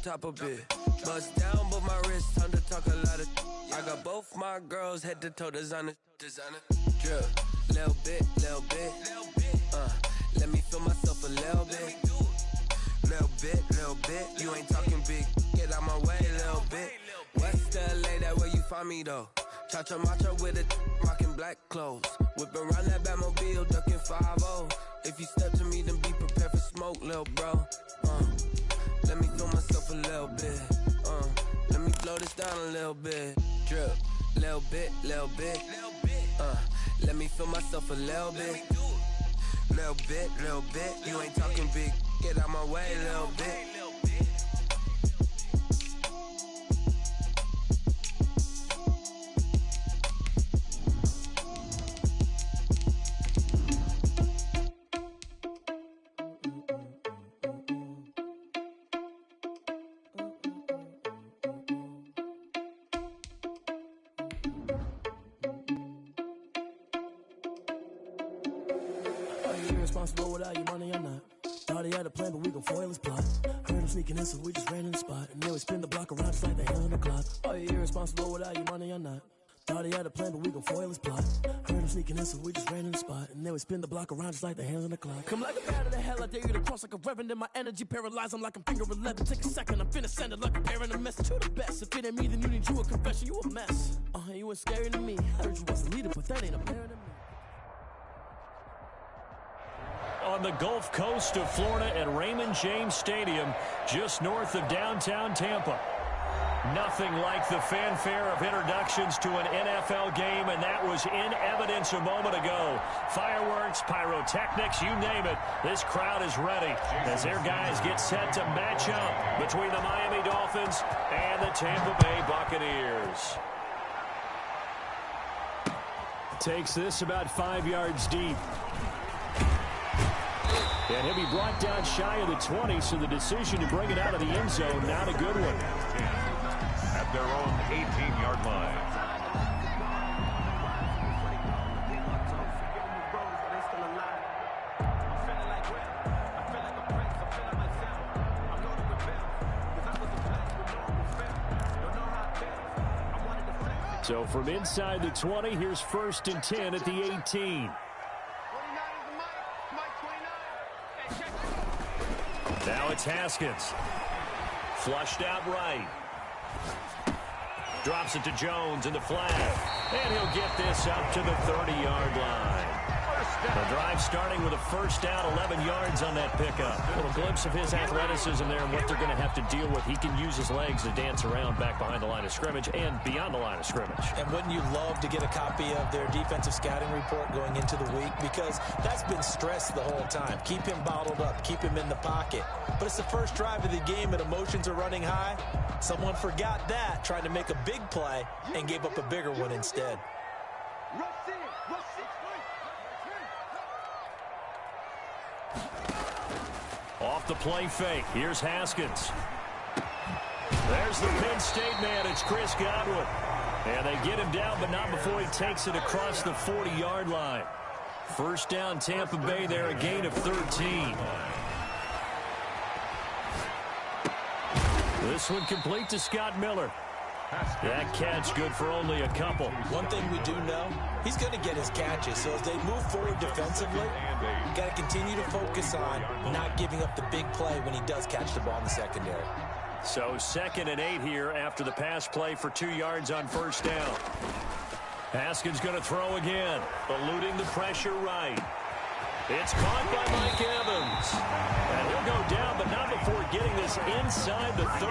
top of it. Bust down, but my wrist, time to talk a lot of. I got both my girls head to toe designer. Drip, little bit. Let me feel myself a little bit. Little bit. You ain't talking big. Get out my way, little bit. West LA, that where you find me though. Cha-cha matcha with a rockin' black clothes. Whip around that Batmobile, ducking 5-0. If you step to me, then be prepared for smoke, lil' bro. Let me feel myself a little bit. Let me blow this down a little bit. Drip, little bit. Let me feel myself a little bit. Little bit. You ain't talking big. Get out my way, little bit. Irresponsible without your money or not. Thought he had a plan, but we gon' foil his plot. Heard him sneaking in, so we just ran in the spot. And then we spin the block around just like the hands on the clock. Are you irresponsible without your money or not? Thought he had a plan, but we gon' foil his plot. Heard him sneaking in, so we just ran in the spot. And then we spin the block around just like the hands on the clock. Come like a bat of the hell, I dare you to cross like a reverend. In my energy paralyzed, I'm like I'm finger 11. Take a second, I'm finna send it like a bear in a message to the best. If it ain't me, then you need you a confession, you a mess. You ain't scary to me. I heard you was a leader, but that ain't apparent to me. On the Gulf Coast of Florida at Raymond James Stadium, just north of downtown Tampa. Nothing like the fanfare of introductions to an NFL game, and that was in evidence a moment ago. Fireworks, pyrotechnics, you name it. This crowd is ready as their guys get set to match up between the Miami Dolphins and the Tampa Bay Buccaneers. Takes this about 5 yards deep. And he'll be brought down shy of the 20, so the decision to bring it out of the end zone, not a good one. At their own 18-yard line. So from inside the 20, here's 1st and 10 at the 18. Now it's Haskins. Flushed out right. Drops it to Jones in the flat. And he'll get this up to the 30-yard line. The drive starting with a first down, 11 yards on that pickup. A little glimpse of his athleticism there and what they're going to have to deal with. He can use his legs to dance around back behind the line of scrimmage and beyond the line of scrimmage. And wouldn't you love to get a copy of their defensive scouting report going into the week? Because that's been stressed the whole time. Keep him bottled up. Keep him in the pocket. But it's the first drive of the game and emotions are running high. Someone forgot that, trying to make a big play, and gave up a bigger one instead. Off the play fake. Here's Haskins. There's the Penn State man. It's Chris Godwin. And they get him down, but not before he takes it across the 40-yard line. First down, Tampa Bay there, a gain of 13. This one complete to Scott Miller. That catch good for only a couple. One thing we do know, he's going to get his catches. So as they move forward defensively, you got to continue to focus on not giving up the big play when he does catch the ball in the secondary. So 2nd and 8 here after the pass play for 2 yards on first down. Haskins going to throw again, eluding the pressure right. It's caught by Mike Evans. And he'll go down, but not before getting this inside the 30.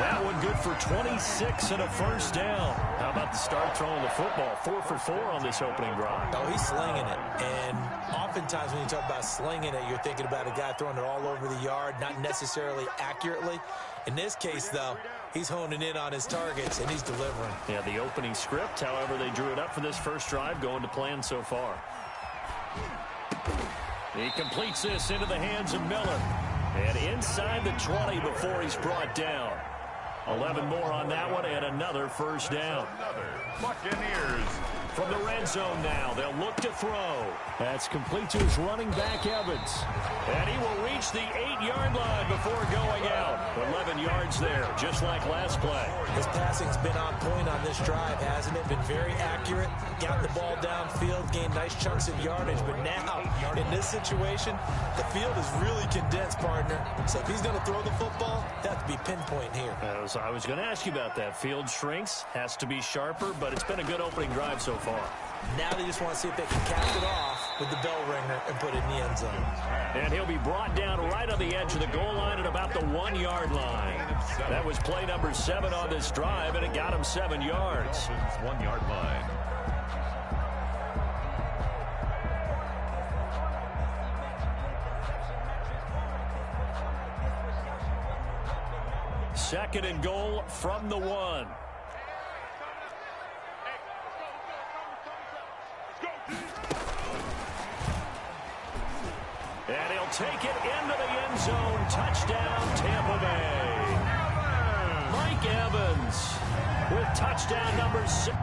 That one good for 26 and a first down. How about the start throwing the football? 4 for 4 on this opening drive. Oh, he's slinging it. And oftentimes when you talk about slinging it, you're thinking about a guy throwing it all over the yard, not necessarily accurately. In this case, though, he's honing in on his targets, and he's delivering. Yeah, the opening script, however, they drew it up for this first drive, going to plan so far. He completes this into the hands of Miller. And inside the 20 before he's brought down. 11 more on that one and another first down. Buccaneers. From the red zone now, they'll look to throw. That's complete to his running back, Evans. And he will reach the 8-yard line before going out. 11 yards there, just like last play. His passing's been on point on this drive, hasn't it? Been very accurate, got the ball downfield, gained nice chunks of yardage, but now, in this situation, the field is really condensed, partner. So if he's going to throw the football, that has to be pinpoint here. I was going to ask you about that. Field shrinks, has to be sharper, but it's been a good opening drive so far. Now they just want to see if they can cap it off with the bell ringer and put it in the end zone. And he'll be brought down right on the edge of the goal line at about the 1-yard line. That was play number 7 on this drive, and it got him 7 yards. 1-yard line. Second and goal from the 1. And he'll take it into the end zone. Touchdown, Tampa Bay. Mike Evans with touchdown number 6.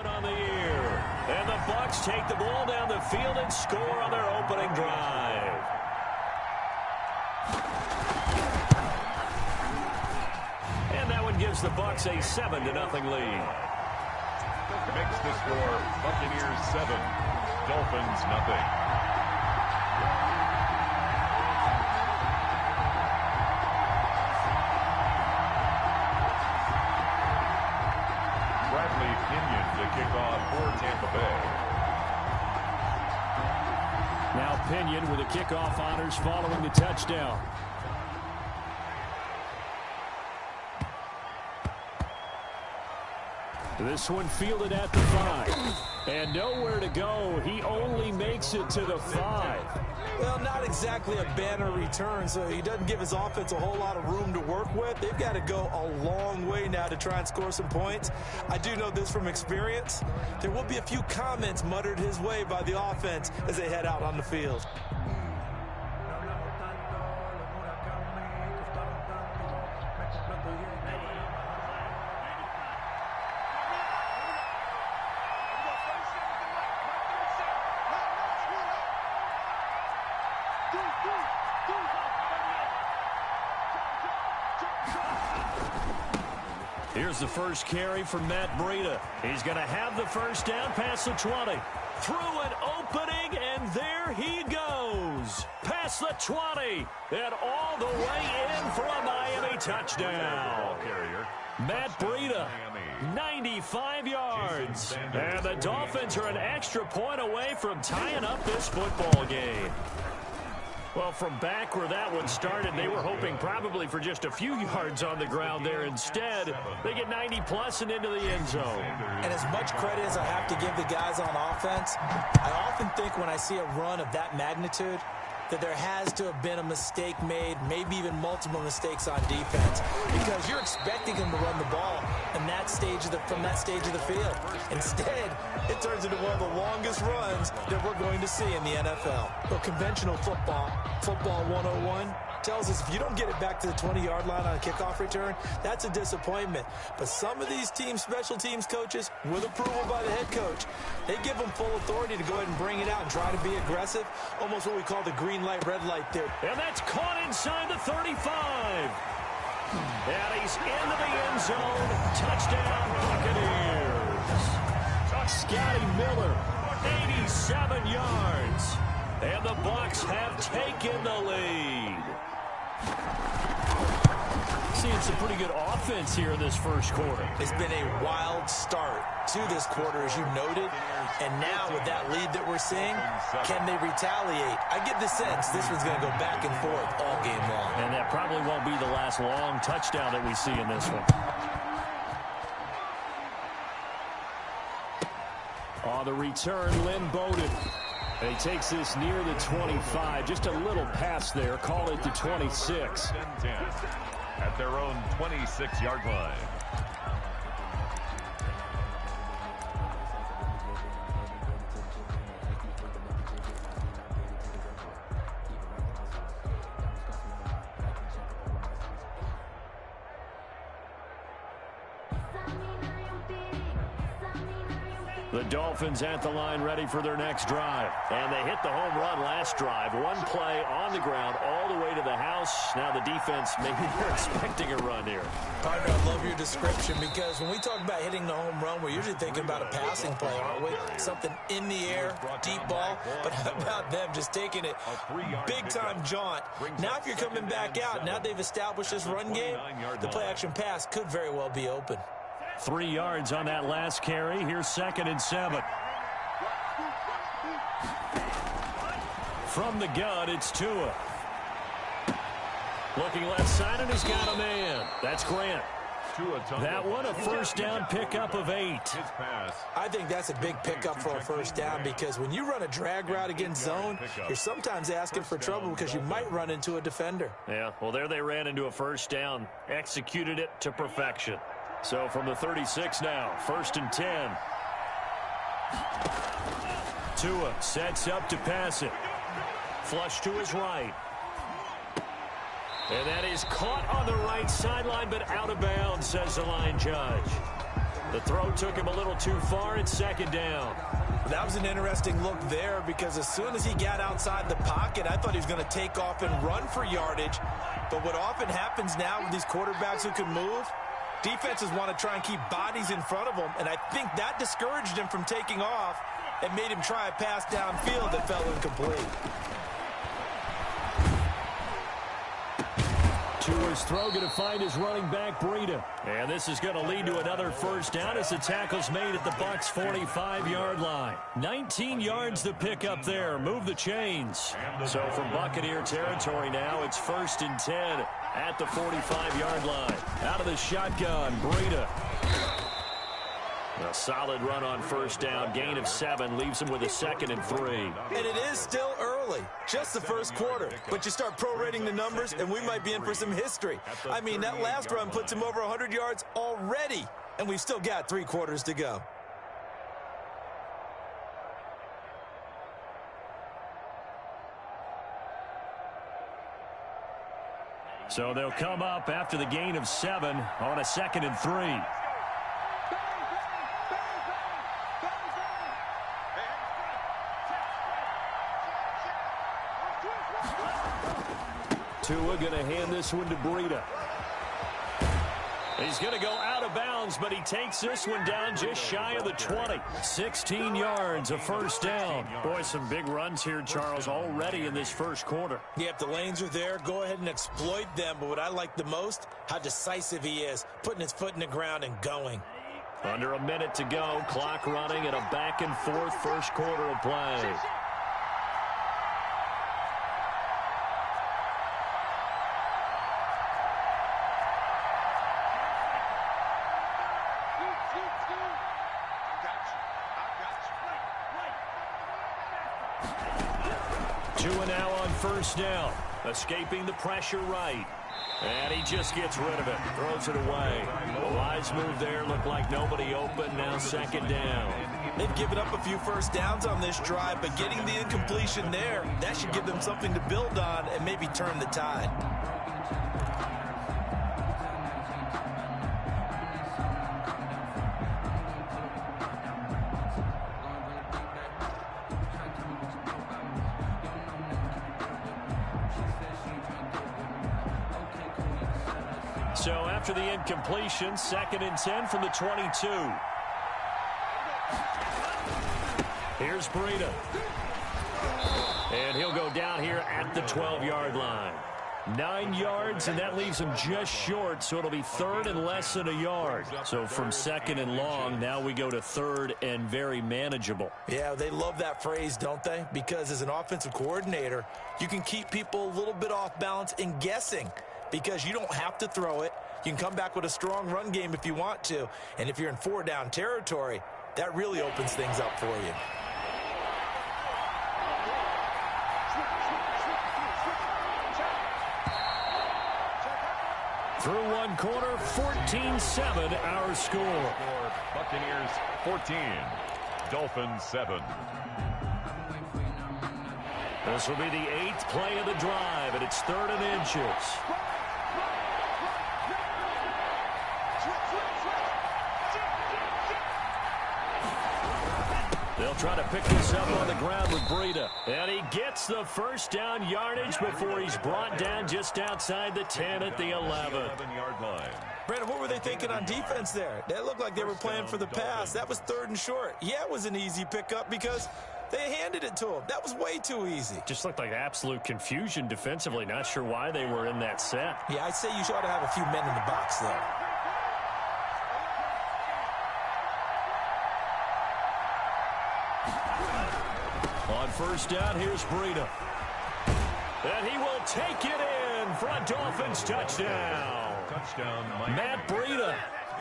On the year. And the Bucs take the ball down the field and score on their opening drive. And that one gives the Bucs a 7-0 lead. Makes the score Buccaneers 7, Dolphins 0. Kickoff for Tampa Bay. Now Pinion with the kickoff honors following the touchdown. This one fielded at the 5. And nowhere to go. He only makes it to the 5. Well, not exactly a banner return, so he doesn't give his offense a whole lot of room to work with. They've got to go a long way now to try and score some points. I do know this from experience. There will be a few comments muttered his way by the offense as they head out on the field. Here's the first carry for Matt Breida. He's going to have the first down past the 20. Through an opening, and there he goes. Past the 20, and all the way in for a Miami touchdown. Matt Breida, 95 yards. And the Dolphins are an extra point away from tying up this football game. Well, from back where that one started, they were hoping probably for just a few yards on the ground there. Instead, they get 90-plus and into the end zone. And as much credit as I have to give the guys on offense, I often think when I see a run of that magnitude that there has to have been a mistake made, maybe even multiple mistakes on defense, because you're expecting them to run the ball in that stage of from that stage of the field. Instead, it turns into one of the longest runs that we're going to see in the NFL. Well, conventional football 101, tells us if you don't get it back to the 20-yard line on a kickoff return, that's a disappointment. But some of these special teams coaches, with approval by the head coach, they give them full authority to go ahead and bring it out and try to be aggressive, almost what we call the green light, red light there. And that's caught inside the 35. And he's into the end zone. Touchdown, Buccaneers. Scotty Miller, 87 yards. And the Bucs have taken the lead. Seeing some pretty good offense here in this first quarter. It's been a wild start to this quarter, as you noted. And now with that lead that we're seeing, can they retaliate? I get the sense this one's going to go back and forth all game long. And that probably won't be the last long touchdown that we see in this one. On the return, Lynn Bowden. And he takes this near the 25. Just a little pass there. Call it the 26. 10 at their own 26-yard line. The Dolphins at the line ready for their next drive. And they hit the home run last drive. One play on the ground all the way to the house. Now the defense, maybe they're expecting a run here. Partner, I love your description because when we talk about hitting the home run, we're usually thinking about a passing play, aren't we? Something in the air, deep ball. But how about them just taking it big-time jaunt? Now if you're coming back out, now they've established this run game, the play-action pass could very well be open. 3 yards on that last carry. Here's 2nd and 7. From the gun, it's Tua. Looking left side, and he's got a man. That's Grant. That one, a first down pickup of 8. I think that's a big pickup for a first down because when you run a drag route against zone, you're sometimes asking for trouble because you might run into a defender. Yeah, well, there they ran into a first down. Executed it to perfection. So from the 36 now, 1st and 10. Tua sets up to pass it. Flush to his right. And that is caught on the right sideline, but out of bounds, says the line judge. The throw took him a little too far. It's 2nd down. That was an interesting look there because as soon as he got outside the pocket, I thought he was going to take off and run for yardage. But what often happens now with these quarterbacks who can move, defenses want to try and keep bodies in front of them, and I think that discouraged him from taking off and made him try a pass downfield that fell incomplete. Tua's throw going to find his running back, Breida. And this is going to lead to another first down as the tackle's made at the Bucs' 45-yard line. 19 yards to pick up there. Move the chains. So from Buccaneer territory now, it's 1st and 10 at the 45-yard line. Out of the shotgun, Breida. A solid run on first down. Gain of 7 leaves him with a 2nd and 3. And it is still early, just the first quarter. But you start prorating the numbers, and we might be in for some history. I mean, that last run puts him over 100 yards already, and we've still got 3 quarters to go. So they'll come up after the gain of 7 on a 2nd and 3. Tua going to hand this one to Breida. He's going to go out of bounds, but he takes this one down just shy of the 20. 16 yards, a first down. Boy, some big runs here, Charles, already in this first quarter. Yeah, if the lanes are there, go ahead and exploit them. But what I like the most, how decisive he is, putting his foot in the ground and going. Under a minute to go, clock running, and a back-and-forth first quarter of play. Tua now on first down, escaping the pressure right. And he just gets rid of it, throws it away. A wise move there, looked like nobody open, now 2nd down. They've given up a few first downs on this drive, but getting the incompletion there, that should give them something to build on and maybe turn the tide. So after the incompletion, 2nd and 10 from the 22. Here's Breida. And he'll go down here at the 12-yard line. 9 yards, and that leaves him just short, so it'll be 3rd and less than a yard. So from 2nd and long, now we go to 3rd and very manageable. Yeah, they love that phrase, don't they? Because as an offensive coordinator, you can keep people a little bit off balance and guessing because you don't have to throw it. You can come back with a strong run game if you want to. And if you're in 4-down territory, That really opens things up for you. Through one quarter, 14-7 our score. Buccaneers 14, Dolphins 7. This will be the 8th play of the drive, and it's 3rd and inches. They'll try to pick this up on the ground with Breida. And he gets the first down yardage before he's brought down just outside the 10 at the 11. 11-yard line. Brandon, what were they thinking on defense there? That looked like they were playing for the pass. That was 3rd and short. Yeah, it was an easy pickup because they handed it to him. That was way too easy. Just looked like absolute confusion defensively. Not sure why they were in that set. Yeah, I'd say you ought to have a few men in the box there. On first down, here's Breida. And he will take it in for a Dolphins touchdown. Touchdown, Matt Breida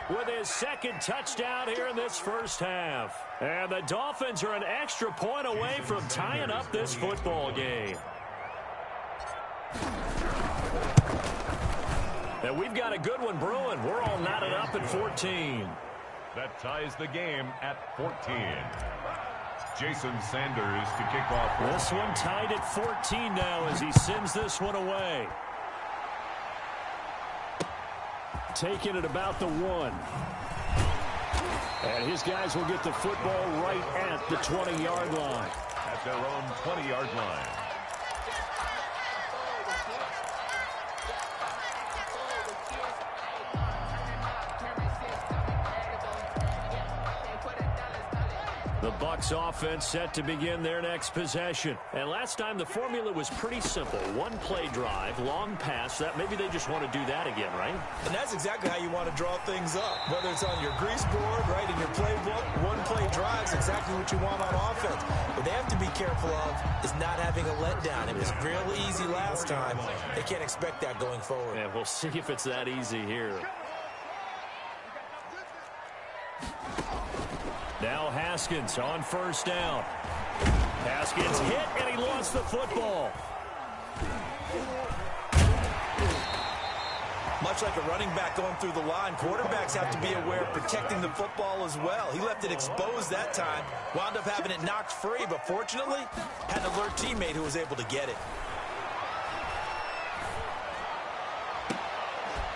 with his 2nd touchdown here in this first half. And the Dolphins are an extra point away from tying up this football game. And we've got a good one brewing. We're all knotted up at 14. That ties the game at 14. Jason Sanders to kick off. This one tied at 14 now as he sends this one away. Taking it about the 1. And his guys will get the football right at the 20-yard line. At their own 20-yard line. The Bucs offense set to begin their next possession. And last time the formula was pretty simple. 1-play drive, long pass. That maybe they just want to do that again, right? And that's exactly how you want to draw things up. Whether it's on your grease board, right, in your playbook, 1-play drive is exactly what you want on offense. What they have to be careful of is not having a letdown. It was real easy last time. They can't expect that going forward. And we'll see if it's that easy here. Now Haskins on first down. Haskins hit, and he lost the football. Much like a running back going through the line, quarterbacks have to be aware of protecting the football as well. He left it exposed that time, wound up having it knocked free, but fortunately, had an alert teammate who was able to get it.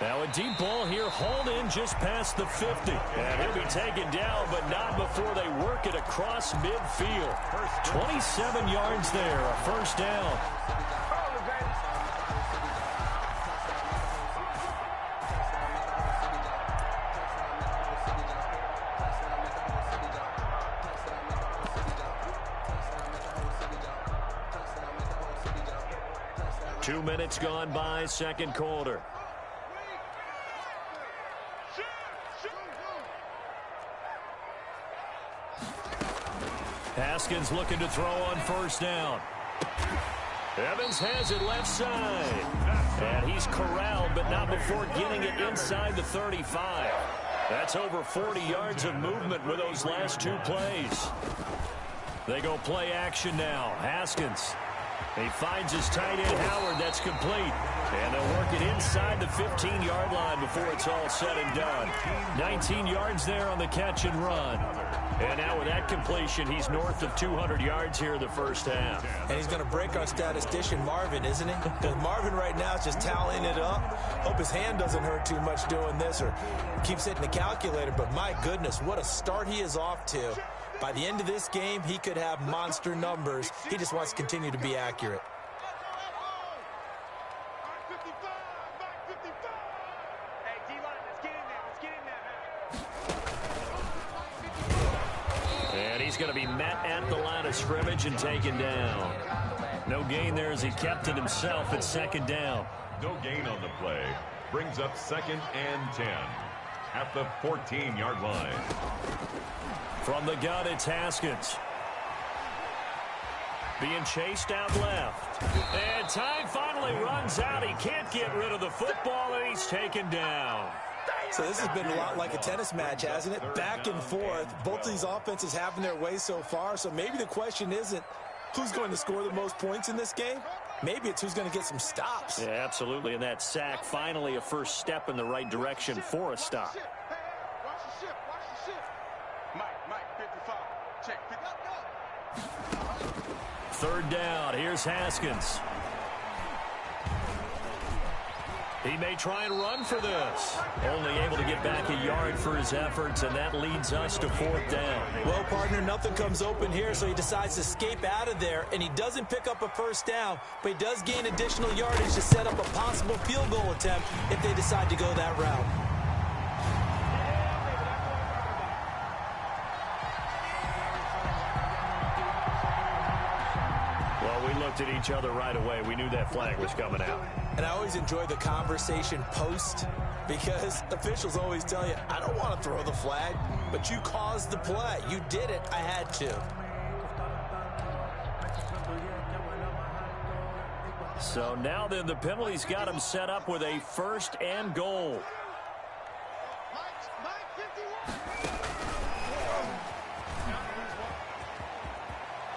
Now a deep ball here, hauled in just past the 50. And he'll be taken down, but not before they work it across midfield. 27 yards there, a first down. Two minutes gone by, second quarter. Haskins looking to throw on first down. Evans has it left side. And he's corralled, but not before getting it inside the 35. That's over 40 yards of movement with those last 2 plays. They go play action now. Haskins. He finds his tight end, Howard. That's complete. And they'll work it inside the 15-yard line before it's all said and done. 19 yards there on the catch and run. And now with that completion, he's north of 200 yards here in the first half. And he's going to break our statistician, Marvin, isn't he? Because Marvin right now is just tallying it up. Hope his hand doesn't hurt too much doing this or keeps hitting the calculator. But my goodness, what a start he is off to. By the end of this game, he could have monster numbers. He just wants to continue to be accurate. And he's going to be met at the line of scrimmage and taken down. No gain there as he kept it himself at second down. No gain on the play. Brings up 2nd and 10 at the 14-yard line. From the gun, it's Haskins. Being chased out left. And time finally runs out. He can't get rid of the football, and he's taken down. So this has been a lot like a tennis match, hasn't it? Back and forth. Both of these offenses having their way so far. So maybe the question isn't who's going to score the most points in this game. Maybe it's who's going to get some stops. Yeah, absolutely. And that sack, finally a first step in the right direction for a stop. Third down. Here's Haskins. He may try and run for this. Only able to get back a yard for his efforts, and that leads us to fourth down. Well, partner, nothing comes open here, so he decides to escape out of there, and he doesn't pick up a first down, but he does gain additional yardage to set up a possible field goal attempt if they decide to go that route. Well, we looked at each other right away. We knew that flag was coming out. And I always enjoy the conversation post because officials always tell you, I don't want to throw the flag, but you caused the play. You did it. I had to. So now then the penalty's got him set up with a first and goal.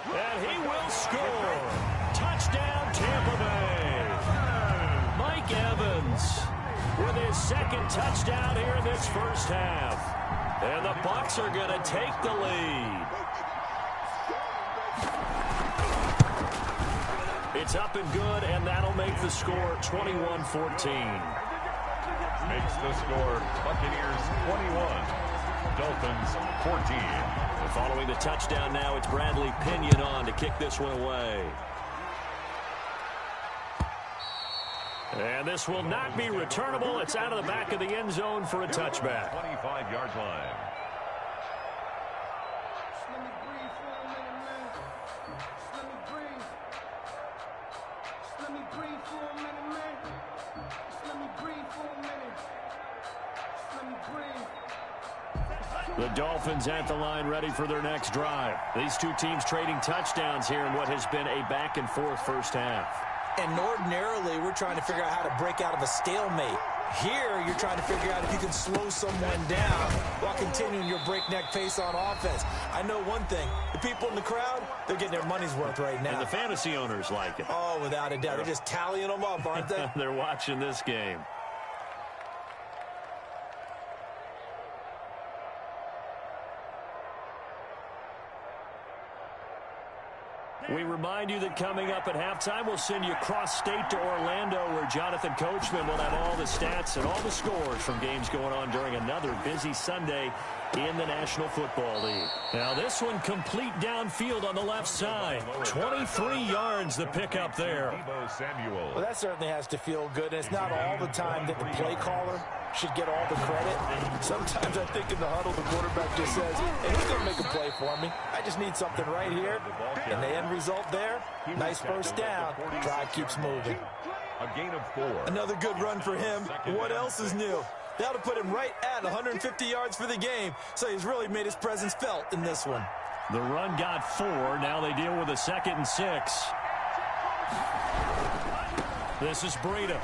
And he will score. Touchdown, Tampa Bay. Mike Evans with his second touchdown here in this first half. And the Bucs are going to take the lead. It's up and good, and that'll make the score 21-14. Makes the score Buccaneers 21, Dolphins 14. And following the touchdown now, it's Bradley Pinion on to kick this one away. And this will not be returnable. It's out of the back of the end zone for a touchback. 25-yard line. The Dolphins at the line ready for their next drive. These two teams trading touchdowns here in what has been a back-and-forth first half. And ordinarily, we're trying to figure out how to break out of a stalemate. Here, you're trying to figure out if you can slow someone down while continuing your breakneck pace on offense. I know one thing. The people in the crowd, they're getting their money's worth right now. And the fantasy owners like it. Oh, without a doubt. They're just tallying them up, aren't they? They're watching this game. We remind you that coming up at halftime, we'll send you cross-state to Orlando, where Jonathan Coachman will have all the stats and all the scores from games going on during another busy Sunday in the National Football League. Now this one complete downfield on the left side. 23 yards the pickup there. Well, that certainly has to feel good. And it's not all the time that the play caller should get all the credit. Sometimes I think in the huddle, the quarterback just says, hey, who's going to make a play for me? I just need something right here. And the end result there, nice first down. Drive keeps moving. A gain of 4. Another good run for him. What else is new? That'll put him right at 150 yards for the game. So he's really made his presence felt in this one. The run got 4. Now they deal with a 2nd and 6. This is Breida.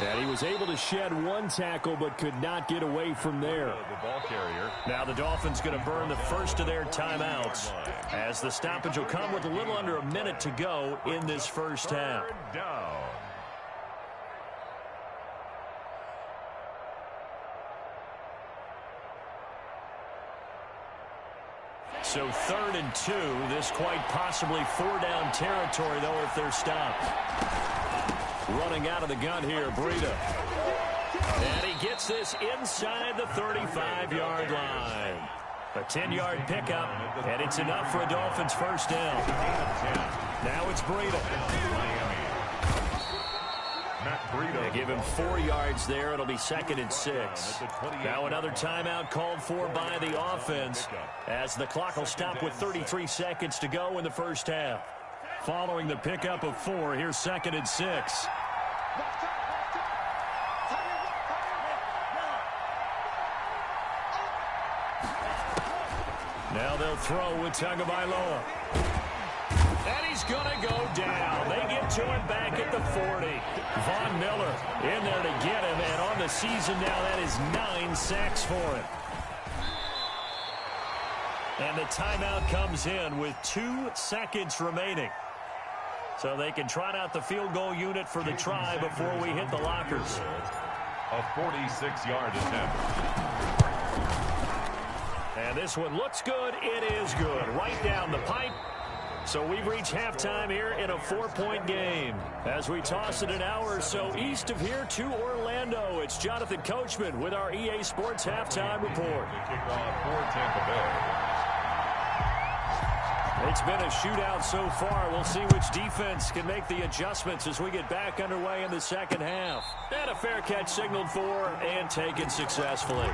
And he was able to shed one tackle but could not get away from there. The ball carrier. Now the Dolphins going to burn the first of their timeouts as the stoppage will come with a little under a minute to go in this first half. Down. So 3rd and 2. This quite possibly 4-down territory, though, if they're stopped. Running out of the gun here, Breida. And he gets this inside the 35-yard line. A 10-yard pickup, and it's enough for a Dolphins first down. Now it's Breida. They give him 4 yards there. It'll be 2nd and 6. Now another timeout called for by the offense as the clock will stop with 33 seconds to go in the first half. Following the pickup of 4, here's 2nd and 6. Now they'll throw with Tagovailoa. And he's going to go down. They get to him back at the 40. Von Miller in there to get him, and on the season now, that is 9 sacks for him. And the timeout comes in with 2 seconds remaining. So they can trot out the field goal unit for the try before we hit the lockers. A 46-yard attempt. And this one looks good. It is good. Right down the pipe. So we've reached halftime here in a 4-point game. As we toss it an hour or so east of here to Orlando, it's Jonathan Coachman with our EA Sports Halftime Report. Kickoff for Tampa Bay. It's been a shootout so far. We'll see which defense can make the adjustments as we get back underway in the second half. And a fair catch signaled for and taken successfully.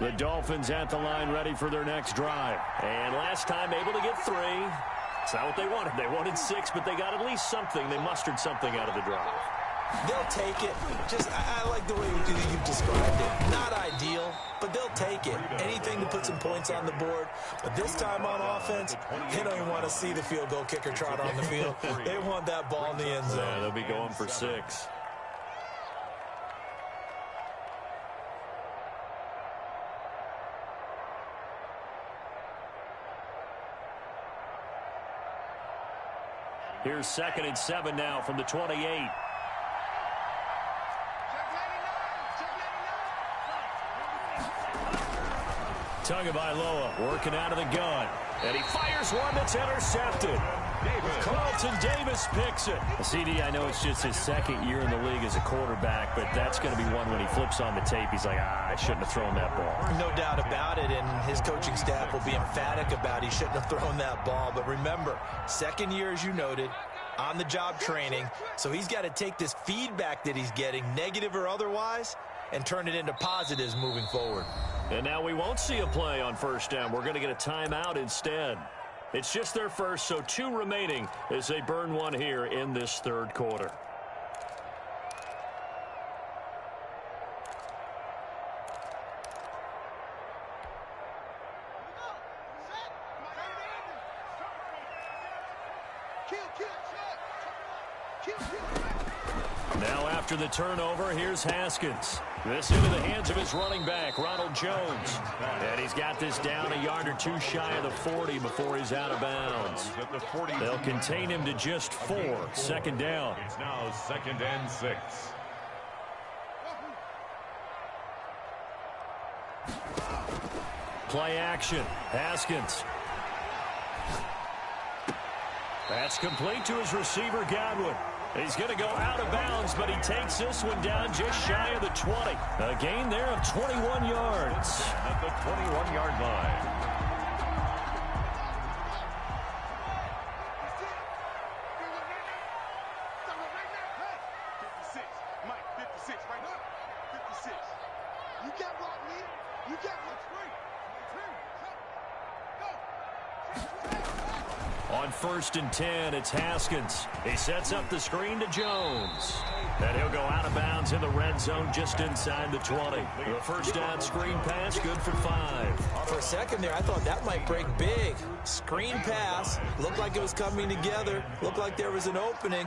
The Dolphins at the line ready for their next drive. And last time able to get 3. It's not what they wanted. They wanted 6, but they got at least something. They mustered something out of the drive. They'll take it. I like the way you've described it. Not ideal, but they'll take it. Anything to put some points on the board. But this time on offense, they don't even want to see the field goal kicker trot on the field. They want that ball in the end zone. Yeah, they'll be going for 6. Here's 2nd and 7 now from the 28. Tagovailoa working out of the gun. And he fires one that's intercepted. Carlton Davis picks it. CD, I know it's just his 2nd year in the league as a quarterback, but that's going to be one when he flips on the tape. He's like, I shouldn't have thrown that ball. No doubt about it, and his coaching staff will be emphatic about he shouldn't have thrown that ball. But remember, 2nd year, as you noted, on-the-job training, so he's got to take this feedback that he's getting, negative or otherwise, and turn it into positives moving forward. And now we won't see a play on first down. We're going to get a timeout instead. It's just their first, so 2 remaining as they burn one here in this 3rd quarter. Now after the turnover, here's Haskins. This into the hands of his running back, Ronald Jones. And he's got this down a yard or 2 shy of the 40 before he's out of bounds. They'll contain him to just 4. 2nd down. It's now 2nd and 6. Play action. Haskins. That's complete to his receiver, Godwin. He's going to go out of bounds, but he takes this one down just shy of the 20. A gain there of 21 yards. At the 21-yard line. On 1st and 10, it's Haskins. He sets up the screen to Jones. And he'll go out of bounds in the red zone just inside the 20. The first down screen pass, good for 5. For a second there, I thought that might break big. Screen pass, looked like it was coming together, looked like there was an opening.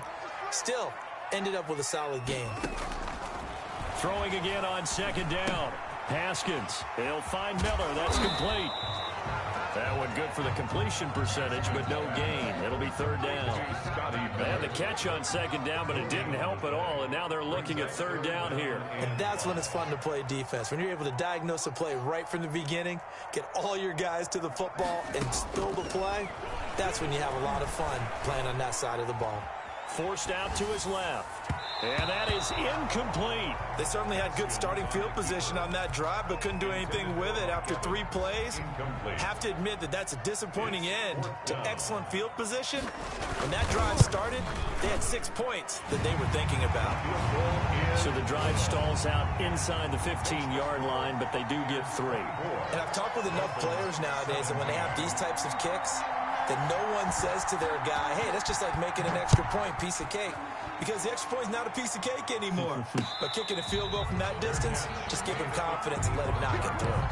Still, ended up with a solid game. Throwing again on 2nd down. Haskins, he'll find Miller. That's complete. That one good for the completion percentage, but no gain. It'll be 3rd down. They had the catch on 2nd down, but it didn't help at all, and now they're looking at 3rd down here. And that's when it's fun to play defense. When you're able to diagnose a play right from the beginning, get all your guys to the football, and spill the play, that's when you have a lot of fun playing on that side of the ball. Forced out to his left. And that is incomplete. They certainly had good starting field position on that drive, but couldn't do anything with it after 3 plays. Have to admit that that's a disappointing end to excellent field position. When that drive started, they had 6 points that they were thinking about. So the drive stalls out inside the 15-yard line, but they do get 3. And I've talked with enough players nowadays that when they have these types of kicks, that no one says to their guy, hey, that's just like making an extra point, piece of cake. Because the extra point is not a piece of cake anymore. But kicking a field goal from that distance, just give him confidence and let him knock it through.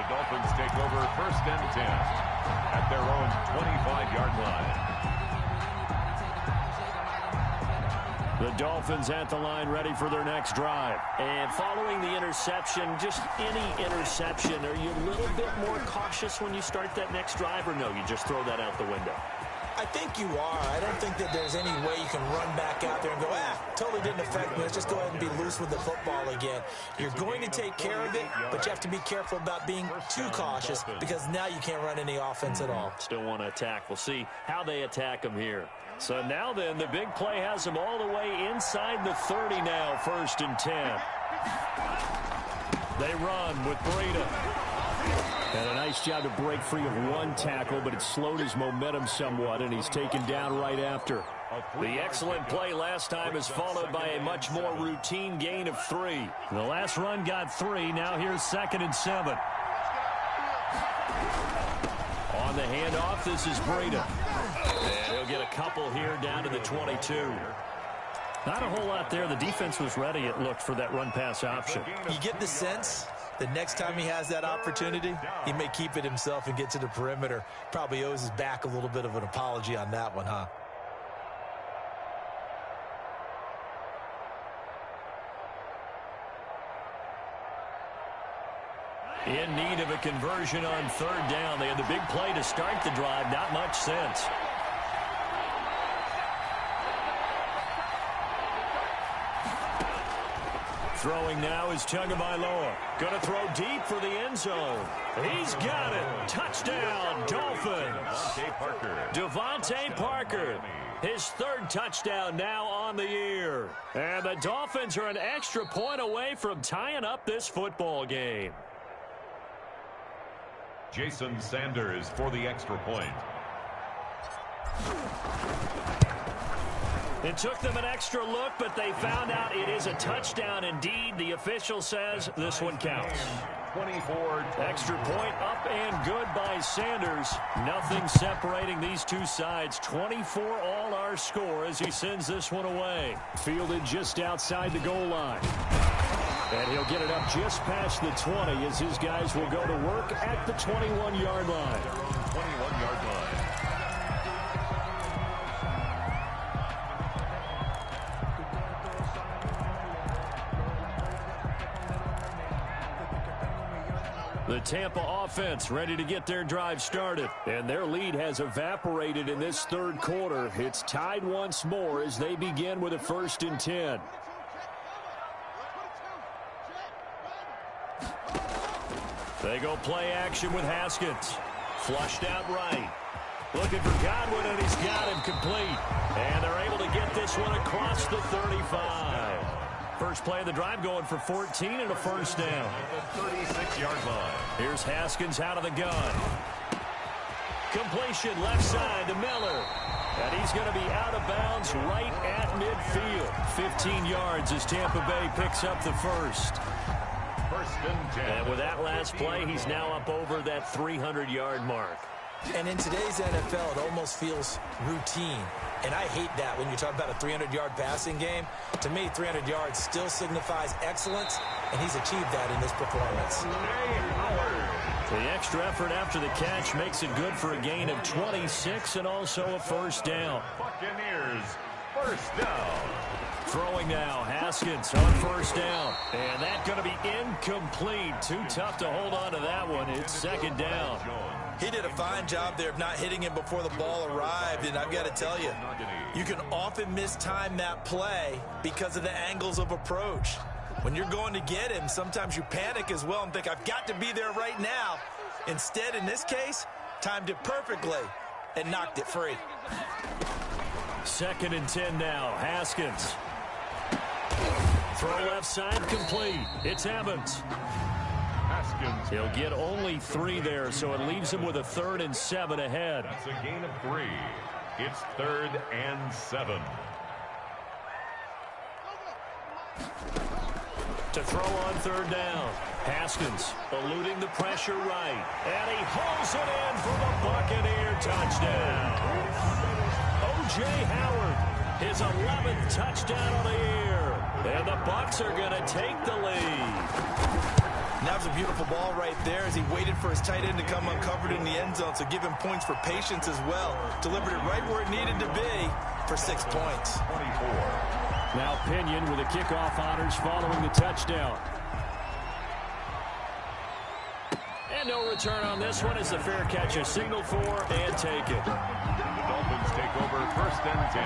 The Dolphins take over 1st and 10 at their own 25-yard line. The Dolphins at the line ready for their next drive. And following the interception, just any interception, are you a little bit more cautious when you start that next drive, or no, you just throw that out the window? I think you are. I don't think that there's any way you can run back out there and go, totally didn't affect me. Let's just go ahead and be loose with the football again. You're going to take care of it, but you have to be careful about being too cautious because now you can't run any offense at all. Still want to attack. We'll see how they attack them here. So now then, the big play has them all the way inside the 30 now, 1st and 10. They run with Breida. And a nice job to break free of 1 tackle, but it slowed his momentum somewhat, and he's taken down right after. The excellent play last time is followed by a much more routine gain of 3. The last run got 3. Now here's 2nd and 7. On the handoff, this is Breida. And he'll get a couple here down to the 22. Not a whole lot there. The defense was ready, it looked, for that run-pass option. You get the sense the next time he has that opportunity, he may keep it himself and get to the perimeter. Probably owes his back a little bit of an apology on that one, huh? In need of a conversion on 3rd down. They had the big play to start the drive. Not much sense. Throwing now is Tagovailoa. Going to throw deep for the end zone. He's got it. Touchdown, Dolphins. Devontae Parker. His 3rd touchdown now on the year. And the Dolphins are an extra point away from tying up this football game. Jason Sanders for the extra point. It took them an extra look, but they found out it is a touchdown indeed. The official says this one counts. 24. Extra point up and good by Sanders. Nothing separating these two sides. 24 all our score as he sends this one away. Fielded just outside the goal line. And he'll get it up just past the 20 as his guys will go to work at the 21-yard line. 21-yard line. The Tampa offense ready to get their drive started. And their lead has evaporated in this 3rd quarter. It's tied once more as they begin with a 1st and 10. They go play action with Haskins. Flushed out right. Looking for Godwin, and he's got him complete. And they're able to get this one across the 35. First play of the drive going for 14 and a 1st down. The 36-yard line. Here's Haskins out of the gun. Completion left side to Miller. And he's going to be out of bounds right at midfield. 15 yards as Tampa Bay picks up the 1st. 1st and 10. And with that last play, he's now up over that 300-yard mark. And in today's NFL, it almost feels routine. And I hate that when you talk about a 300-yard passing game. To me, 300 yards still signifies excellence, and he's achieved that in this performance. The extra effort after the catch makes it good for a gain of 26 and also a 1st down. Buccaneers, 1st down. Throwing now, Haskins on 1st down. And that's going to be incomplete. Too tough to hold on to that one. It's 2nd down. He did a fine job there of not hitting him before the ball arrived, and I've got to tell you, you can often mistime that play because of the angles of approach. When you're going to get him, sometimes you panic as well and think, I've got to be there right now. Instead, in this case, timed it perfectly and knocked it free. 2nd and 10 now. Haskins. Throw left side complete. It's Evans. Haskins. He'll get only 3 there, so it leaves him with a 3rd and 7 ahead. That's a gain of 3. It's 3rd and 7. To throw on 3rd down. Haskins eluding the pressure right. And he hauls it in for the Buccaneer touchdown. O.J. Howard, his 11th touchdown of the year. And the Bucs are going to take the lead. That was a beautiful ball right there as he waited for his tight end to come uncovered in the end zone, so give him points for patience as well. Delivered it right where it needed to be for 6 points. 24. Now Pinion with the kickoff honors following the touchdown. And no return on this one as the fair catch is signaled for and taken. The Dolphins take over 1st and 10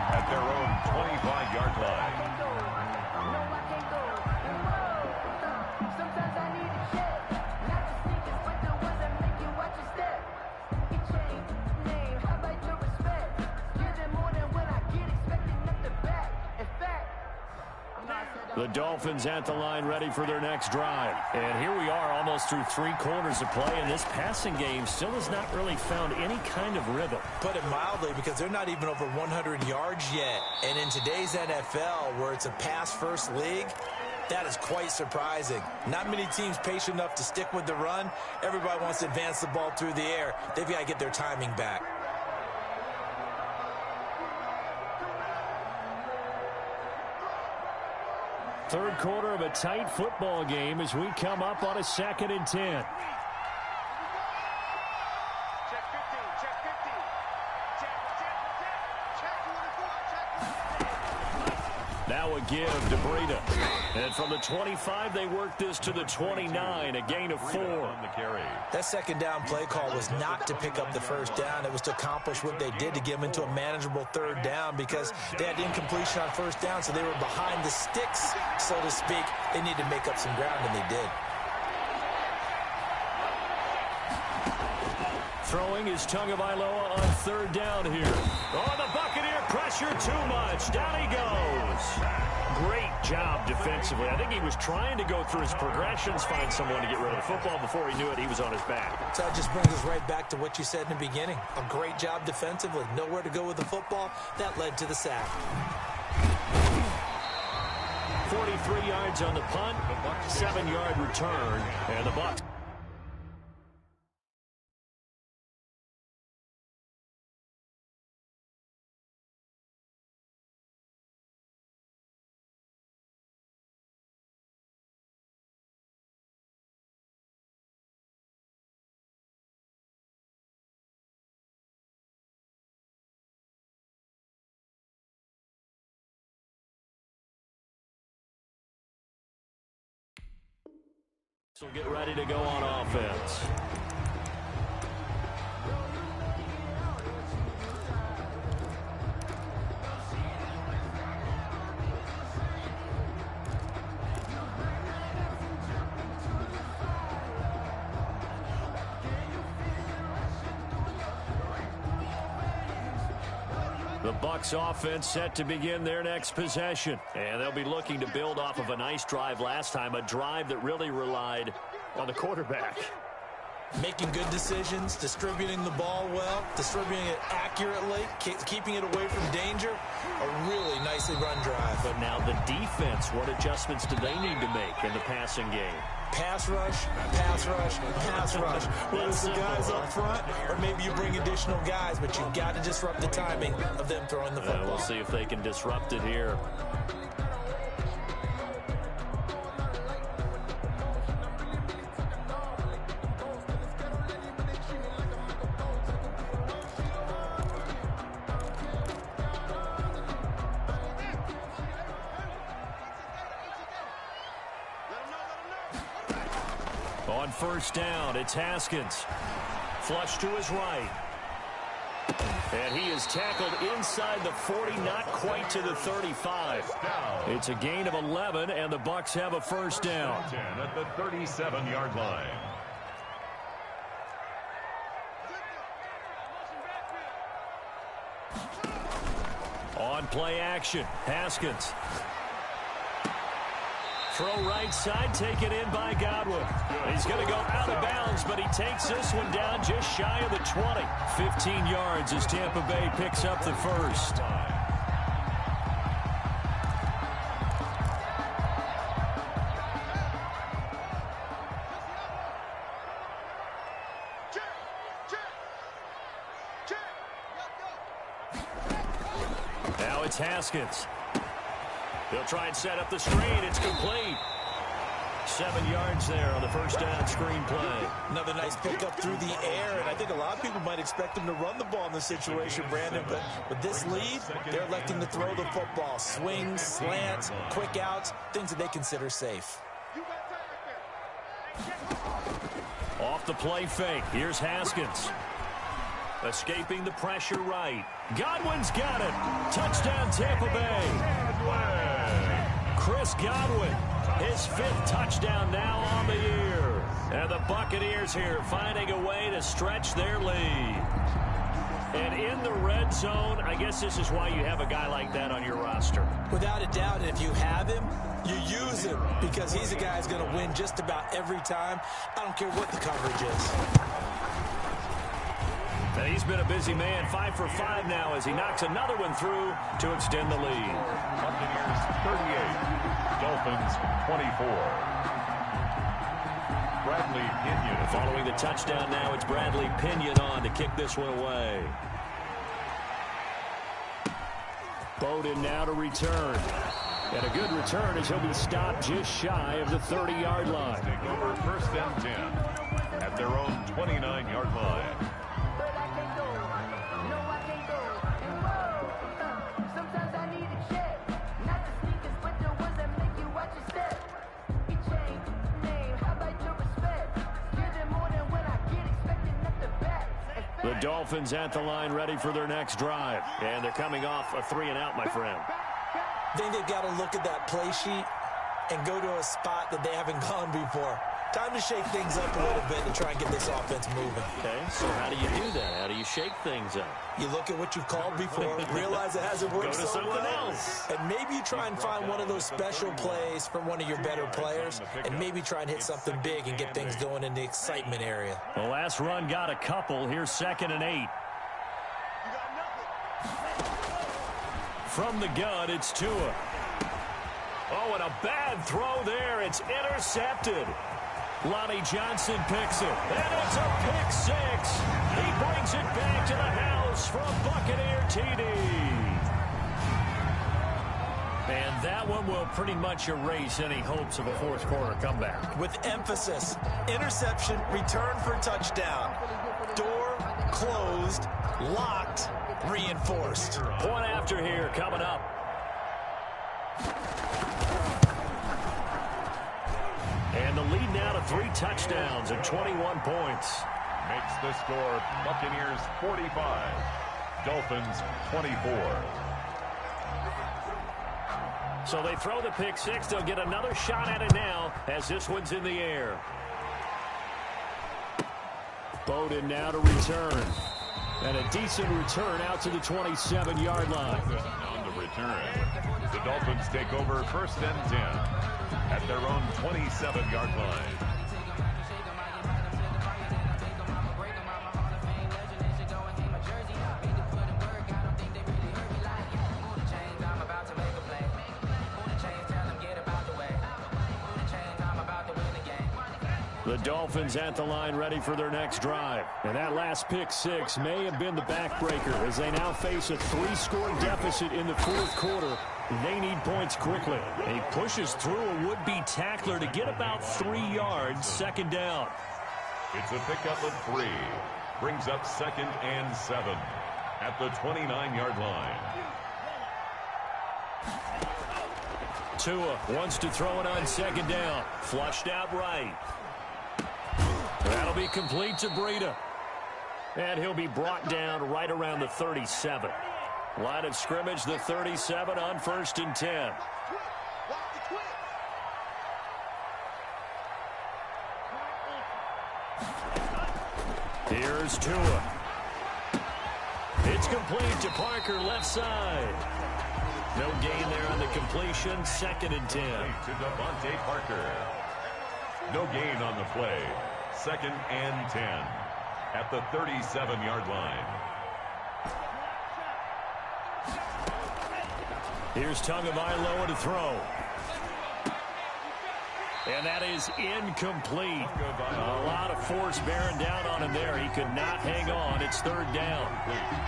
at their own 25-yard line. The Dolphins at the line ready for their next drive. And here we are almost through 3 quarters of play, and this passing game still has not really found any kind of rhythm. Put it mildly, because they're not even over 100 yards yet. And in today's NFL, where it's a pass-first league, that is quite surprising. Not many teams patient enough to stick with the run. Everybody wants to advance the ball through the air. They've got to get their timing back. Third quarter of a tight football game as we come up on a 2nd and 10. Now a give to Breida. And from the 25, they work this to the 29, a gain of 4. On the carry. That 2nd down play call was not to pick up the 1st down. It was to accomplish what they did, to get them into a manageable 3rd down, because they had incompletion on 1st down, so they were behind the sticks, so to speak. They needed to make up some ground, and they did. Throwing is Tagovailoa on 3rd down here. Oh, the Buccaneer pressure too much. Down he goes. Great job defensively. I think he was trying to go through his progressions, find someone to get rid of the football. Before he knew it, he was on his back. So that just brings us right back to what you said in the beginning. A great job defensively. Nowhere to go with the football. That led to the sack. 43 yards on the punt, 7-yard return, and the Bucs. So get ready to go on offense. The Bucs offense set to begin their next possession. And they'll be looking to build off of a nice drive last time, a drive that really relied on the quarterback. Making good decisions, distributing the ball well, distributing it accurately, keeping it away from danger. A really nicely run drive. But now the defense, what adjustments do they need to make in the passing game? Pass rush, pass rush, pass rush. Whether it's the guys up front or maybe you bring additional guys, but you've got to disrupt the timing of them throwing the football. We'll see if they can disrupt it here. On 1st down, it's Haskins. Flush to his right. And he is tackled inside the 40, not quite to the 35. It's a gain of 11, and the Bucs have a 1st down. 10 at the 37-yard line. run play action. Haskins. Throw right side, taken in by Godwin. He's going to go out of bounds, but he takes this one down just shy of the 20. 15 yards as Tampa Bay picks up the first. Now it's Haskins. He'll try and set up the screen. It's complete. 7 yards there on the first down screen play. Another nice pickup through the air, and I think a lot of people might expect him to run the ball in this situation, Brandon, but with this lead, they're electing to throw the football. Swings, slants, quick outs, things that they consider safe. Off the play fake. Here's Haskins. Escaping the pressure right. Godwin's got it. Touchdown, Tampa Bay. Chris Godwin, his 5th touchdown now on the year. And the Buccaneers here finding a way to stretch their lead. And in the red zone, I guess this is why you have a guy like that on your roster. Without a doubt, and if you have him, you use him because he's a guy who's going to win just about every time. I don't care what the coverage is. And he's been a busy man, 5 for 5 now as he knocks another one through to extend the lead. Buccaneers 38, Dolphins 24. Bradley Pinion. Following the touchdown now, it's Bradley Pinion on to kick this one away. Bowden now to return. And a good return as he'll be stopped just shy of the 30-yard line. Take over first and 10 at their own 29-yard line. The Dolphins at the line ready for their next drive. And they're coming off a 3-and-out, my friend. I think they've got to look at that play sheet and go to a spot that they haven't gone before. Time to shake things up a little bit and try and get this offense moving. Okay, so how do you do that? How do you shake things up? You look at what you've called before, realize it hasn't worked Go to so something well, else. and maybe you try and find one of those special plays from one of your better players, and maybe try and hit something big and get things going in the excitement area. The last run got a couple. Here's 2nd and 8. From the gun, it's Tua. Oh, and a bad throw there. It's intercepted. Lonnie Johnson picks it. And it's a pick 6. He brings it back to the house from Buccaneer TD. And that one will pretty much erase any hopes of a fourth quarter comeback. With emphasis, interception, return for touchdown. Door closed, locked, reinforced. Point after here coming up. And the lead now to 3 touchdowns and 21 points. Makes the score Buccaneers 45, Dolphins 24. So they throw the pick 6. They'll get another shot at it now as this one's in the air. Bowden now to return. And a decent return out to the 27-yard line. On the return, the Dolphins take over first and 10 at their own 27-yard line. The Dolphins at the line ready for their next drive. And that last pick 6 may have been the backbreaker as they now face a 3-score deficit in the fourth quarter. They need points quickly. He pushes through a would-be tackler to get about 3 yards, 2nd down. It's a pickup of 3. Brings up 2nd and 7 at the 29-yard line. Tua wants to throw it on 2nd down. Flushed out right. That'll be complete to Breida. And he'll be brought down right around the 37. Line of scrimmage, the 37 on 1st and 10. Here's Tua. It's complete to Parker, left side. No gain there on the completion. 2nd and 10. To Devontae Parker. No gain on the play. 2nd and 10 at the 37-yard line. Here's Tagovailoa to throw. And that is incomplete. A lot of force bearing down on him there. He could not hang on. It's 3rd down.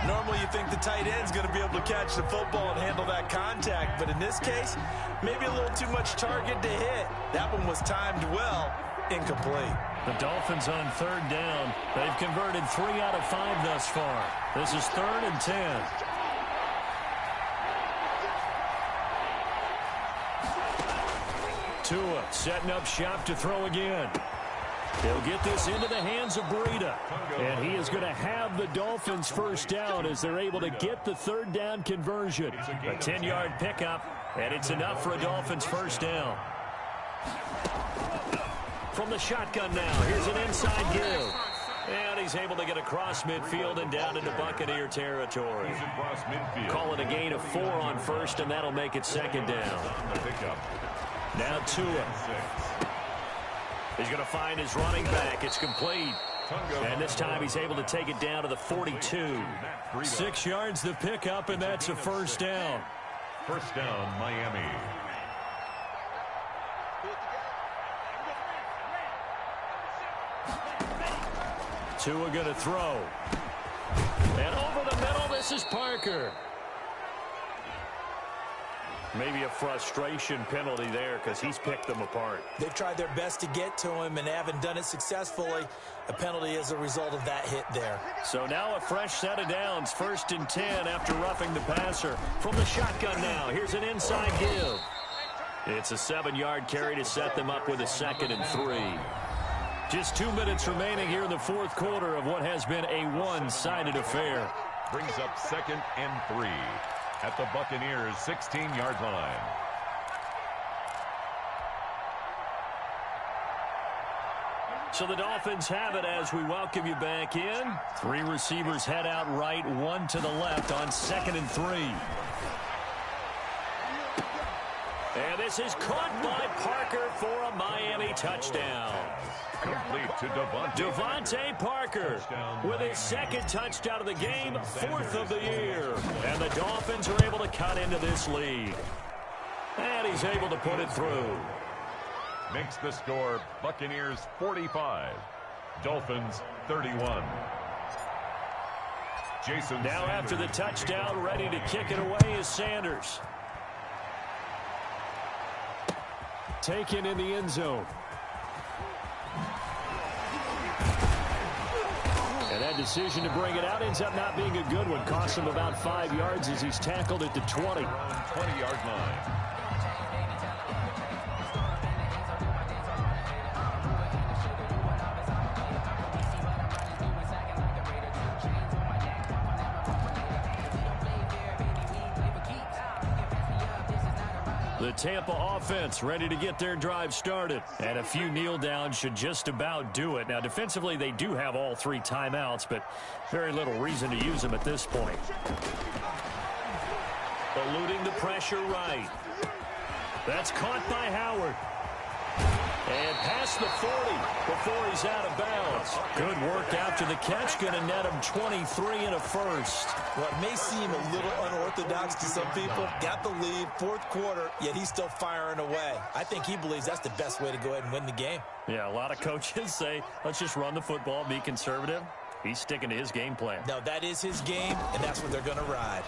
Normally you think the tight end's going to be able to catch the football and handle that contact, but in this case, maybe a little too much target to hit. That one was timed well. Incomplete. The Dolphins on 3rd down. They've converted 3 out of 5 thus far. This is 3rd and 10. Tua setting up shop to throw again. He'll get this into the hands of Breida. And he is going to have the Dolphins 1st down as they're able to get the 3rd down conversion. A 10-yard pickup, and it's enough for a Dolphins 1st down. From the shotgun now, here's an inside give. And he's able to get across midfield and down into Buccaneer territory. Call it a gain of 4 on 1st, and that'll make it 2nd down. Now Tua. He's going to find his running back. It's complete. And this time he's able to take it down to the 42. 6 yards the pickup, and that's a 1st down. 1st down, Miami. Tua going to throw. And over the middle, this is Parker. Maybe a frustration penalty there because he's picked them apart. They've tried their best to get to him and haven't done it successfully. A penalty as a result of that hit there. So now a fresh set of downs. 1st and 10 after roughing the passer. From the shotgun now, here's an inside give. It's a 7-yard carry to set them up with a 2nd and 3. Just 2 minutes remaining here in the 4th quarter of what has been a one-sided affair. Brings up 2nd and 3 at the Buccaneers' 16-yard line. So the Dolphins have it as we welcome you back in. 3 receivers head out right, 1 to the left on 2nd and 3. And this is caught by Parker for a Miami touchdown. Complete to Devontae Parker with his 2nd touchdown of the game, 4th of the year. And the Dolphins are able to cut into this lead. And he's able to put it through. Makes the score Buccaneers 45, Dolphins 31. Jason now Sanders. After the touchdown, ready to kick it away is Sanders. Taken in the end zone. And that decision to bring it out ends up not being a good one. Cost him about 5 yards as he's tackled at the 20. 20-yard line. The Tampa offense ready to get their drive started. And a few kneel downs should just about do it. Now, defensively, they do have all 3 timeouts, but very little reason to use them at this point. Eluding the pressure right. That's caught by Howard. And past the 40 before he's out of bounds. Good work after the catch. Going to net him 23 and a 1st. Well, it may seem a little unorthodox to some people. Got the lead, 4th quarter, yet he's still firing away. I think he believes that's the best way to go ahead and win the game. Yeah, a lot of coaches say, let's just run the football, be conservative. He's sticking to his game plan. No, that is his game, and that's what they're going to ride.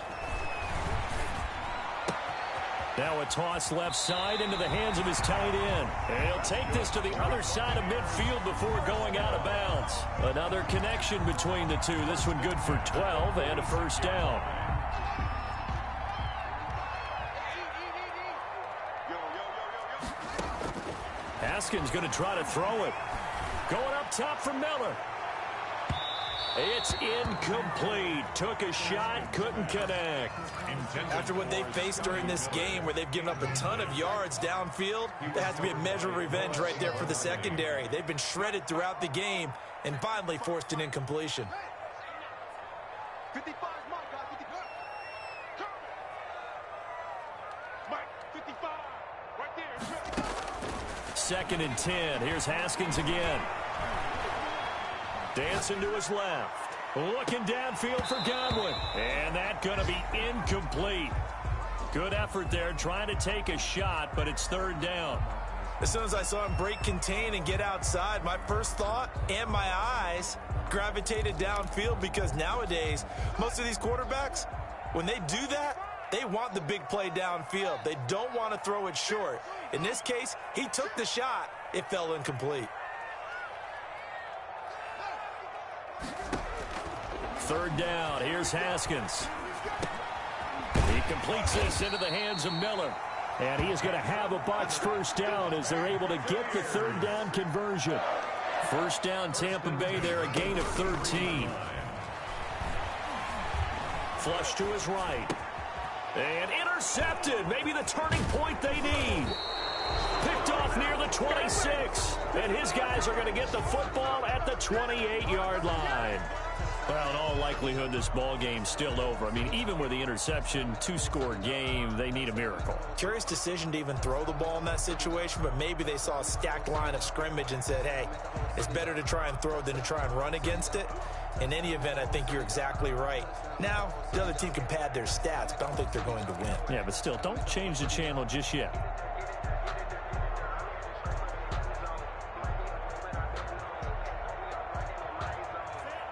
Now a toss left side into the hands of his tight end. And he'll take this to the other side of midfield before going out of bounds. Another connection between the two. This one good for 12 and a 1st down. Haskins going to try to throw it. Going up top for Miller. It's incomplete. Took a shot, couldn't connect. After what they faced during this game where they've given up a ton of yards downfield, there has to be a measure of revenge right there for the secondary. They've been shredded throughout the game and finally forced an incompletion. 2nd and 10. Here's Haskins again. Dancing to his left. Looking downfield for Godwin. And that's going to be incomplete. Good effort there trying to take a shot, but it's 3rd down. As soon as I saw him break contain and get outside, my first thought and my eyes gravitated downfield, because nowadays, most of these quarterbacks, when they do that, they want the big play downfield. They don't want to throw it short. In this case, he took the shot. It fell incomplete. 3rd down. Here's Haskins. He completes this into the hands of Miller. And he is going to have a Bucs first down as they're able to get the 3rd down conversion. First down, Tampa Bay there, a gain of 13. Flush to his right. And intercepted. Maybe the turning point they need. Picked off near the 26. And his guys are going to get the football at the 28-yard line. Well, in all likelihood, this ball game's still over. I mean, even with the interception, 2-score game, they need a miracle. Curious decision to even throw the ball in that situation, but maybe they saw a stacked line of scrimmage and said, hey, it's better to try and throw than to try and run against it. In any event, I think you're exactly right. Now, the other team can pad their stats, but I don't think they're going to win. Yeah, but still, don't change the channel just yet.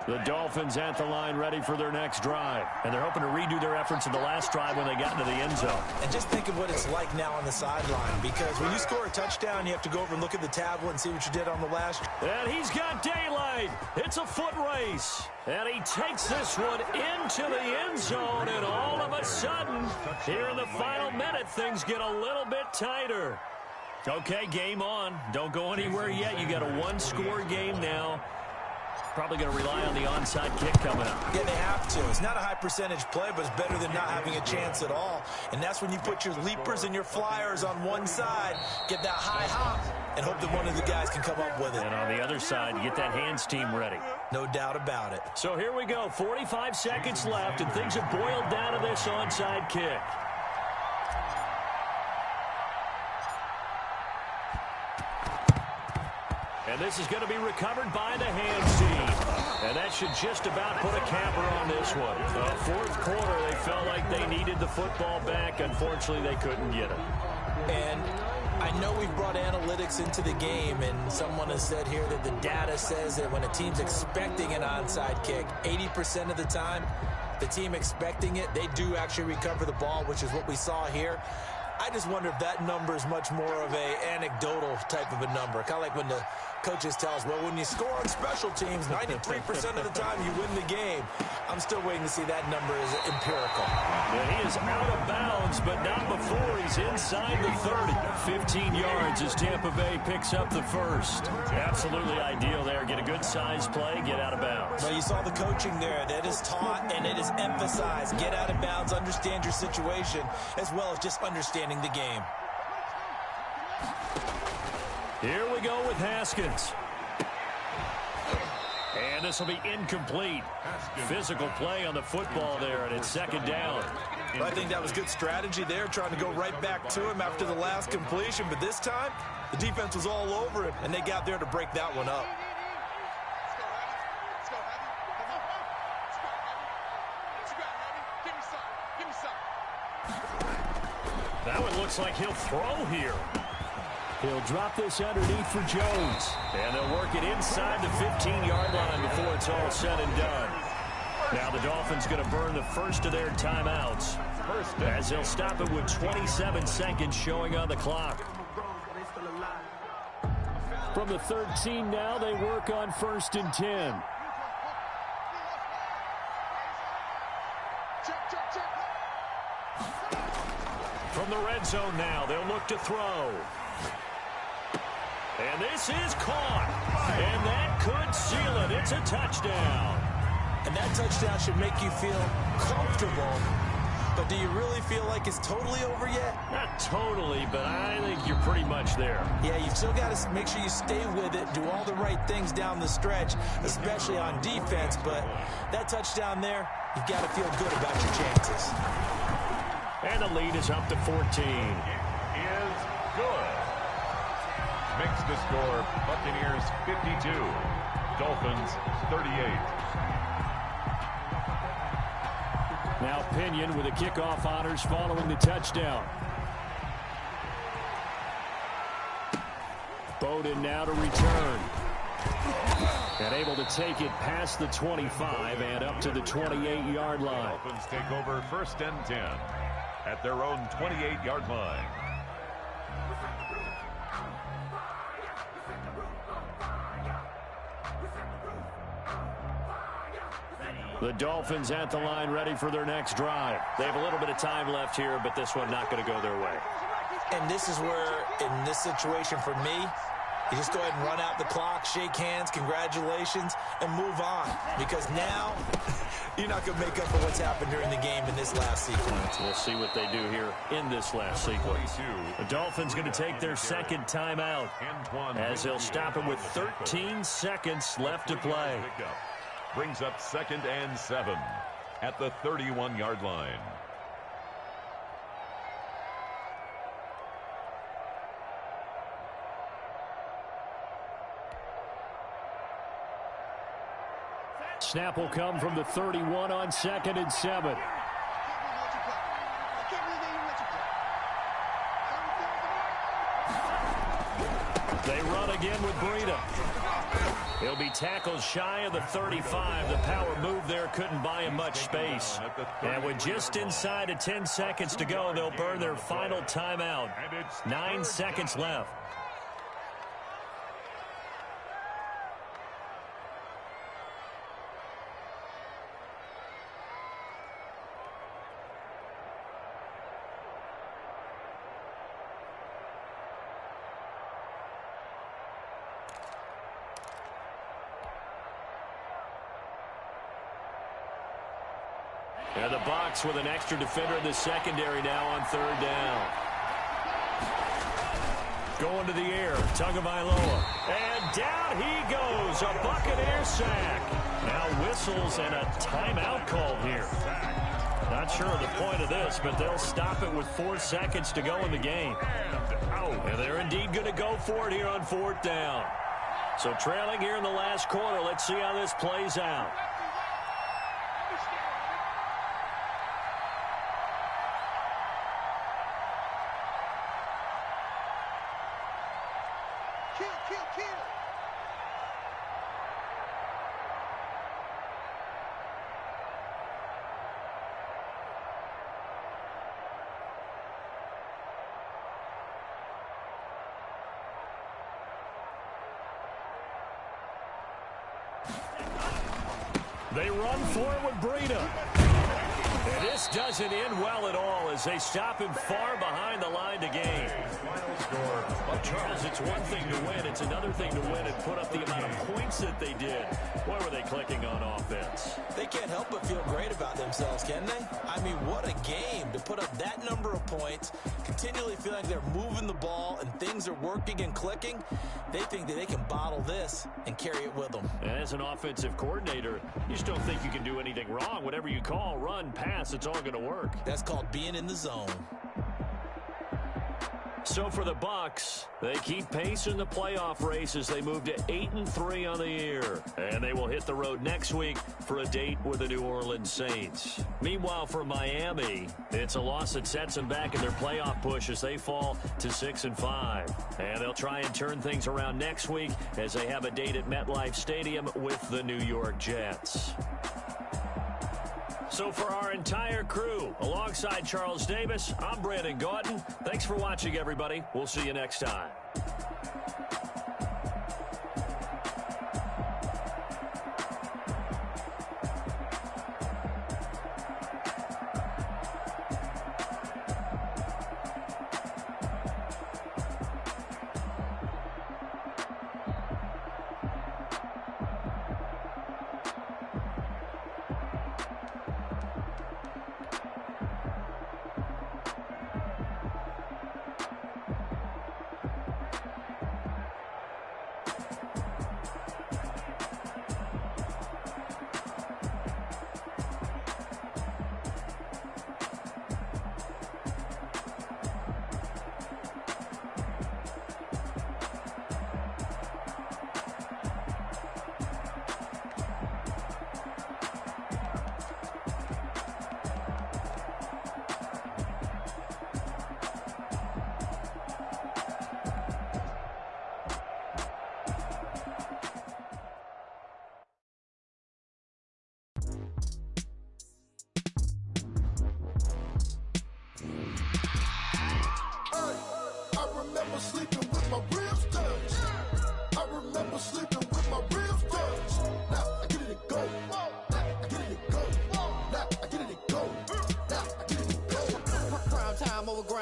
The Dolphins at the line ready for their next drive. And they're hoping to redo their efforts in the last drive when they got into the end zone. And just think of what it's like now on the sideline, because when you score a touchdown, you have to go over and look at the tablet and see what you did on the last. And he's got daylight. It's a foot race. And he takes this one into the end zone. And all of a sudden, here in the final minute, things get a little bit tighter. Okay, game on. Don't go anywhere yet. You got a 1-score game now. Probably going to rely on the onside kick coming up. Yeah, they have to. It's not a high percentage play, but it's better than not having a chance at all. And that's when you put your leapers and your flyers on one side, get that high hop, and hope that one of the guys can come up with it. And on the other side, you get that hands team ready. No doubt about it. So here we go. 45 seconds left, and things have boiled down to this onside kick. And this is going to be recovered by the hands team. And that should just about put a capper on this one. The 4th quarter, they felt like they needed the football back. Unfortunately, they couldn't get it. And I know we've brought analytics into the game, and someone has said here that the data says that when a team's expecting an onside kick, 80% of the time, the team expecting it, they do actually recover the ball, which is what we saw here. I just wonder if that number is much more of a anecdotal type of a number. Kind of like when the coaches tell us, well, when you score on special teams, 93% of the time you win the game. I'm still waiting to see that number is empirical. Well, he is out of bounds, but not before he's inside the 30. 15 yards as Tampa Bay picks up the first. Absolutely ideal there. Get a good size play, get out of bounds. Well, you saw the coaching there. That is taught and it is emphasized. Get out of bounds, understand your situation, as well as just understanding the game. Here we go with Haskins. And this will be incomplete. Physical play on the football there, and it's 2nd down. Well, I think that was good strategy there, trying to go right back to him after the last completion. But this time, the defense was all over him, and they got there to break that one up. That one looks like he'll throw here. He'll drop this underneath for Jones. And they'll work it inside the 15-yard line before it's all said and done. Now the Dolphins going to burn the first of their timeouts, as they'll stop it with 27 seconds showing on the clock. From the 13 now, they work on 1st and 10. From the red zone now, they'll look to throw. And this is caught. And that could seal it. It's a touchdown. And that touchdown should make you feel comfortable. But do you really feel like it's totally over yet? Not totally, but I think you're pretty much there. Yeah, you've still got to make sure you stay with it, do all the right things down the stretch, especially on defense. But that touchdown there, you've got to feel good about your chances. And the lead is up to 14. Is good. Makes The score, Buccaneers 52, Dolphins 38. Now Pinion with the kickoff honors following the touchdown. Bowden now to return. And able to take it past the 25 and up to the 28-yard line. Dolphins take over 1st and 10 at their own 28-yard line. The Dolphins at the line ready for their next drive. They have a little bit of time left here, but this one not going to go their way. And this is where, in this situation for me, you just go ahead and run out the clock, shake hands, congratulations, and move on. Because now, you're not going to make up for what's happened during the game in this last sequence. We'll see what they do here in this last sequence. The Dolphins going to take their second timeout as they'll stop it with 13 seconds left to play. Brings up 2nd and 7 at the 31-yard line. Snap will come from the 31 on 2nd and 7. They run again with Breida. He'll be tackled shy of the 35. The power move there couldn't buy him much space. And with just inside of 10 seconds to go, they'll burn their final timeout. 9 seconds left. And the Bucs with an extra defender in the secondary now on 3rd down. Going to the air, Tagovailoa. And down he goes, a Buccaneer sack. Now whistles and a timeout called here. Not sure of the point of this, but they'll stop it with 4 seconds to go in the game. And they're indeed going to go for it here on 4th down. So trailing here in the last quarter, let's see how this plays out. They run for it with Breida. And this doesn't end well at all as they stop him far behind the line to gain. Well, Charles, it's one thing to win. It's another thing to win and put up the amount of points that they did. Why were they clicking on offense? They can't help but feel great about themselves, can they? I mean, what a game to put up that number of points, continually feel like they're moving the ball and things are working and clicking. They think that they can bottle this and carry it with them. And as an offensive coordinator, you just don't think you can do anything wrong. Whatever you call, run, pass, it's all going to work. That's called being in the zone. So for the Bucs, they keep pace in the playoff race as they move to 8-3 on the year. And they will hit the road next week for a date with the New Orleans Saints. Meanwhile, for Miami, it's a loss that sets them back in their playoff push as they fall to 6-5. And they'll try and turn things around next week as they have a date at MetLife Stadium with the New York Jets. So for our entire crew, alongside Charles Davis, I'm Brandon Gauton. Thanks for watching, everybody. We'll see you next time.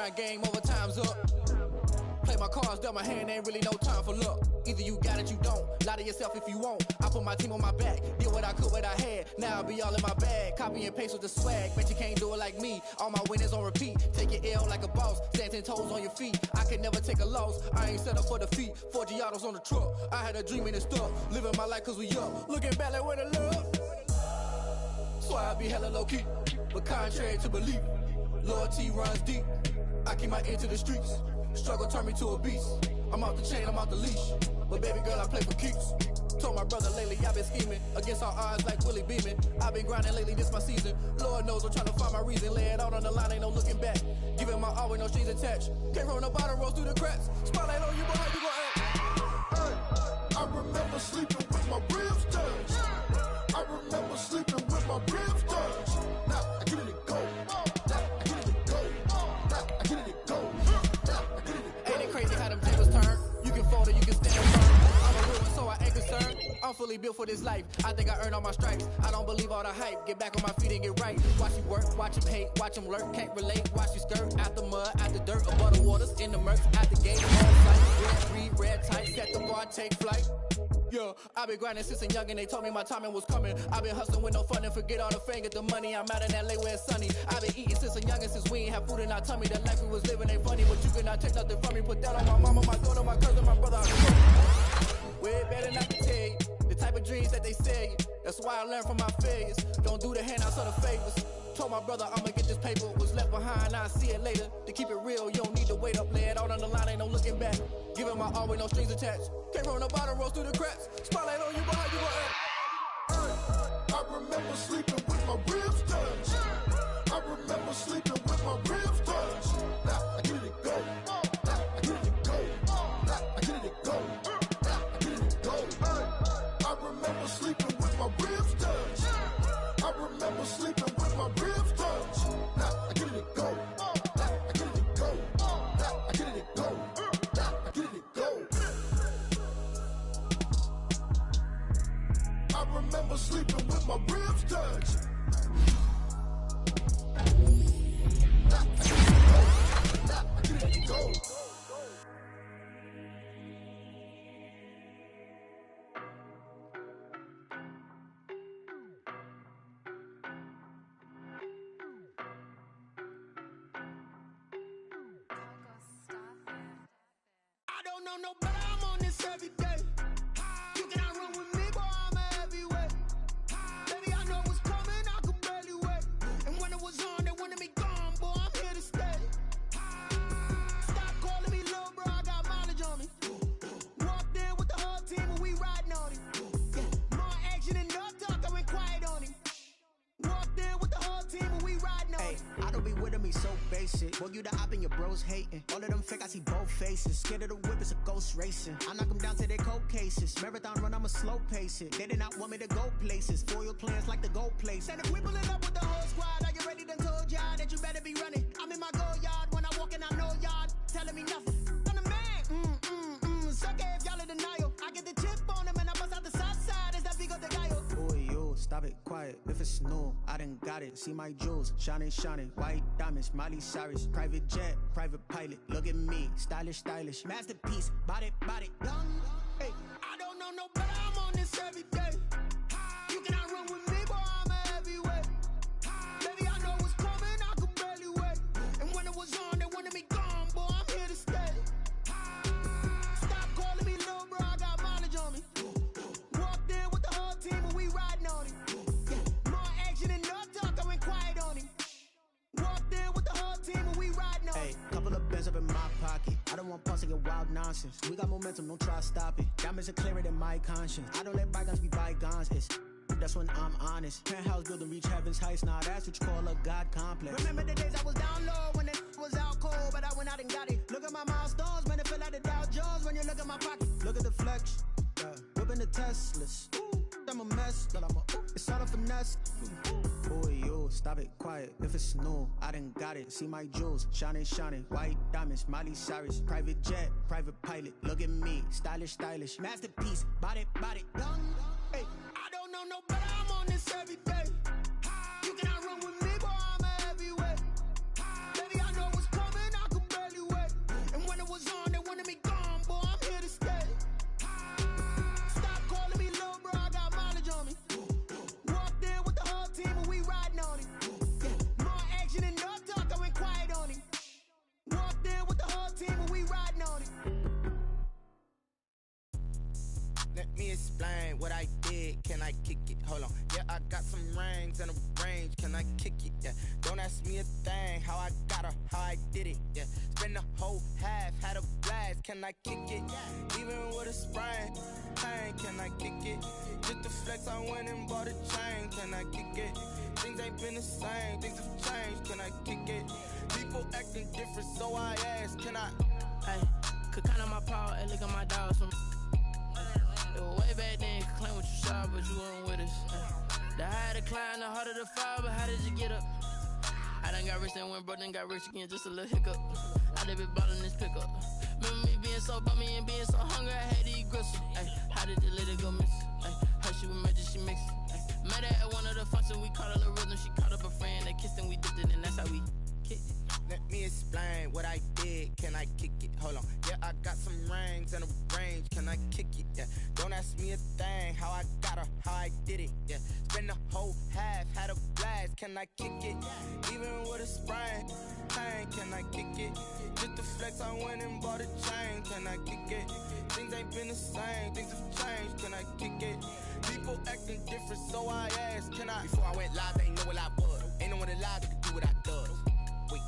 grind game, overtime's up. Play my cards, dealt my hand, ain't really no time for luck. Either you got it, you don't. Lie to yourself if you won't. I put my team on my back, did what I could, what I had. Now I'll be all in my bag, copy and paste with the swag. Bet you can't do it like me. All my winners on repeat. Take your L like a boss, stand 10 toes on your feet. I can never take a loss, I ain't set up for defeat. 4 Giottos on the truck, I had a dream and it stuck. Living my life cause we up, looking back like where the love. So I be hella low key, but contrary to belief, loyalty runs deep. I keep my ear to the streets. Struggle turned me to a beast. I'm out the chain, I'm out the leash. But baby girl, I play for keeps. Told my brother lately, I've been scheming against all odds like Willie Beeman. I've been grinding lately, this my season. Lord knows I'm trying to find my reason. Lay it out on the line, ain't no looking back. Giving my all with no strings attached. Can't roll no bottle, rolls through the cracks. Spotlight on you, but how you gon' act? I remember sleeping with my ribs touched. I remember sleeping with my ribs touched. Now I get it go. Now I get it go. Now I get it go. Ain't it crazy how them tables turn? You can fold or you can stand firm. I'm a real one, so I ain't concerned. I'm fully built for this life. I think I earned all my stripes. I don't believe all the hype. Get back on my feet and get right. Watch you work, watch him hate, watch him lurk. Can't relate, watch you skirt. Out the mud, out the dirt, above the waters, in the murk, out the gate, all sight. Red, read, red, tight, set the bar, take flight. Yeah, I've been grinding since a young and they told me my timing was coming. I've been hustling with no fun and forget all the fame, get the money. I'm out in LA where it's sunny. I've been eating since a young and since we ain't have food in our tummy. The life we was living ain't funny, but you cannot take nothing from me. Put that on my mama, my daughter, my cousin, my brother. Way better not to tell you the type of dreams that they sell you. That's why I learned from my failures. Don't do the handouts or the favors. Told my brother I'ma get this paper. Was left behind, I'll see it later. To keep it real, you don't need to wait up. Lay it out on the line, ain't no looking back. Giving my all with no strings attached. Can't roll no bottle, rolls through the cracks. Spotlight on you, but how you gon' act? I remember sleeping with my ribs touched. I remember sleeping with my ribs touched. Now I get it go. Now I get it go. Now I get it go. Now I get it go. I remember sleeping with my ribs touched. I remember sleeping with my ribs touched. Now I get it go. Now I get it go. Now I get it go. Now I get it go. I remember sleeping with my ribs touched. Now I get it go. Now I get it go. I don't know no better, I'm on this every day. You cannot run with me, boy, I'm a heavyweight. Baby, I know what's coming, I could barely wait. And when it was on, they wanted me gone, boy, I'm here to stay. Stop calling me little bro, I got mileage on me. Walked in with the whole team and we riding on him. More action and no talk, I went quiet on him. Walked in with the whole team and we riding on him. I don't be with him, he's so basic. Boy, you the op and your bros hating. All of them fake, I see both faces. Scared of the whip, it's a ghost racing. I knock them down to their cold cases. Marathon run, I'ma slow pace it. They did not want me to go places. Foil plans like the gold place. And if we pulling up with the whole squad, are you ready? Done told y'all that you better be running. I'm in my go yard, when I walk in, I know y'all telling me nothing. I'm the man, suck it if y'all in denial. I get the chip on them and I bust out the south side, it's that big of the guy. Boy, yo, stop it, quiet. If it's new, I done got it. See my jewels, shining, shining. White diamonds, Miley Cyrus. Private jet, private pilot. Look at me, stylish, stylish. Masterpiece, body, done. Hey, I don't know no better, I'm on this every day. You cannot run with me, boy, I'm a heavyweight. Baby, I know what's coming, I could barely wait. And when it was on, they wanted me gone, boy, I'm here to stay. Stop calling me little bro, I got mileage on me. Walked in with the whole team and we riding on him. More action and no talk, I went quiet on him. Walked in with the whole team and we riding on him. Hey, couple of bands up in my pocket. I don't want pulse your wild nonsense. We got momentum, don't try to stop it. Diamonds are clearer than my conscience. I don't let bygones be bygones. It's that's when I'm honest. Penthouse building reach heaven's heights. Nah, that's what you call a God complex. Remember the days I was down low when it was out cold, but I went out and got it. Look at my milestones, man, it feel like the Dow Jones when you look at my pocket. Look at the flex, whipping the Teslas. I'm a mess, but it's all a finesse. Boy, yo, stop it, quiet. If it's new, I done got it. See my jewels, shining, shining. White diamonds, Miley Cyrus. Private jet, private pilot. Look at me, stylish, stylish. Masterpiece, body, done. Hey, I don't know no better, I'm on this every day. You cannot run with me, boy, I'm a heavyweight. Baby, I know what's coming, I could me explain what I did. Can I kick it? Hold on. Yeah, I got some rings and a range. Can I kick it? Yeah. Don't ask me a thing. How I got her, how I did it. Yeah. Spend the whole half, had a blast. Can I kick it? Even with a sprain. Pain, can I kick it? Just the flex, I went and bought a chain. Can I kick it? Things ain't been the same. Things have changed. Can I kick it? People acting different, so I ask. Can I? Hey, could count on my power and look at my dogs from. It was way back then, could claim what you saw, but you weren't with us. The higher the climb, the harder the fall, but how did you get up? I done got rich and went broke, then got rich again, just a little hiccup. I done been ballin' this pickup. Remember me being so bummy and being so hungry, I had to eat gristle. Ay, how did the lady go miss? Ay, how she was magic, she mixed. Met her at one of the functions, we caught a little rhythm, she caught up a friend, they kissed and we dipped it, and that's how we kicked it. Let me explain what I did. Can I kick it? Hold on. Yeah, I got some rings and a range. Can I kick it? Yeah. Don't ask me a thing. How I got her, how I did it. Yeah. Spend the whole half, had a blast. Can I kick it? Even with a sprain. Pain, can I kick it? Just the flex, I went and bought a chain. Can I kick it? Things ain't been the same. Things have changed. Can I kick it? People acting different, so I asked. Can I? Before I went live, they ain't know what I was. Ain't no one alive that could do what I does. Wait.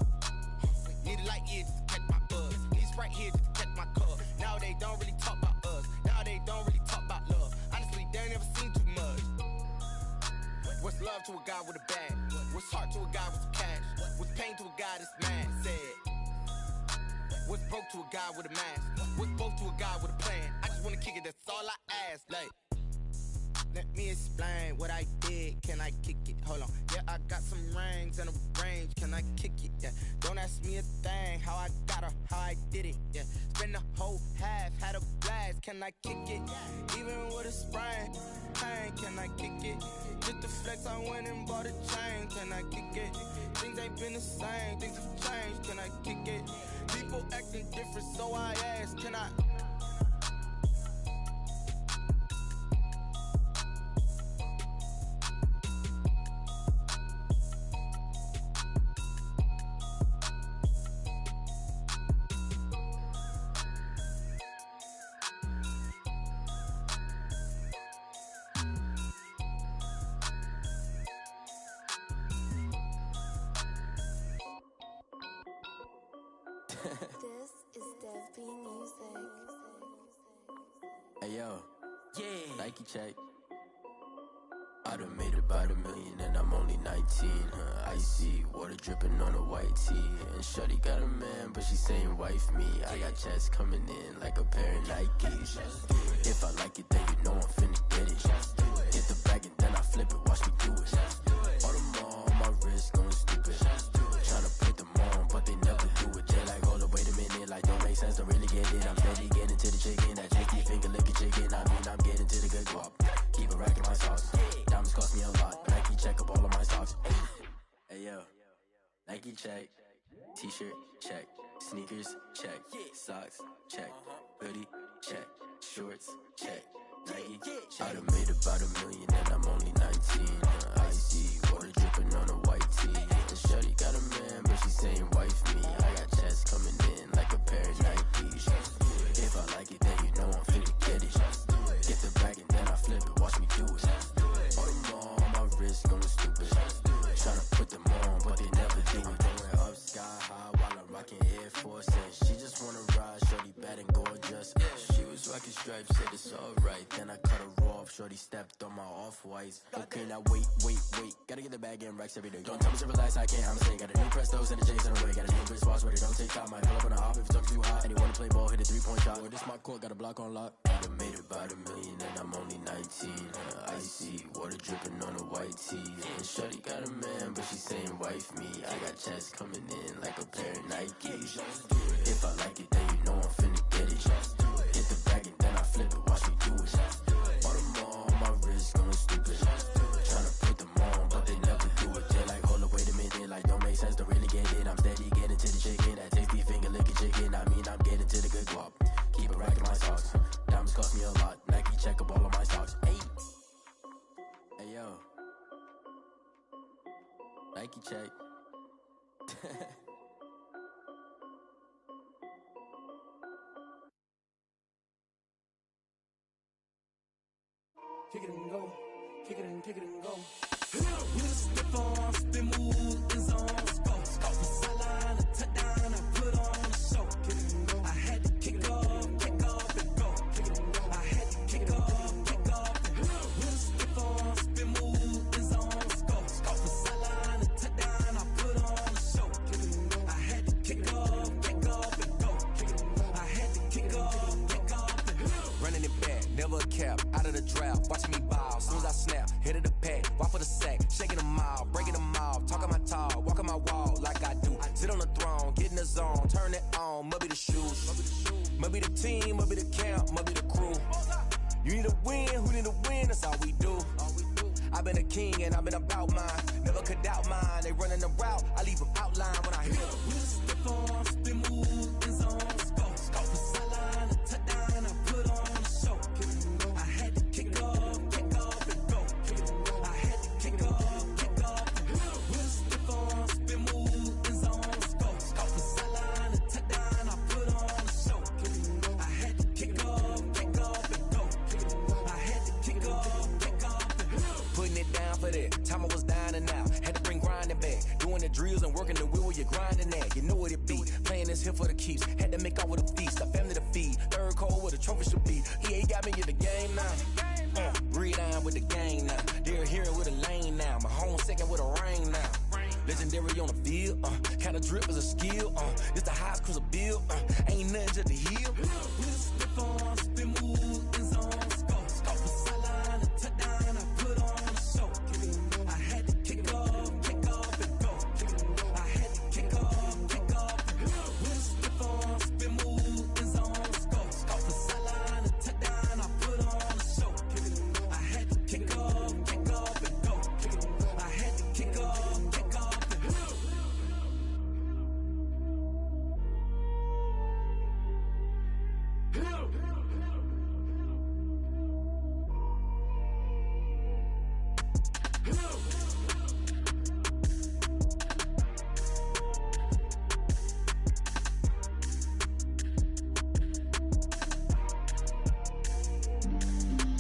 Need a light here just to catch my buzz. Need Sprite here just to catch my cup. Now they don't really talk about us. Now they don't really talk about love. Honestly, they ain't never seen too much. What's love to a guy with a bag? What's heart to a guy with some cash? What's pain to a guy that's mad? Said. What's broke to a guy with a mask? What's both to a guy with a plan? I just wanna kick it, that's all I ask. Like, let me explain what I did. Can I kick it? Hold on. Yeah, I got some rings and a range. Can I kick it? Yeah. Don't ask me a thing. How I got her, how I did it. Yeah. Spend the whole half, had a blast. Can I kick it? Even with a sprain. Pain, can I kick it? Just the flex, I went and bought a chain. Can I kick it? Things ain't been the same. Things have changed. Can I kick it? People acting different, so I ask. Can I? This is Dev B Music. Hey yo, yeah, Nike check. I done made about $1 million and I'm only 19. Icy water dripping on a white tee. And shorty got a man, but she saying wife me. I got checks coming in like a pair of Nikes. If I like it, then you know I'm finna get it. Hit the bag and then I flip it, watch me do it. Audemars on my wrist, going stupid. Tryna put them on, but they never do it. They like, hold up, wait a minute, like don't make sense, don't really get it. I'm steady getting to the chicken, that tricky finger licking chicken. I mean, I'm getting to the good guap. Keep a rack in my socks. Diamonds cost me a lot, but Nike check up all of my stocks. Hey yo, Nike check. T-shirt check. Sneakers check. Socks check. Hoodie check. Shorts check. Nike. I done made about $1 million and I'm only 19. Icy water dripping on a white tee. And shorty got a man, but she saying wife me. I got checks coming in like a pair of Nikes. If I like it, then you know I'm finna get it. Get the bag and then I flip it, watch me do it. Audemars on my wrist, going stupid. Tryna put them on, but they never do it. Going up sky high while I'm rocking Air Force. And she just wanna ride, shorty bad and gorgeous. She was rocking stripes, said it's alright. Then I cut her off, shorty stepped on my off-whites. Okay, now wait. Gotta get the bag and racks every day. Don't tell me to relax, I can't, I'ma say. Got a new Prestos and a J's in the way. Got a new Chris Boss, but it don't take time. Might pull up on a hop if it's talking too hot. Anyone to play ball, hit a 3-point shot. Or this my court, got a block on lock. I done made about $1 million and I'm only 19. Icy water dripping on a white tee. And shorty got a man, but she saying wife me. I got checks coming in like a pair of Nikes. If I like it, then you know I'm finna get it. Hit the bag and then I flip it, watch me do it. Audemars on my wrist, going stupid. Tryna put them on, but they never do it. They like, hold up, wait a minute, like don't make sense, don't really get it. I'm steady getting to the chicken, that tasty finger licking chicken. I mean, I'm getting to the good guap. Keep a rack in my socks. Diamonds cost me a lot. Nike check up all of my stocks. Hey yo, Nike check. kick it and go, kick it and go. With a stiff arm, spin move, in zone, scope. From sideline to touchdown, I put on a show. I had to kick off and go. I had to kick off and go. With a stiff arm, spin move, in zone, scope. From sideline to touchdown, I put on a show. I had to kick off and go. I had to kick off and go. Running it back, never a cap, out of the drought, watching me ball, soon as I snap, hit of the pack, walk for the sack, shaking them all, breaking them off, talking my talk, walking my wall like I do, sit on the throne, get in the zone, turn it on, must be the shoes, must be the team, must be the camp, must be the crew, you need a win, who need a win, that's all we do, I've been a king and I've been about mine, never could doubt mine, they running the route, I leave them outline when I hit them. With a stiff arm, spin move, in zone, scope. From sideline to touchdown, I put on a show. I had to kick off and go. I had to kick off and go. With a stiff arm, spin move, in zone, scope. From sideline to touchdown, I put on a show. I had to kick off and go. I had to kick off and go. Putting it down for that, time I was down and out, had to bring grinding back, doing the drills and working the wheel where you're grinding at, you know what it be, playing this here for the keeps, had to make out with a feast, a family to feed, third cold where the trophy should be, EA got me in the game now, breathe on with the game now, they're here with a lane now, my home second with a rain now, legendary on the field, kind of drip is a skill, this the highest cruiser bill, ain't nothing to the hill. With a stiff arm, spin move, in zone, scope. From sideline to touchdown, I put on a show. I had to kick off and go. I had to kick off and go. With a stiff arm, spin move, in zone, scope. From sideline to touchdown, I put on a show. I had to kick off and go. I had to kick off and go.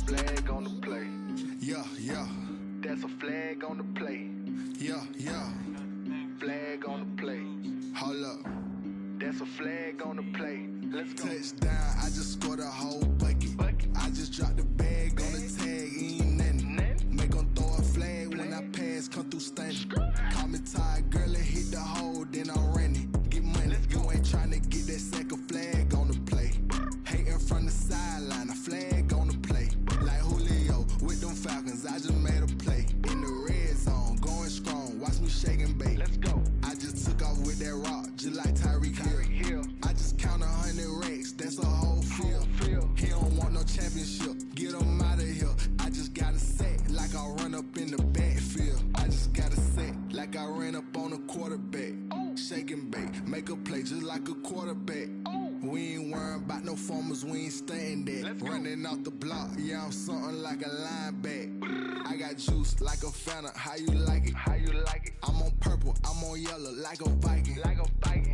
Flag on the play. Yeah, yeah. That's a flag on the play. Yeah, yeah. Flag on the play. Hold up. That's a flag on the play. Let's go. Touchdown, I just scored a whole bucket. I just dropped the bag on the tag, ain't nothing. Make 'em throw a flag when I pass, come through stunning. Call me tired, girl, and hit the hole, then I'm running. Get money, you ain't tryna get that second flag on the play. Hating from the sideline, a flag on the play. Like Julio with them Falcons, I just made a play. In the red zone, going strong, watch me shake and bake. Let's go. I just took off with that rock, just like Tyreek Hill. I just count 100 racks, that's a whole field. He don't want no championship, get him out of here. I just got a set, like I run up in the backfield. I just got a set, like I ran up on a quarterback. Shake and bake, make a play just like a quarterback. We ain't worrying about no formers, we ain't staying there. Running off the block, yeah, I'm something like a lineback. I got juice like a Fanta, how you like it? I'm on purple, I'm on yellow, like a Viking.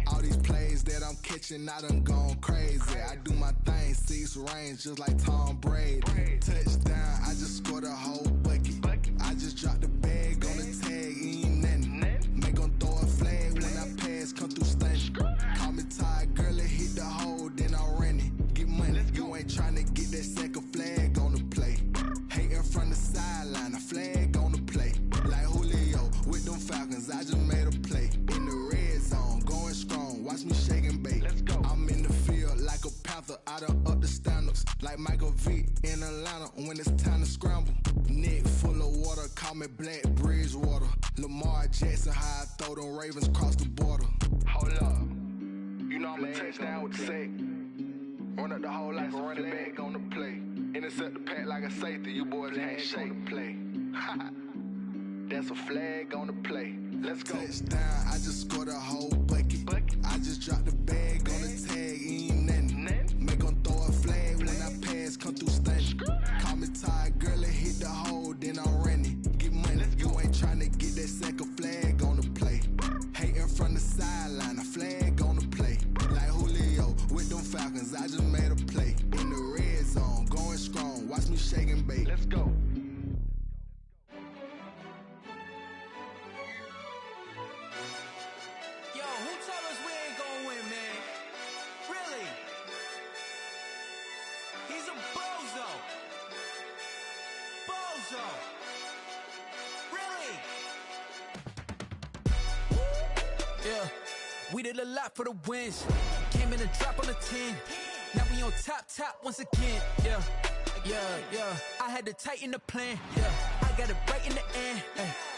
All these plays that I'm catching, I done gone crazy. I do my thing, 6 range, just like Tom Brady. Touchdown, I just scored a whole bucket. I just dropped the bag on the tag, ain't nothing. Make 'em throw a flag when I pass, come through stunning. Call me tired, girl, and hit the hole, then I'm running. Get money, you ain't tryna get that second flag on the play. Hating from the sideline, a flag on the play. Like Julio with them Falcons, I just made a play. In the red zone, going strong, watch me shake and bake. Let's go. I'm in the field like a Panther, I done up the standards. Like Michael Vick in Atlanta when it's time to scramble. Neck full of water, call me Black Bridgewater. Lamar Jackson, how I throw them Ravens cross the border. Hold up. You know I'm a touchdown with the sack. Run up the hole like a running back on the play. Intercept the pack like a safety, you boys ain't shake the play. That's a flag on the play. Let's go. Touchdown, I just scored a whole bucket. I just dropped the bag on the tag, ain't nothing. Make 'em throw a flag when I pass, come through stunning. Call me tired, girl, and hit the hole, then I'm running. Get money, you ain't tryna get that second flag on the play. Hating from the sideline, a flag on the play. Like Julio with them Falcons, I just made a play. In the red zone, going strong, watch me shake and bake. Let's go. zone. Really? Yeah, we did a lot for the wins. Came in a drop on the 10. Now we on top once again. Yeah. I had to tighten the plan. Yeah, I got it right in the end.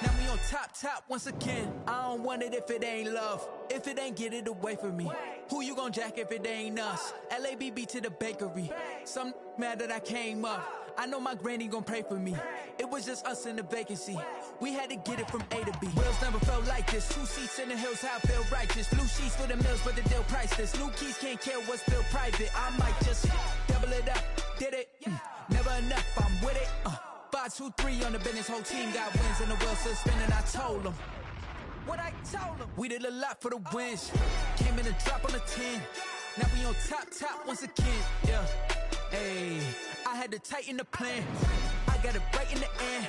Now we on top once again. I don't want it if it ain't love. If it ain't, get it away from me. Who you gon' jack if it ain't us? LABB to the bakery. Some mad that I came up. I know my granny gon' pray for me. It was just us in the vacancy. We had to get it from A to B. Wheels never felt like this. 2 seats in the hills, how I feel righteous. Blue sheets for the mills, but the deal priceless. New keys can't care what's still private. I might just double it up. Did it? Never enough, I'm with it. 5, 2, 3 on the business. Whole team got wins and the wheels still spinning. I told them what I told them. We did a lot for the wins. Came in a drop on the 10. Now we on top once again. Yeah. Hey, I had to tighten the plan. I got it right in the end.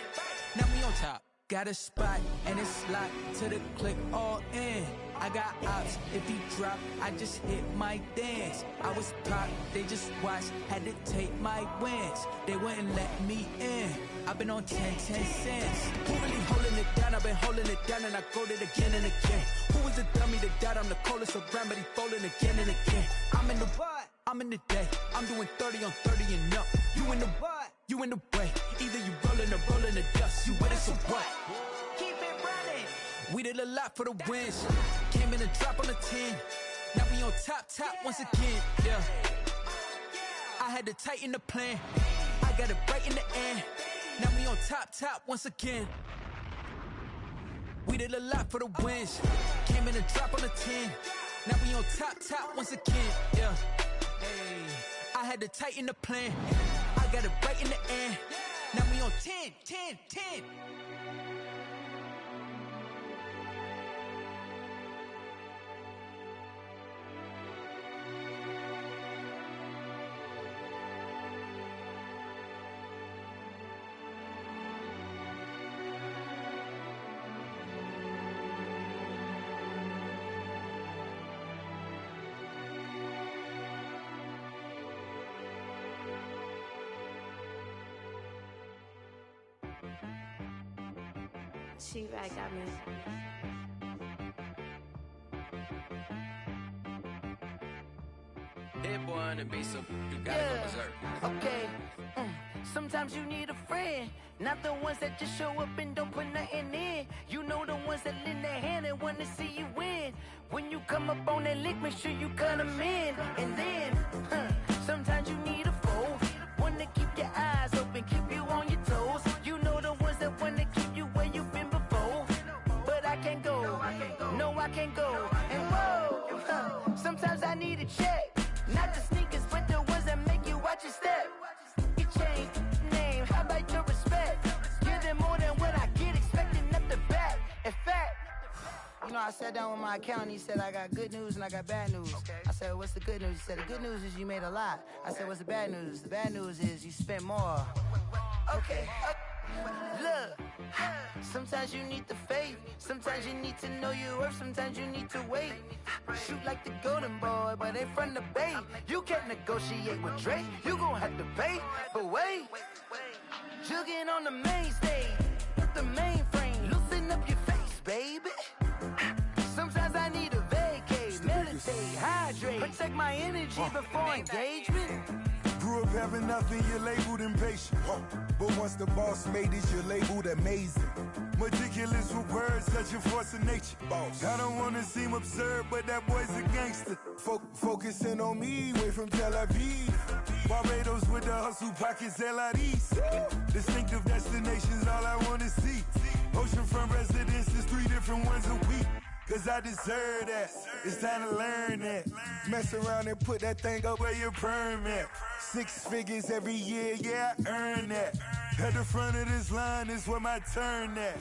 Now we on top. Got a spot and it's locked to the click all in. I got ops, if he drop, I just hit my dance. I was pop, they just watched, had to take my wins. They wouldn't let me in. I've been on 10 cents. Who really holding it down? I've been holding it down and I go it again and again. Who was the dummy that died? I'm the coldest around, but he folding again and again. I'm in the what? I'm in the day. I'm doing 30 on 30 and up. You in the what? You in the way. Either you rolling or rolling the dust. You with it, so what? Keep it running. We did a lot for the wins. Came in a drop on the 10. Now we on top once again. Yeah. I had to tighten the plan. I got it right in the end. Now we on top once again. We did a lot for the wins. Came in a drop on the 10. Now we on top once again. Yeah. Hey, I had to tighten the plan. I got it right in the end. Now we on 10. She back got me. Hit boy on the beat, so you gotta go berserk. Okay. Sometimes you need a friend, not the ones that just show up and don't put nothing in. You know the ones that lend their hand and wanna see you win. When you come up on that lick, make sure you cut them in. And then, sometimes you need a foe, one to keep your eyes open, keep you on your toes. You know the ones that wanna keep you where you've been before. But I can't go, no I can't go. And whoa, sometimes I need a check, not the sneakers, but the ones that make you watch your step. You change name, how about your respect? Give them more than what I get, expecting up the back. In fact, you know, I sat down with my accountant, he said, I got good news and I got bad news. I said, what's the good news? He said, the good news is you made a lot. I said, what's the bad news? The bad news is you spent more. Okay. Look, sometimes you need the faith, sometimes you need to know your worth, sometimes you need to wait. Shoot like the golden boy, but ain't from the bay. You can't negotiate with Drake, you gon' have to pay. But wait, jugging on the main stage, the mainframe, loosen up your face, baby. Sometimes I need a vacate, meditate, hydrate, protect my energy before engagement. Grew up having nothing, you're labeled impatient. But once the boss made it, you're labeled amazing. Meticulous with words, such a force of nature. Boss. I don't wanna seem absurd, but that boy's a gangster. Focusing on me, way from Tel Aviv. Barbados with the hustle pockets, LIDs. Distinctive destinations, all I wanna see. Oceanfront residences, 3 different ones a week. Cause I deserve that, it's time to learn that. Mess around and put that thing up where your permit. 6 figures every year, yeah, I earn that. At the front of this line is where my turn at.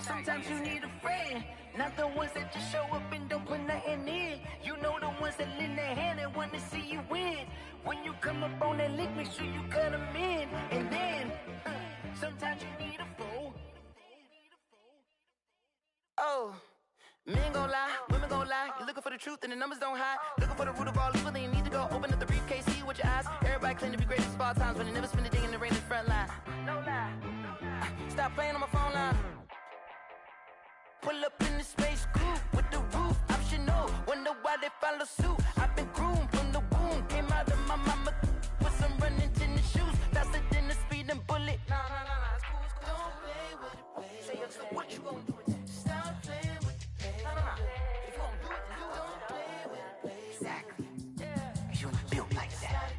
Sometimes you need a friend, not the ones that just show up and don't put nothing in. You know the ones that lend their hand and want to see you win. When you come up on that lick, make sure you cut them in. And then, sometimes you need a foe. Oh. Men gon' lie, women gon' lie. You're looking for the truth and the numbers don't hide. Looking for the root of all evil, then you need to go open up the briefcase, see with your eyes. Everybody claim to be great at small times, but they never spend a day in the rain in the front line. No lie. Stop playing on my phone line. Pull up in the space coupe with the roof optional. Wonder why they follow suit. I've been groomed from the womb. Came out of my mama with some running tennis shoes. Faster than the speeding bullet. Nah, it's cool, it's cool. Don't play with it, baby. Say yo, what you gonna do with it? Stop playing with it, baby. Nah. If you gonna do it, then don't play with it, baby. Exactly. Yeah. You built like that.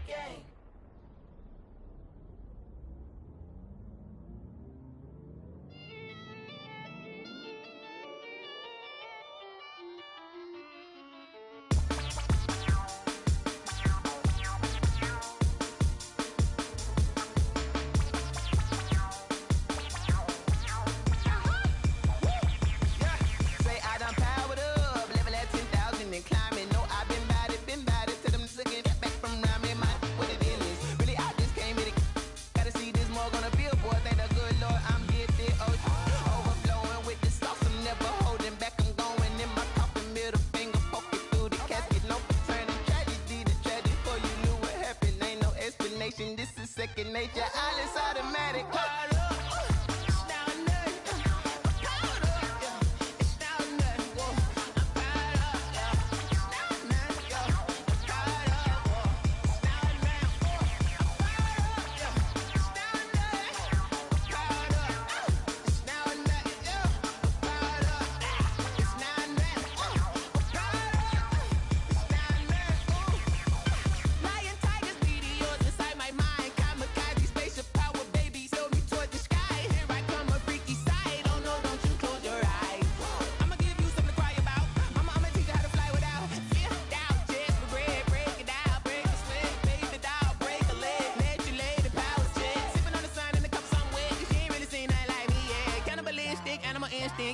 This is second nature, all is automatic.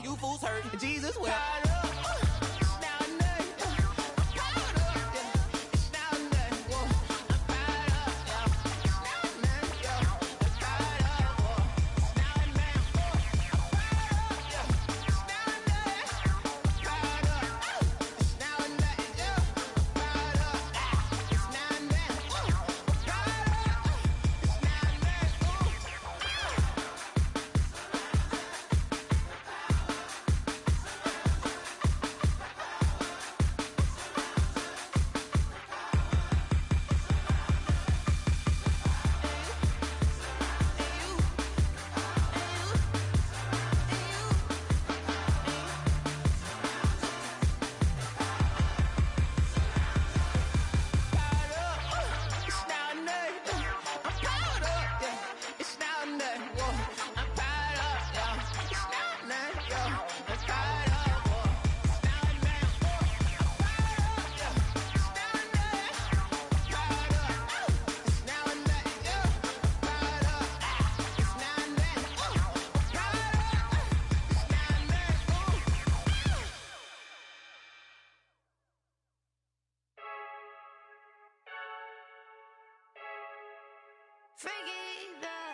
You fools hurt. Jesus will.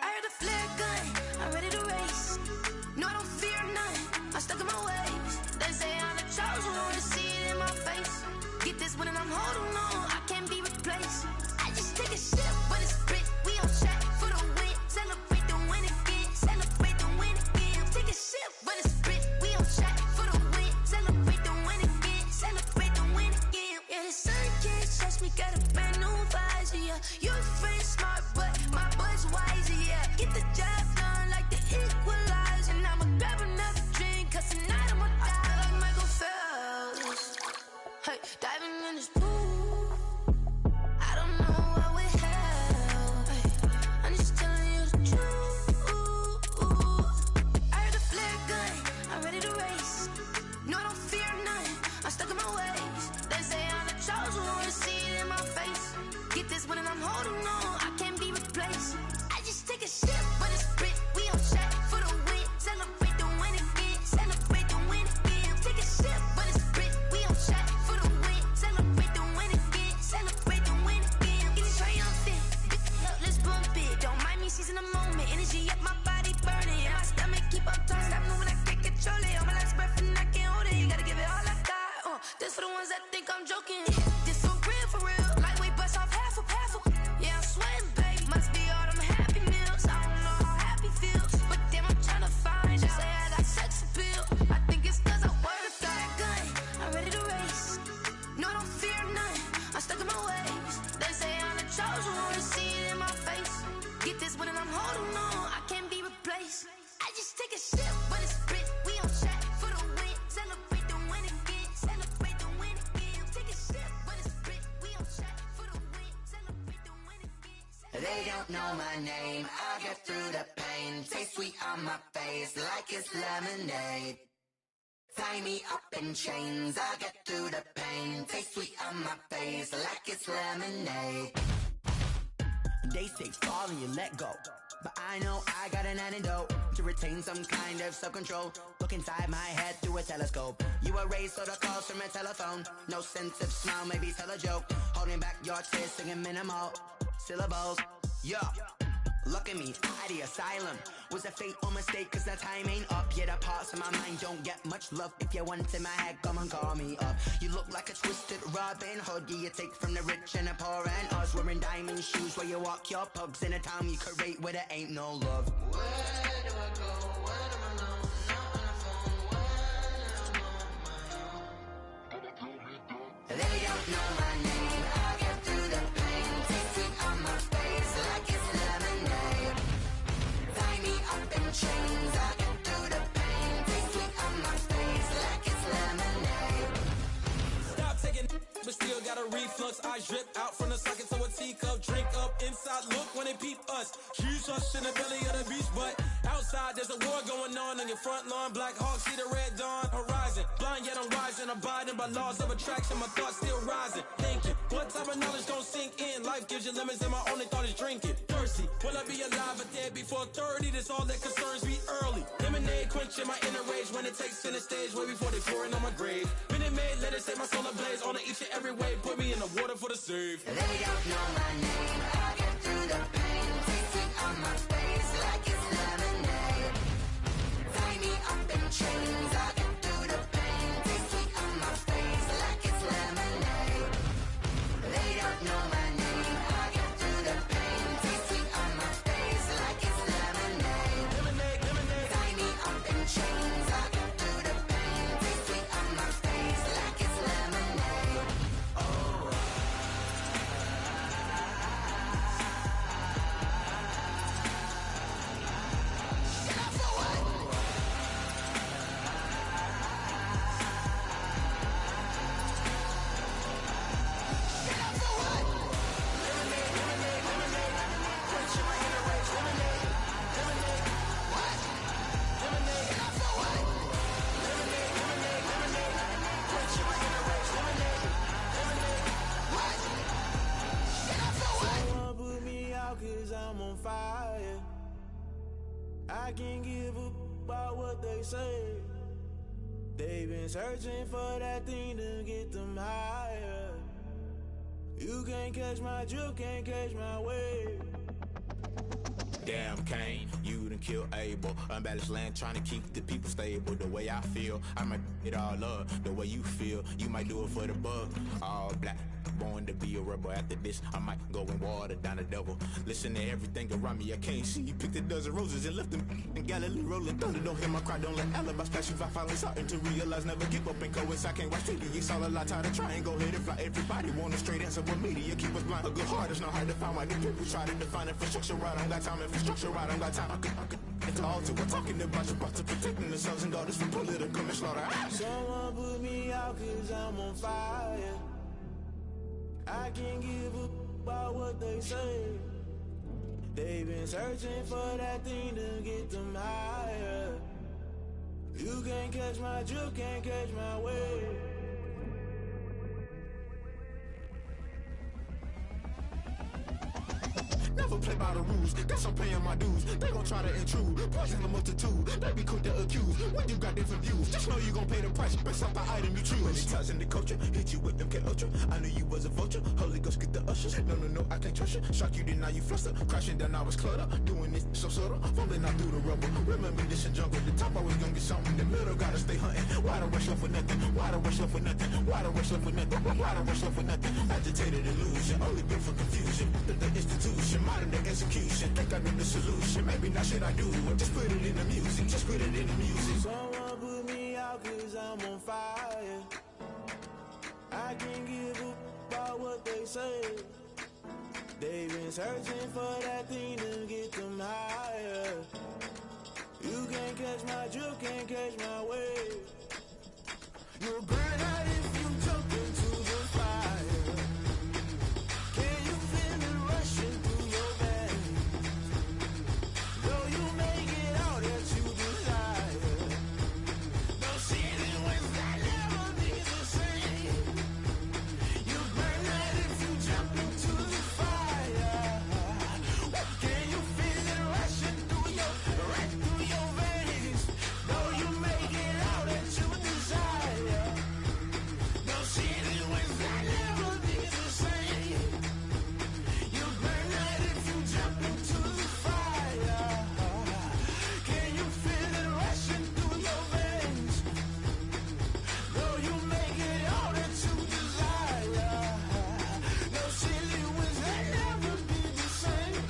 I heard the flare gun, I'm ready to race. No, I don't fear none, I'm stuck in my ways. They say I'm the chosen one, to see it in my face. Get this one and I'm holding on, I can't be replaced. I just take a sip, but it's split, we on track for the win. Celebrate the win again, celebrate the win again. Take a sip, but it's split, we on track for the win. Celebrate the win again, celebrate the win again. Yeah, the sun can't touch me, got a brand new visor, yeah. You're a friend smart, but my bud's wiser, yeah. Get the job I just take a sip, but it's spit. We on track for the win. Celebrate the win again. Celebrate the win again. Take a sip, but it's spit. We on track for the win. Celebrate the win again. They don't know my name. I get through the pain. Taste sweet on my face like it's lemonade. Tie me up in chains. I get through the pain. Taste sweet on my face like it's lemonade. They say fall and you let go, but I know I got an antidote to retain some kind of self-control. Look inside my head through a telescope. You erase all the calls from a telephone. No sense of smile, maybe tell a joke. Holding back your tears, singing minimal syllables. Yeah, look at me, out of the asylum. Was a fate or mistake, cause the time ain't up. Yeah, the parts of my mind don't get much love. If you want in my head, come and call me up. You look like a twisted Robin Hood. Yeah, you take from the rich and the poor and us. Wearing diamond shoes where you walk your pugs. In a town you create where there ain't no love. Where do I go? When am I alone? Not on the phone. When I'm on my own. They don't know my name. I get through the pain. Taste sweet on my face like it's lemonade. Tie me up in chains. I get through the pain. Taste sweet on my face like it's lemonade. Stop taking but still got a reflux. Eyes drip out from the socket to a teacup. Drink up inside, look when they peep us. Choose us in the belly of the beast, but outside there's a war going on your front lawn. Black Hawk, see the red dawn horizon. Blind yet I'm rising, abiding by laws of attraction. My thoughts still rising, thinking what type of knowledge don't sink in. Life gives you lemons and my only thought is drinking. Thirsty, will I be alive or dead before 30? That's all that concerns me early. Lemonade quenching my inner rage when it takes center stage way before they pour it on my grave. Minute Maid, let it set my soul ablaze on each and every way. Put me in the water for the save. They don't know my name. I get through the pain. Taste sweet on my face like it's lemonade. Tie me up in chains. I get through the pain. Taste sweet on my face like it's lemonade. They don't know my name. I get through the pain. Taste sweet on my face like it's lemonade. Lemonade, lemonade. Tie me up in chains. I get through the pain. Taste sweet on my face like it's lemonade. Oh. Someone put me out cause I'm on fire. I can't give up about what they say. They've been searching for that thing to get them higher. You can't catch my drift, can't catch my wave. Damn, Kane, you done killed Abel. Unbalanced land trying to keep the people stable. The way I feel, I might it all up. The way you feel, you might do it for the bug. All black, born to be a rebel. After this, I might go and water down the devil. Listen to everything around me, I can't see. You picked a dozen roses and left them in Galilee rolling thunder. Don't hear my cry, don't let alibis flash. If I finally starting to realize, never give up and coincide. Can't watch TV, it's all a lot. Tired of trying, go ahead and fly. Everybody want a straight answer, but media keep us blind. A good heart is not hard to find. Why these people try to define infrastructure right? I don't got time, infrastructure right, I don't got time. I could it's all to we're talking about you, about to protecting the sons and daughters from political manslaughter. Someone put me out cause I'm on fire. I can't give up about what they say. They've been searching for that thing to get them higher. You can't catch my drift, can't catch my wave. Never play by the rules, guess I'm paying my dues. They gon' try to intrude, poison the multitude. They be quick to accuse, when you got different views. Just know you gon' pay the price, based off the item you choose. Many times in the culture, hit you with MK Ultra. I knew you was a vulture, Holy Ghost get the ushers. No, I can't trust you. Shock you, then now you fluster. Crashing down, I was clutter. Doing this so subtle, fumbling out through the rubble. Remember this in jungle, the top always gonna get something. The middle gotta stay hunting. Why the rush left for nothing? Why the rush left for nothing? Why the rush left for nothing? Why the rush left for nothing? Agitated illusion, only built for confusion. The institution, modern day execution. Think I know the solution. Maybe not shit I do. Just put it in the music. Just put it in the music. Someone put me out cause I'm on fire. I can't give up about what they say. They've been searching for that thing to get them higher. You can't catch my drift, can't catch my wave. You'll burn out if you jump into the fire. Can you feel it rushing through your veins? Though you make it all that you desire. No city was that never be the same. You burn out if you jump into the fire. Can you feel it rushing through your veins? Though you make it all that you desire. No city was that never be the same. You burn out if you jump into the fire. Can you feel it rushing through your veins? Though you make it all that you desire. No city was that never be the same.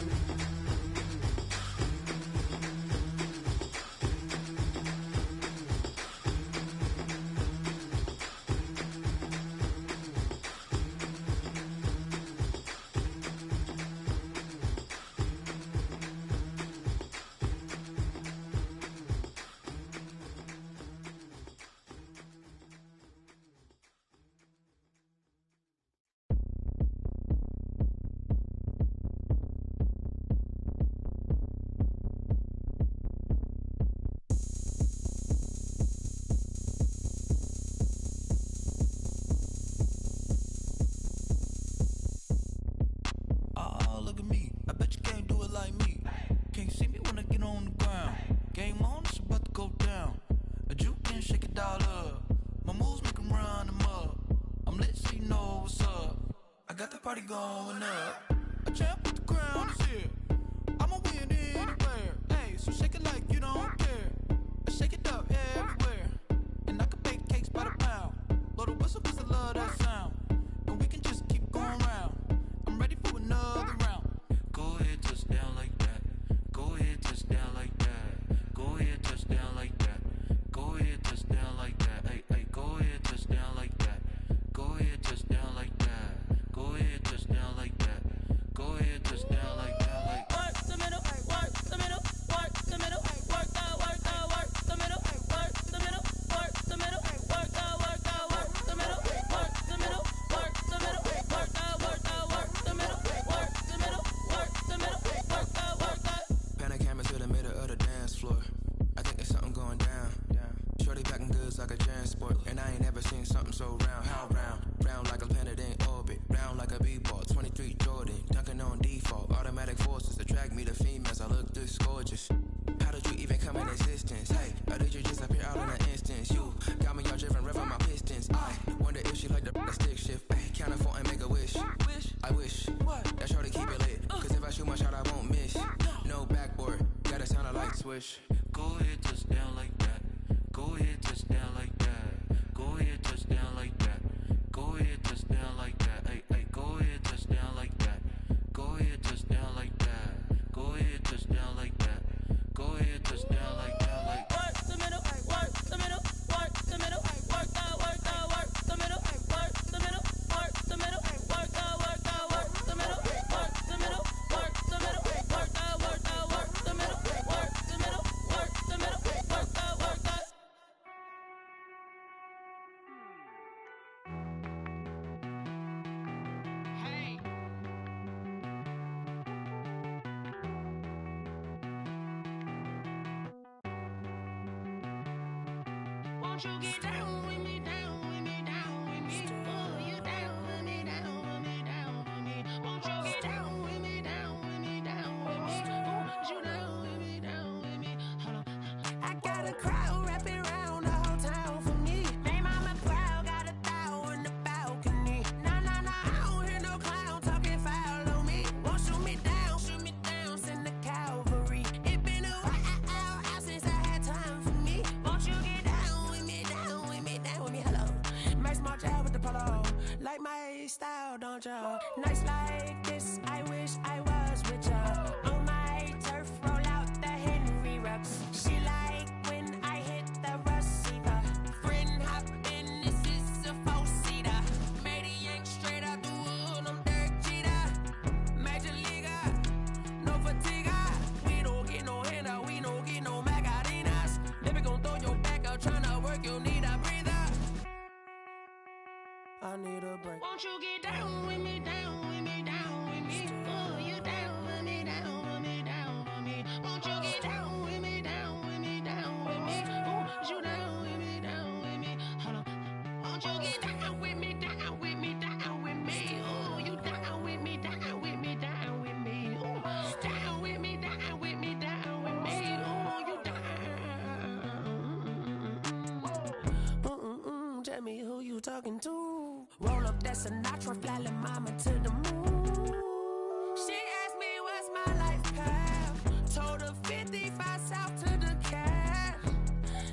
Oh, look at me. I bet you can't do it like me. Can't see me when I get on the ground. Game on, it's about to go down. A juke can shake it all up. My moves make 'em run them up. I'm lit so you know what's up. I got the party going up. A champ with the crown is here. I'ma win anywhere. Hey, so shake it like you don't care. I shake it up everywhere. And I can bake cakes by the pound. Blow the whistle 'cause I love that sound. And we can just keep going round. I'm ready for another round. Go ahead, touch down like that. Go ahead, touch down like that. Go ahead, touch down like that. Go ahead, touch down like that. Hey, hey, go ahead, touch down like that. Go ahead, touch down like that. Go ahead, touch down like that. Go ahead, touch down like that. Like work the middle, work the middle, work the middle, work the middle, work the middle, work the middle, work the middle, work the middle, work the middle, work the middle, work the middle, work the middle, work the. Pan a camera to the middle of the dance floor. I think there's something going down. Shorty packing goods like a transport, and I ain't never seen something so round. How round? Round like a planet in orbit, round like a b-ball. 23 Jordan, dunking on default. Automatic forces attract me to females. I look this gorgeous. How did you even come in existence? Hey, or did you just appear out in an instance? You got me all driven, revving my pistons. I wonder if she like the stick shift. Hey, count it 4 and make a wish. I wish that shorty keep it lit. 'Cause if I shoot my shot, I won't miss. No backboard, gotta sound a light swish. Go ahead, touch down like that. Go ahead, touch down like that. Go ahead, touch down like that. Go ahead, touch down like that. Hey, hey, go ahead, touch down like that. Go ahead, touch down like that. Go ahead, touch down like that. Go ahead, touch down like that. Like work the middle, work the middle, work the middle, work the middle, work the middle, work the middle, work the middle, work the middle, work the middle, work the middle, work the middle, work the middle, work the middle, work the middle, work the middle, work the. Hey. Won't you get down with me, down with me, down with me? Oh, you down with me, down with me, down with me. Won't you get down with me, down with me, down with me? Oh, you down with me, down with me? Hold on. I got a crowd wrapping around the whole town for me. Made mama proud, got a thou in the balcony. Nah, nah, nah, I don't hear no clown talking foul on me. Won't shoot me down, send the cavalry. It been a while since I had time for me. Won't you get down with me, down with me, down with me? Hello. Max March out with the polo. Like my style, don't ya? Nights like this, I wish I was with ya. On my turf, roll out the Henry rocks. She like when I hit the receiver. Friend hop in, this is a 4-seater. Made a yank straight out the wood, I'm Derek Jeter. Major leaguer, no fatigue. We don't get no handout, we don't get no Macarinas. I need a break. Won't you get down with me, down with me, down with me? Ooh, you down with me, down with me, down with me. Won't you get down with me, down with me, down with me? Ooh, you down with me, down with me. Hold on. Won't you get down with me, down with me, down with me? Ooh, you down with me, down with me, down with me. Ooh, down with me, down with me, down with me. Ooh, you down. Tell me who you talking to. Roll up that Sinatra, fly la mama to the moon. She asked me what's my life path. Told her 55 south to the cab.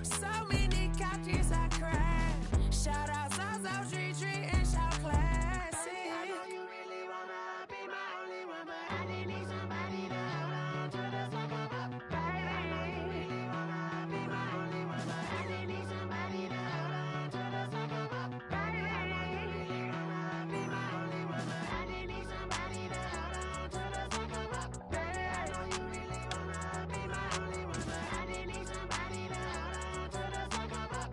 So many couches I cried. Shout out South Street and shout classic. I know you really wanna be my only one, but I didn't need somebody to hold on to the second up. Baby, I know you really wanna be my only one, but I didn't need somebody to hold on to the second up. Baby, I know you really wanna be my only one, but I didn't need somebody to hold on to the second up. Baby, I know you really wanna be my only one, but I didn't need somebody to hold on to the second up.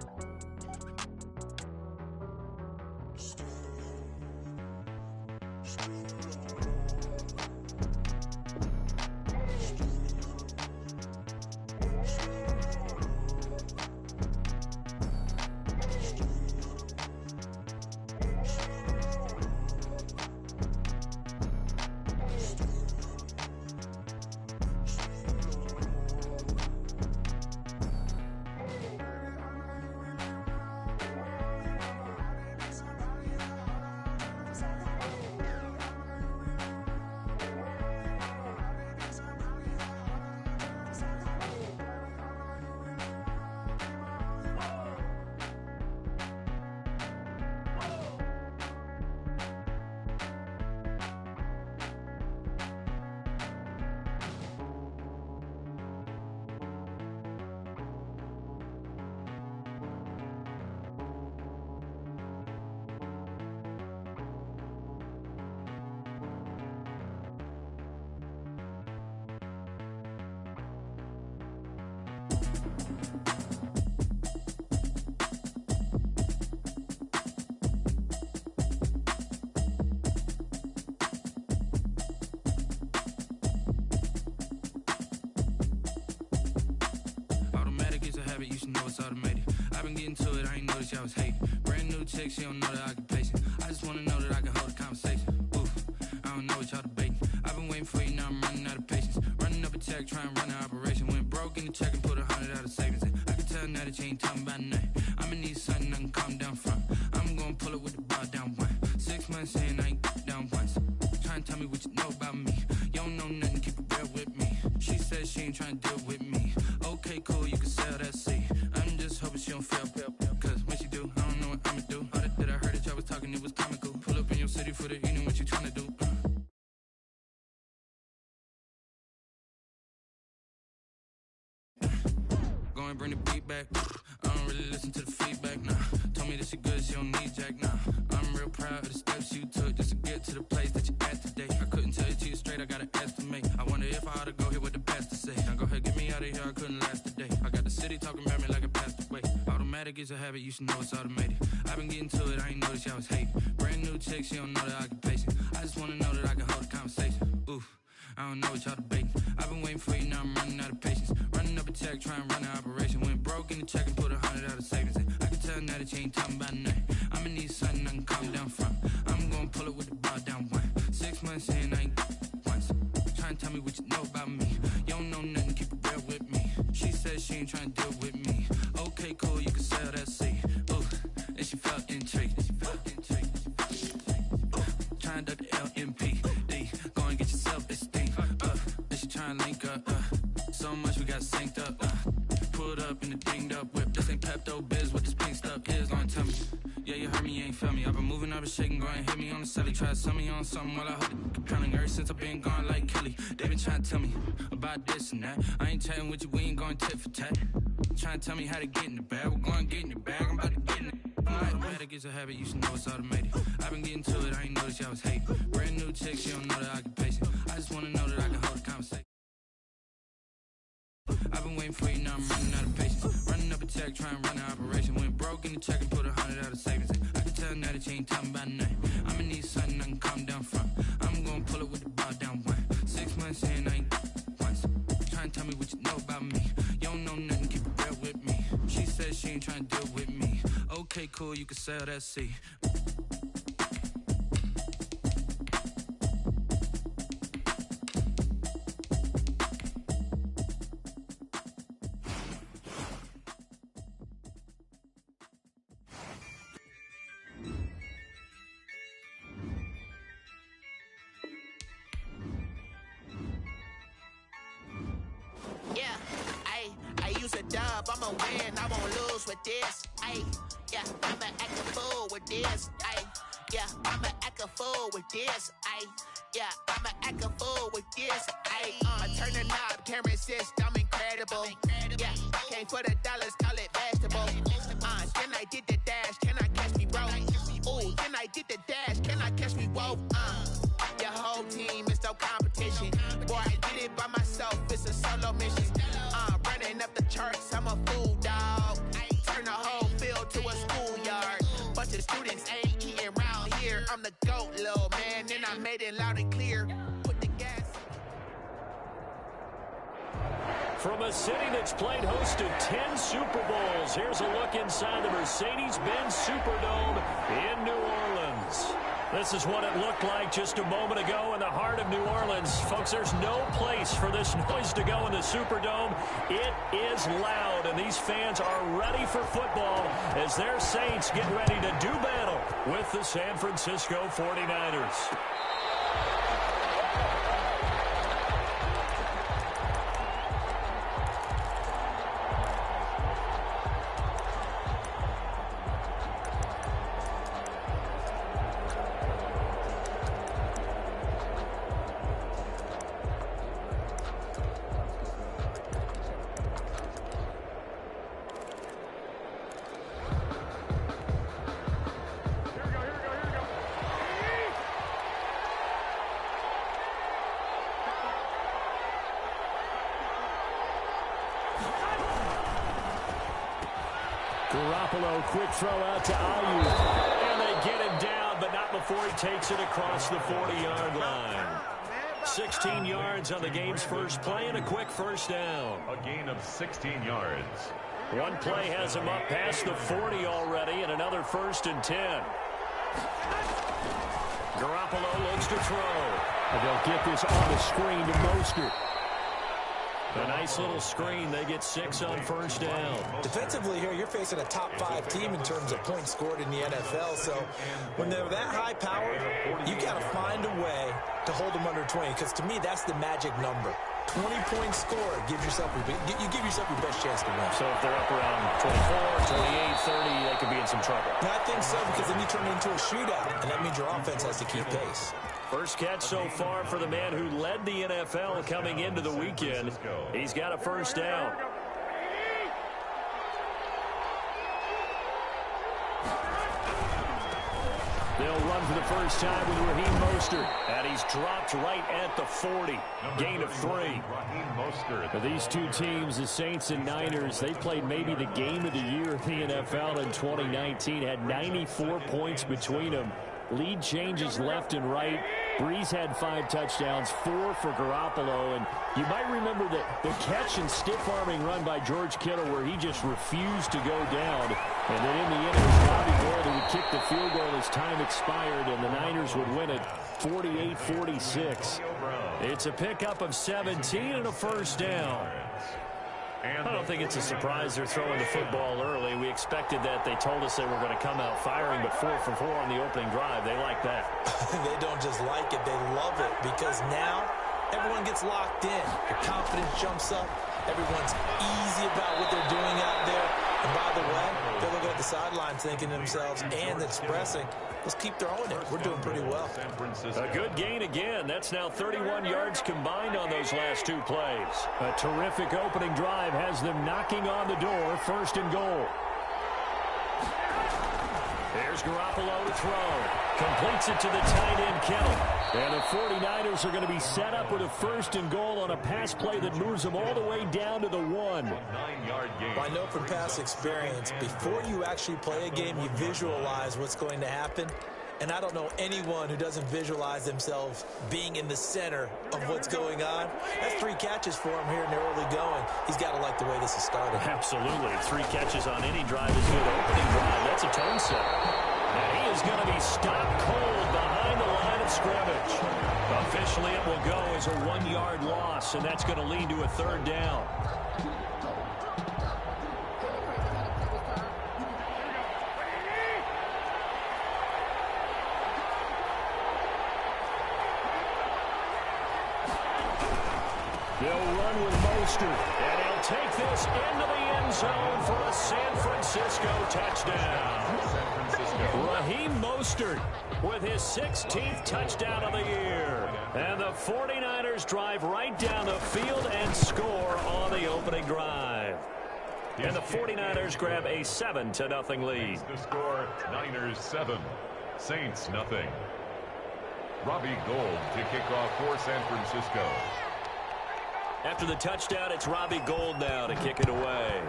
Automatic is a habit, you should know it's automated. I've been getting to it, I ain't noticed y'all was hating. Brand new chick, she don't know the occupation. I just wanna know that I can hold a conversation. Oof, I don't know what y'all debating. I've been waiting for you, now I'm running out of patience. Running up a check, trying to run an operation. Went broke in the check and put 100 out of savings. And I can tell now that you ain't talking about nothing. I'ma need something I can calm down from. I'm gonna pull it with the bar down one. 6 months in, I ain't down once. Trying to tell me what you know about me. You don't know nothing, keep it real with me. She said she ain't trying to deal with me. Okay, cool, you can sell that seed. I'm just hoping she don't fail. Cause when she do, I don't know what I'ma do. All that I heard that y'all was talking, it was comical. Pull up in your city for the evening, what you tryna do? Go and bring the beat back. I don't really listen to the feedback, nah. Told me that she good, she don't need jack, nah. I'm real proud of the steps you took just to get to the place that you at today. I couldn't tell you to you straight, I gotta estimate. I wonder if I ought to go here with the best to say. Now go ahead, get me out of here, I couldn't last today. I got the city talking about me like a passed away. Automatic is a habit, you should know it's automated. I've been getting to it, I ain't noticed y'all was hating. Brand new chick, she don't know the occupation. I just wanna know that I can hold a conversation. Oof, I don't know what y'all debating. I've been waiting for you, now I'm running out of patience. Running up a check, trying to run an operation. Went broke in the check and put 100 out of savings. And I can tell now that you ain't talking about nothing. I'ma need something I can calm down from. I'm gonna pull it with the bar down one. 6 months in, I ain't once. Trying to tell me what you know about me. You don't know nothing, keep it real with me. She said she ain't trying to deal with me. Okay, cool, you can sell that seed. Ooh, and she felt intrigued. Trying to duck the LMPD. Go and get your self-esteem. Then she trying to link up. So much we got synced up. Pulled up in the dinged up whip. This ain't Pepto-Biz, what this pink stuff is. Long tell me. Yeah, you heard me, you ain't felt me. I've been moving, I've been shaking, go and hit me on the celly. Try to sell me on something while I hold it compelling. Ever since I've been gone like Kelly, they been trying to tell me about this and that. I ain't chatting with you, we ain't going tit for tat. Trying to tell me how to get in the bag. We're going to get in the bag, I'm about to get in it. Automatic is a habit, you should know it's automated. I've been getting to it, I ain't noticed y'all was hating. Brand new chick, she don't know the occupation. I just wanna know that I can hold a conversation. I've been waiting for you, now I'm running out of patience. Running up a check, trying to run an operation. Went broke in the check and put 100 out of savings. I can tell now that you ain't talking about ain't trying to deal with me. Okay, cool, you can sail that sea. I'ma win, I won't lose with this. Ayy, yeah, I'ma act a fool with this. Ayy, yeah, I'ma act a fool with this. Ayy, yeah, I'ma act a fool with this. Ayy, turn the knob, camera assist, I'm incredible. Yeah, came for the dollars, call it vegetable. Then I did the dash, can I catch me, bro? Ooh, then I did the dash, can I catch me, whoa? Your whole team is no competition. Boy, I did it by myself, it's a solo mission. Running up the charts, I'm a fool, dog. Turn the whole field to a schoolyard. Bunch of students ain't eating round here. I'm the GOAT, little man, and I made it loud and clear. Put the gas. From a city that's played host to 10 Super Bowls, here's a look inside the Mercedes-Benz Superdome in New Orleans. This is what it looked like just a moment ago in the heart of New Orleans. Folks, there's no place for this noise to go in the Superdome. It is loud, and these fans are ready for football as their Saints get ready to do battle with the San Francisco 49ers. Garoppolo, quick throw out to Ayuk. And they get him down, but not before he takes it across the 40-yard line. 16 yards on the game's first play and a quick first down. A gain of 16 yards. One play has him up past the 40 already and another 1st and 10. Garoppolo looks to throw. And they'll get this on the screen to Mostert. A nice little screen. They get 6 on first down. Defensively here, you're facing a top 5 team in terms of points scored in the NFL. So when they're that high powered, you got to find a way to hold them under 20. Because to me, that's the magic number. 20 points scored. You give yourself your best chance to win. So if they're up around 24, 28, 30, they could be in some trouble. And I think so, because then you turn it into a shootout, and that means your offense has to keep pace. First catch so far for the man who led the NFL coming into the weekend. He's got a first down. They'll run for the first time with Raheem Mostert. And he's dropped right at the 40. Gain of 3. For these two teams, the Saints and Niners, they played maybe the game of the year in the NFL in 2019. Had 94 points between them. Lead changes left and right. Breeze had 5 touchdowns, 4 for Garoppolo. And you might remember the catch and stiff-arming run by George Kittle where he just refused to go down. And then in the end, it was Bobby Moore that would kick the field goal as time expired, and the Niners would win it 48-46. It's a pickup of 17 and a first down. I don't think it's a surprise they're throwing the football early. We expected that. They told us they were going to come out firing, but 4 for 4 on the opening drive. They like that. They don't just like it. They love it, because now everyone gets locked in. Their confidence jumps up. Everyone's easy about what they're doing out there. And by the way, they're looking at the sidelines thinking to themselves and expressing, let's keep throwing it. We're doing pretty well. A good gain again. That's now 31 yards combined on those last 2 plays. A terrific opening drive has them knocking on the door. 1st and goal. There's Garoppolo to throw. Completes it to the tight end, Kittle. And the 49ers are going to be set up with a 1st and goal on a pass play that moves them all the way down to the 1. Well, I know from past experience, before you actually play a game, you visualize what's going to happen. And I don't know anyone who doesn't visualize themselves being in the center of what's going on. That's 3 catches for him here in the early going. He's got to like the way this is started. Absolutely. 3 catches on any drive is good. Opening drive, that's a tone setter. And he is going to be stopped cold behind the line of scrimmage. Officially, it will go as a 1-yard loss, and that's going to lead to a 3rd down. They'll run with Mostert, and he'll take this into the end zone for a San Francisco touchdown. Raheem Mostert with his 16th touchdown of the year. And the 49ers drive right down the field and score on the opening drive. And the 49ers grab a 7-0 lead. The score, Niners 7, Saints nothing. Robbie Gould to kick off for San Francisco. After the touchdown, it's Robbie Gould now to kick it away.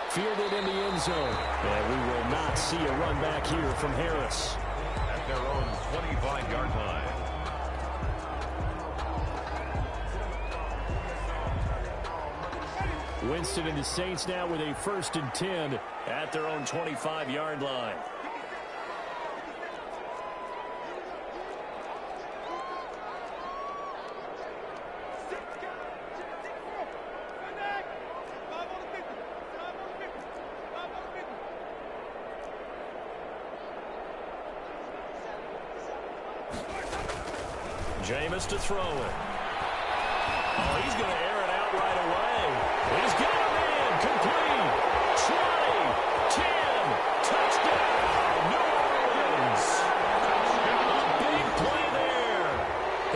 Fielded in the end zone. And we will not see a run back here from Harris. At their own 25-yard line. Winston and the Saints now with a 1st and 10 at their own 25-yard line. Jameis to throw it. Oh, he's going to air it out right away. He's got him in. Complete. 20, 10, touchdown, New Orleans. Big play there.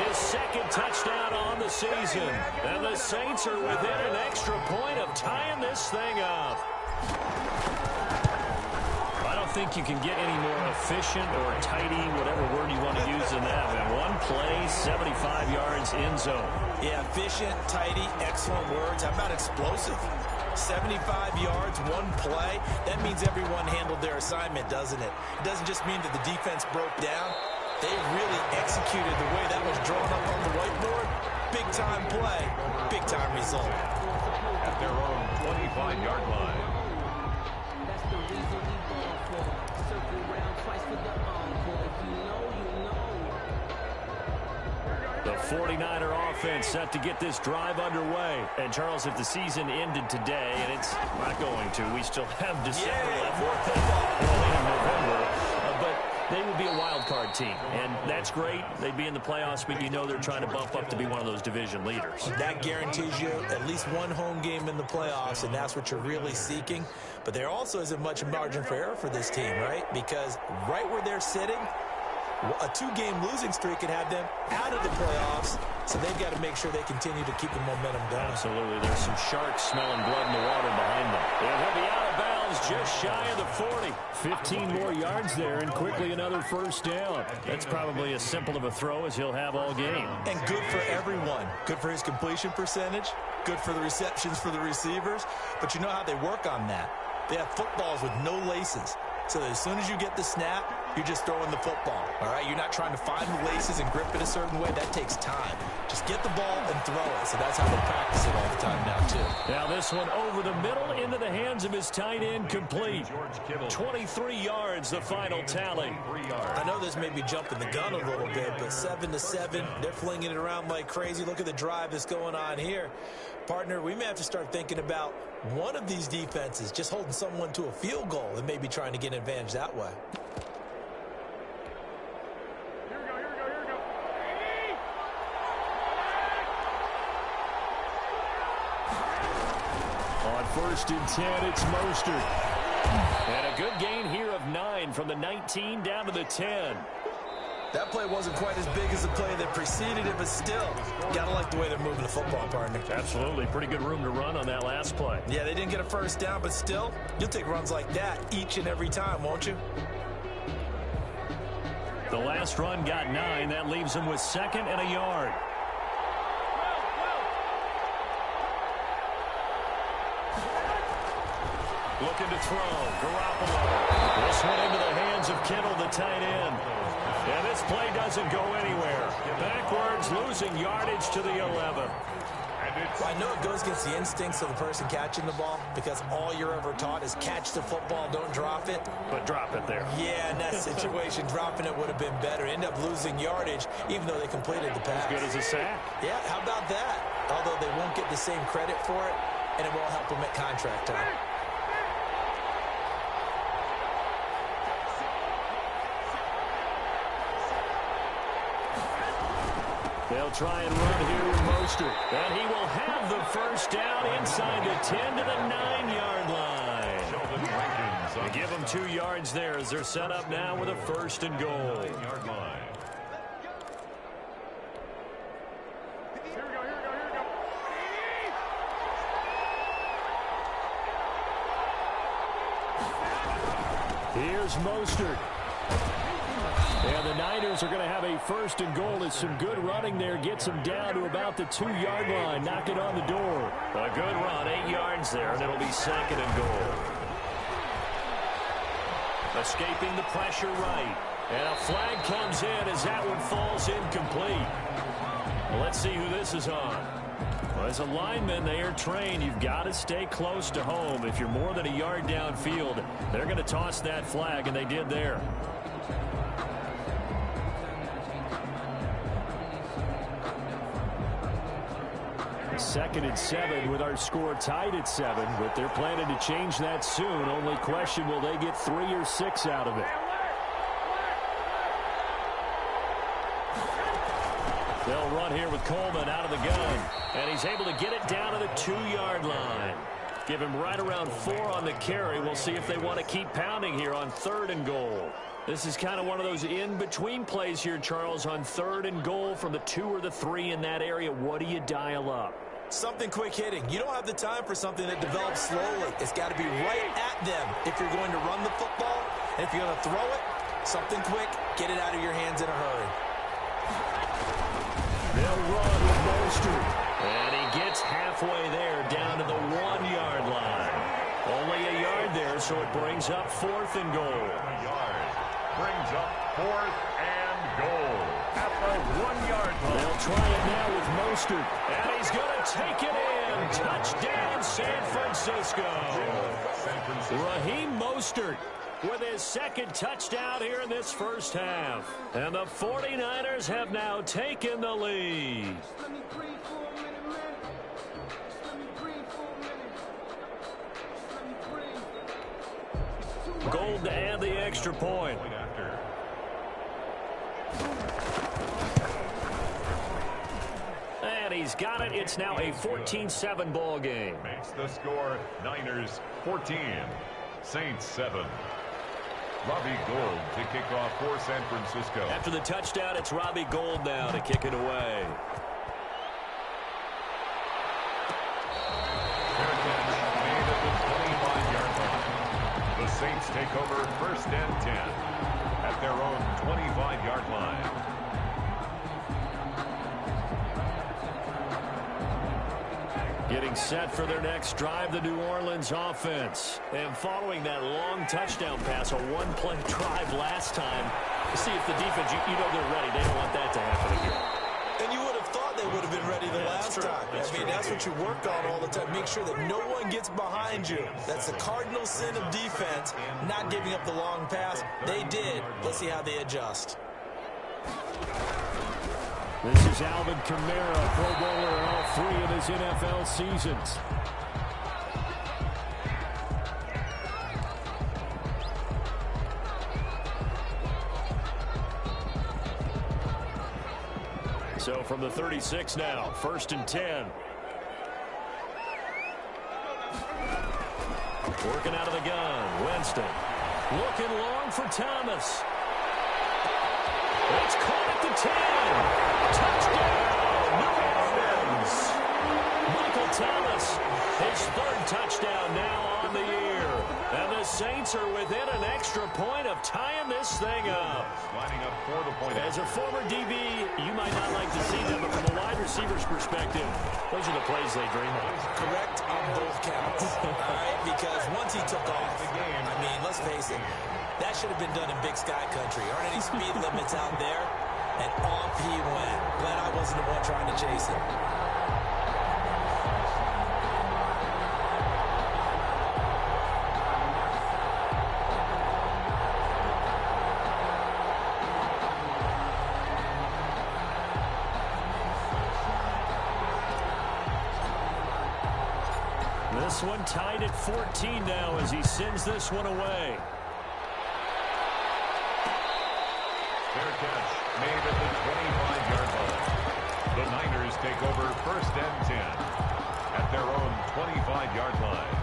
His 2nd touchdown on the season. And the Saints are within an extra point of tying this thing up. I don't think you can get any more efficient or tidy, whatever word you want to use in that. And 1 play, 75 yards in zone. Yeah, efficient, tidy, excellent words. How about explosive? 75 yards, 1 play. That means everyone handled their assignment, doesn't it? It doesn't just mean that the defense broke down. They really executed the way that was drawn up on the whiteboard. Big-time play, big-time result. At their own 25-yard line. The 49er offense set to get this drive underway. And, Charles, if the season ended today, and it's not going to, we still have December left. Early in November. But they would be a wild card team. And that's great. They'd be in the playoffs, but you know they're trying to bump up to be one of those division leaders. That guarantees you at least 1 home game in the playoffs, and that's what you're really seeking. But there also isn't much margin for error for this team, right? Because right where they're sitting, a 2-game losing streak could have them out of the playoffs, so they've got to make sure they continue to keep the momentum going. Absolutely. There's some sharks smelling blood in the water behind them. And he'll be out of bounds just shy of the 40. 15 more yards there, and quickly another 1st down. That's probably as simple of a throw as he'll have all game. And good for everyone. Good for his completion percentage. Good for the receptions for the receivers. But you know how they work on that. They have footballs with no laces. So that as soon as you get the snap, you're just throwing the football, all right? You're not trying to find the laces and grip it a certain way. That takes time. Just get the ball and throw it. So that's how they practice it all the time now, too. Now this one over the middle into the hands of his tight end, complete. 23 yards, the final tally. I know this may be jumping the gun a little bit, but 7-7, they're flinging it around like crazy. Look at the drive that's going on here. Partner, we may have to start thinking about one of these defenses just holding someone to a field goal and maybe trying to get an advantage that way. On 1st and 10, it's Mostert. And a good gain here of 9 from the 19 down to the 10. That play wasn't quite as big as the play that preceded it, but still, gotta like the way they're moving the football, partner. Absolutely. Pretty good room to run on that last play. Yeah, they didn't get a 1st down, but still, you'll take runs like that each and every time, won't you? The last run got 9. That leaves them with 2nd and a yard. looking to throw. Garoppolo. This one into the hands of Kittle, the tight end. And this play doesn't go anywhere. Backwards, losing yardage to the 11. Well, I know it goes against the instincts of the person catching the ball because all you're ever taught is catch the football, don't drop it. But drop it there. Yeah, in that situation, dropping it would have been better. End up losing yardage, even though they completed the pass. As good as a sack. Yeah, how about that? Although they won't get the same credit for it, and it won't help them at contract time. They'll try and run here with Mostert. And he will have the first down inside the 10 to the 9-yard line. They give them 2 yards there as they're set up now with a first and goal. Here's Mostert. And the Niners are going to have a first and goal. It's some good running there. Gets them down to about the 2-yard line. Knock it on the door. A good run, 8 yards there, and it'll be second and goal. Escaping the pressure right. And a flag comes in as that one falls incomplete. Well, let's see who this is on. Well, as a lineman, they are trained. You've got to stay close to home. If you're more than a yard downfield, they're going to toss that flag, and they did there. Second and 7 with our score tied at 7, but they're planning to change that soon. Only question, will they get 3 or 6 out of it? They'll run here with Coleman out of the gun, and he's able to get it down to the 2-yard line. Give him right around 4 on the carry. We'll see if they want to keep pounding here on 3rd and goal. This is kind of one of those in-between plays here, Charles, on 3rd and goal from the 2 or the 3 in that area. What do you dial up? Something quick hitting. You don't have the time for something that develops slowly. It's got to be right at them if you're going to run the football. And if you're going to throw it, something quick, get it out of your hands in a hurry. They'll run with Mostert. And he gets halfway there down to the 1-yard line. Only a yard there, so it brings up 4th and goal. Brings up 4th and goal at the 1-yard line. They'll try it now with Mostert, and he's going to take it in. Touchdown, San Francisco. Raheem Mostert with his 2nd touchdown here in this first half. And the 49ers have now taken the lead. Gold to add the extra point. And he's got it. It's now a 14-7 ball game. Makes the score Niners 14, Saints 7. Robbie Gould to kick off for San Francisco. After the touchdown, it's Robbie Gould now to kick it away. Made at the 25-yard line. The Saints take over 1st and 10 at their own 25-yard line. Getting set for their next drive, the New Orleans offense. And following that long touchdown pass, a 1-play drive last time, to see if the defense, you know they're ready. They don't want that to happen again. And you would have thought they would have been ready the last time. That's what you work on all the time. Make sure that no one gets behind you. That's the cardinal sin of defense, not giving up the long pass. They did. Let's see how they adjust. This is Alvin Kamara, Pro Bowler in all 3 of his NFL seasons. So from the 36 now, 1st and 10. Working out of the gun, Winston. Looking long for Thomas. It's caught at the 10. Touchdown, New Orleans. Michael Thomas, his 3rd touchdown now on the year. And the Saints are within an extra point of tying this thing up. Lining up for the point. As a former DB, you might not like to see them, but from a wide receiver's perspective, those are the plays they dream of. Correct on both counts. All right, because once he took off, I mean, let's face it, that should have been done in Big Sky Country. Aren't any speed limits out there? And off he went. Glad I wasn't the one trying to chase it. This one tied at 14 now as he sends this one away. Fair catch made at the 25-yard line. The Niners take over 1st and 10 at their own 25-yard line.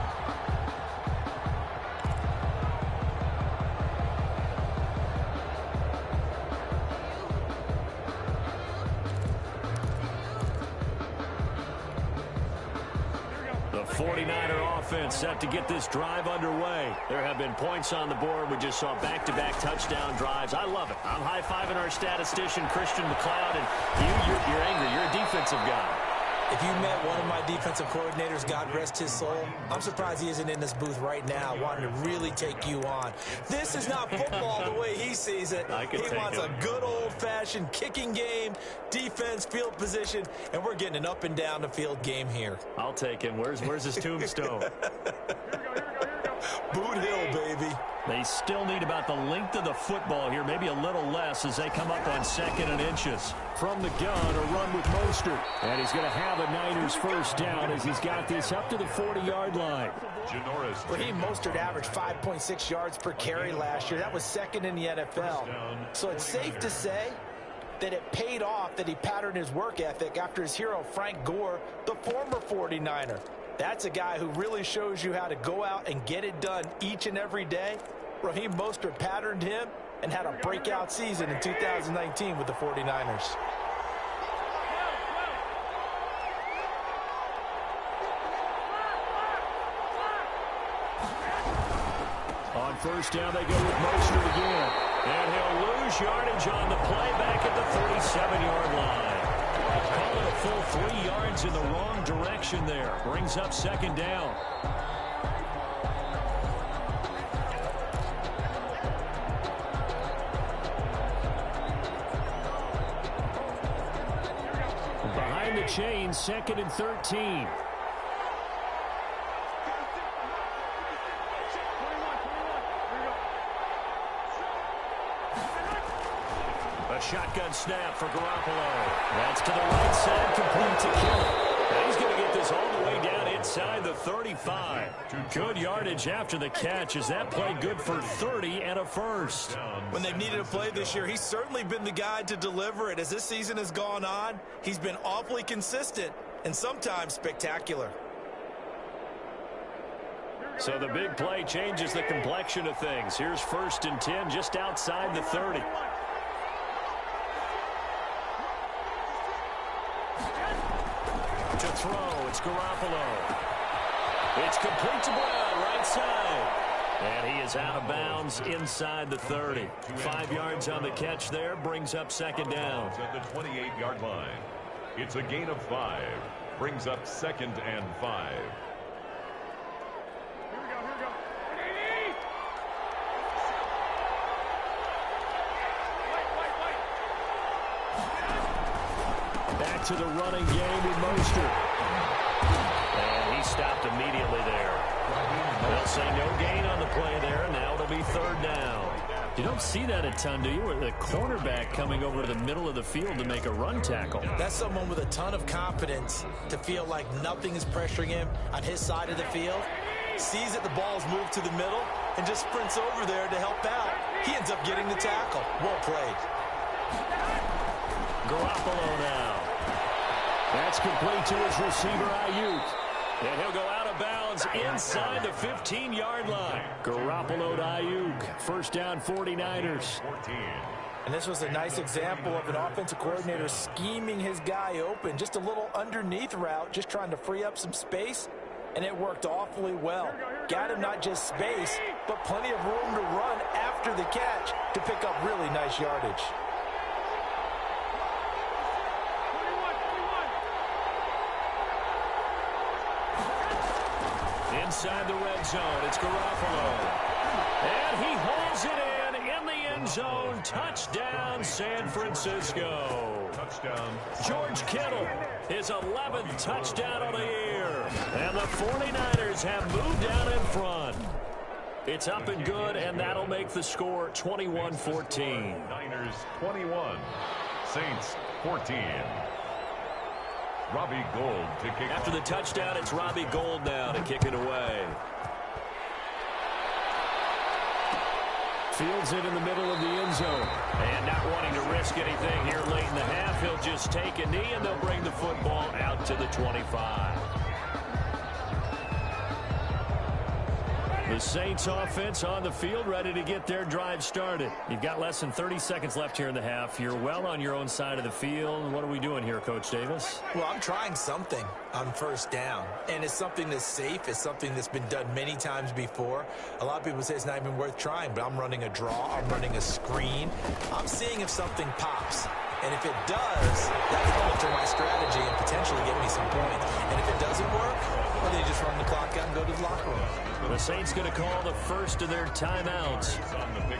The 49er offense set to get this drive underway. There have been points on the board. We just saw back-to-back touchdown drives. I love it. I'm high-fiving our statistician, Christian McLeod, and you're angry. You're a defensive guy. If you met one of my defensive coordinators, God rest his soul, I'm surprised he isn't in this booth right now wanting to really take you on. This is not football the way he sees it. He wants a good old-fashioned kicking game, defense, field position, and we're getting an up-and-down-the-field game here. I'll take him. Where's his tombstone? Boot Hill, baby. They still need about the length of the football here, maybe a little less as they come up on 2nd and inches. From the gun, a run with Mostert. And he's going to have a Niners first down as he's got this up to the 40-yard line. Raheem Mostert averaged 5.6 yards per carry last year. That was 2nd in the NFL. So it's safe to say that it paid off that he patterned his work ethic after his hero, Frank Gore, the former 49er. That's a guy who really shows you how to go out and get it done each and every day. Raheem Mostert patterned him and had a breakout season in 2019 with the 49ers. On 1st down, they go with Mostert again. And he'll lose yardage on the play back at the 37-yard line. Call it a full 3 yards in the wrong direction there. Brings up 2nd down. Behind the chains, 2nd and 13. Shotgun snap for Garoppolo. That's to the right side, complete to Kittle. And he's going to get this all the way down inside the 35. Good yardage after the catch as that play good for 30 and a first. When they've needed a play this year, he's certainly been the guy to deliver it. As this season has gone on, he's been awfully consistent and sometimes spectacular. So the big play changes the complexion of things. Here's 1st and 10 just outside the 30. To throw, it's Garoppolo. It's complete to Brown, right side. And he is out of bounds inside the 30. 5 yards on the catch there, brings up 2nd down. At the 28-yard line. It's a gain of 5. Brings up 2nd and 5. Back to the running game with Mostert. And he stopped immediately there. They'll say no gain on the play there, and now it'll be 3rd down. You don't see that a ton, do you? With the cornerback coming over to the middle of the field to make a run tackle. That's someone with a ton of confidence to feel like nothing is pressuring him on his side of the field. Sees that the ball's moved to the middle and just sprints over there to help out. He ends up getting the tackle. Well played. Garoppolo now. That's complete to his receiver, Ayuk. And he'll go out of bounds inside the 15-yard line. Garoppolo to Ayuk. 1st down, 49ers. And this was a nice example of an offensive coordinator scheming his guy open. Just a little underneath route, just trying to free up some space. and it worked awfully well. Got him not just space, but plenty of room to run after the catch to pick up really nice yardage. Inside the red zone, it's Garoppolo. And he holds it in the end zone. Touchdown, San Francisco. Touchdown. George Kittle, his 11th touchdown of the year. And the 49ers have moved down in front. It's up and good, and that'll make the score 21-14. Niners 21, Saints 14. Robbie Gould to kick After the touchdown, it's Robbie Gould now to kick it away. Fields it in the middle of the end zone. And not wanting to risk anything here late in the half, he'll just take a knee, and they'll bring the football out to the 25. The Saints offense on the field, ready to get their drive started. You've got less than 30 seconds left here in the half. You're well on your own side of the field. What are we doing here, Coach Davis? Well, I'm trying something on first down, and it's something that's safe. It's something that's been done many times before. A lot of people say it's not even worth trying, but I'm running a draw. I'm running a screen. I'm seeing if something pops. And if it does, that could alter my strategy and potentially get me some points. And if it doesn't work, well, they just run the clock out and go to the locker room. The Saints going to call the first of their timeouts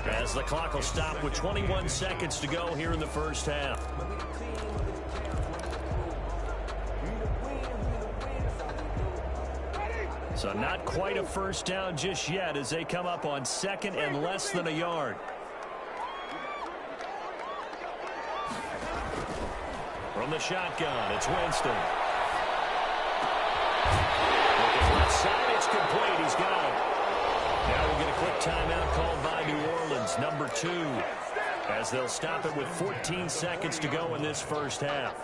as the clock will stop with 21 seconds to go here in the first half. So not quite a first down just yet as they come up on second and less than a yard. From the shotgun, it's Winston. Looking left side, it's complete. He's got it. Now we'll get a quick timeout called by New Orleans, number 2, as they'll stop it with 14 seconds to go in this first half.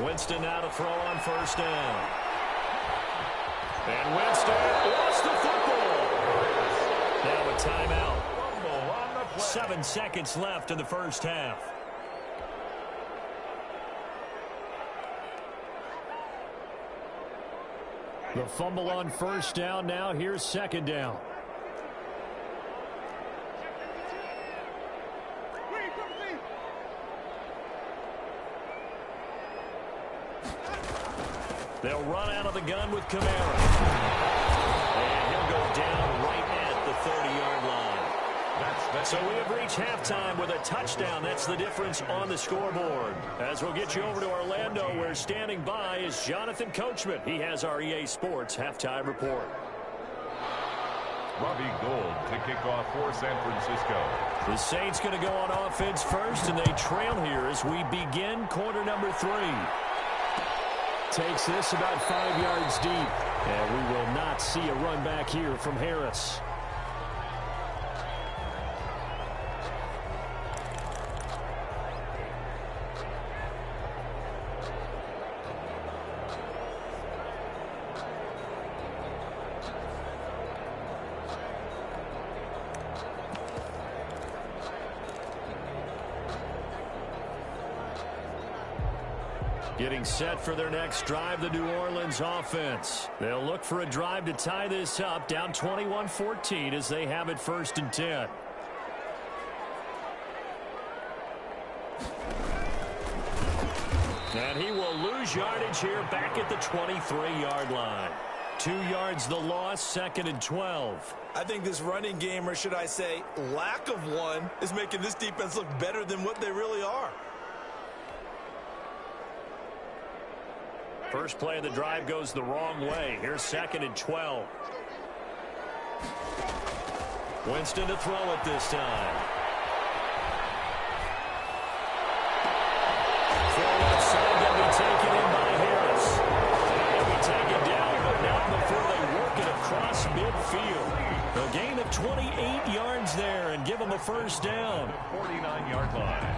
Winston now to throw on first down. And Winston lost the football. Now a timeout. 7 seconds left in the first half. The fumble on first down. Now here's second down. They'll run out of the gun with Kamara. And he'll go down right at the 30-yard line. So we have reached halftime with a touchdown. That's the difference on the scoreboard. As we'll get you over to Orlando, where standing by is Jonathan Coachman. He has our EA Sports halftime report. Robbie Gould to kick off for San Francisco. The Saints going to go on offense first, and they trail here as we begin quarter number 3. Takes this about 5 yards deep. And we will not see a run back here from Harris. Getting set for their next drive, the New Orleans offense. They'll look for a drive to tie this up, down 21-14 as they have it 1st and 10. And he will lose yardage here back at the 23-yard line. 2 yards the loss, 2nd and 12. I think this running game, or should I say lack of one, is making this defense look better than what they really are. First play of the drive goes the wrong way. Here's 2nd and 12. Winston to throw it this time. the first down. 49-yard line.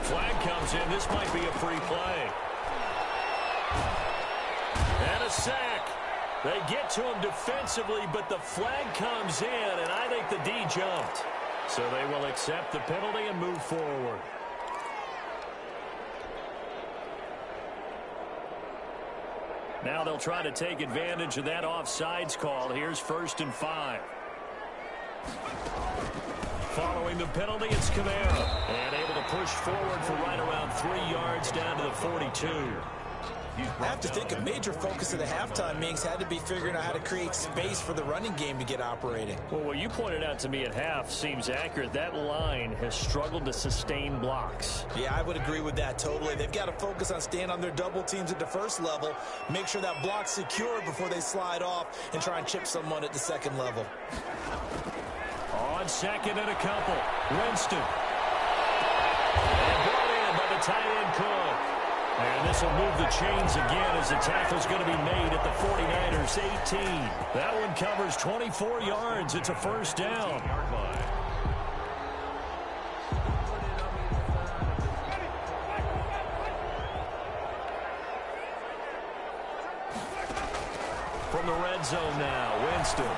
Flag comes in. This might be a free play. And a sack. They get to him defensively, but the flag comes in, and I think the D jumped. So they will accept the penalty and move forward. Now they'll try to take advantage of that offsides call. Here's 1st and 5. Following the penalty, it's Kamara. And able to push forward for right around 3 yards down to the 42. I have to think a major focus of the halftime meetings had to be figuring out how to create space for the running game to get operating. Well, what you pointed out to me at half seems accurate. That line has struggled to sustain blocks. Yeah, I would agree with that totally. They've got to focus on staying on their double teams at the first level, make sure that block's secure before they slide off and try and chip someone at the second level. On second and a couple, Winston. And brought in by the tight end Cook. And this will move the chains again as the tackle's going to be made at the 49ers 18. That one covers 24 yards. It's a first down. From the red zone now, Winston.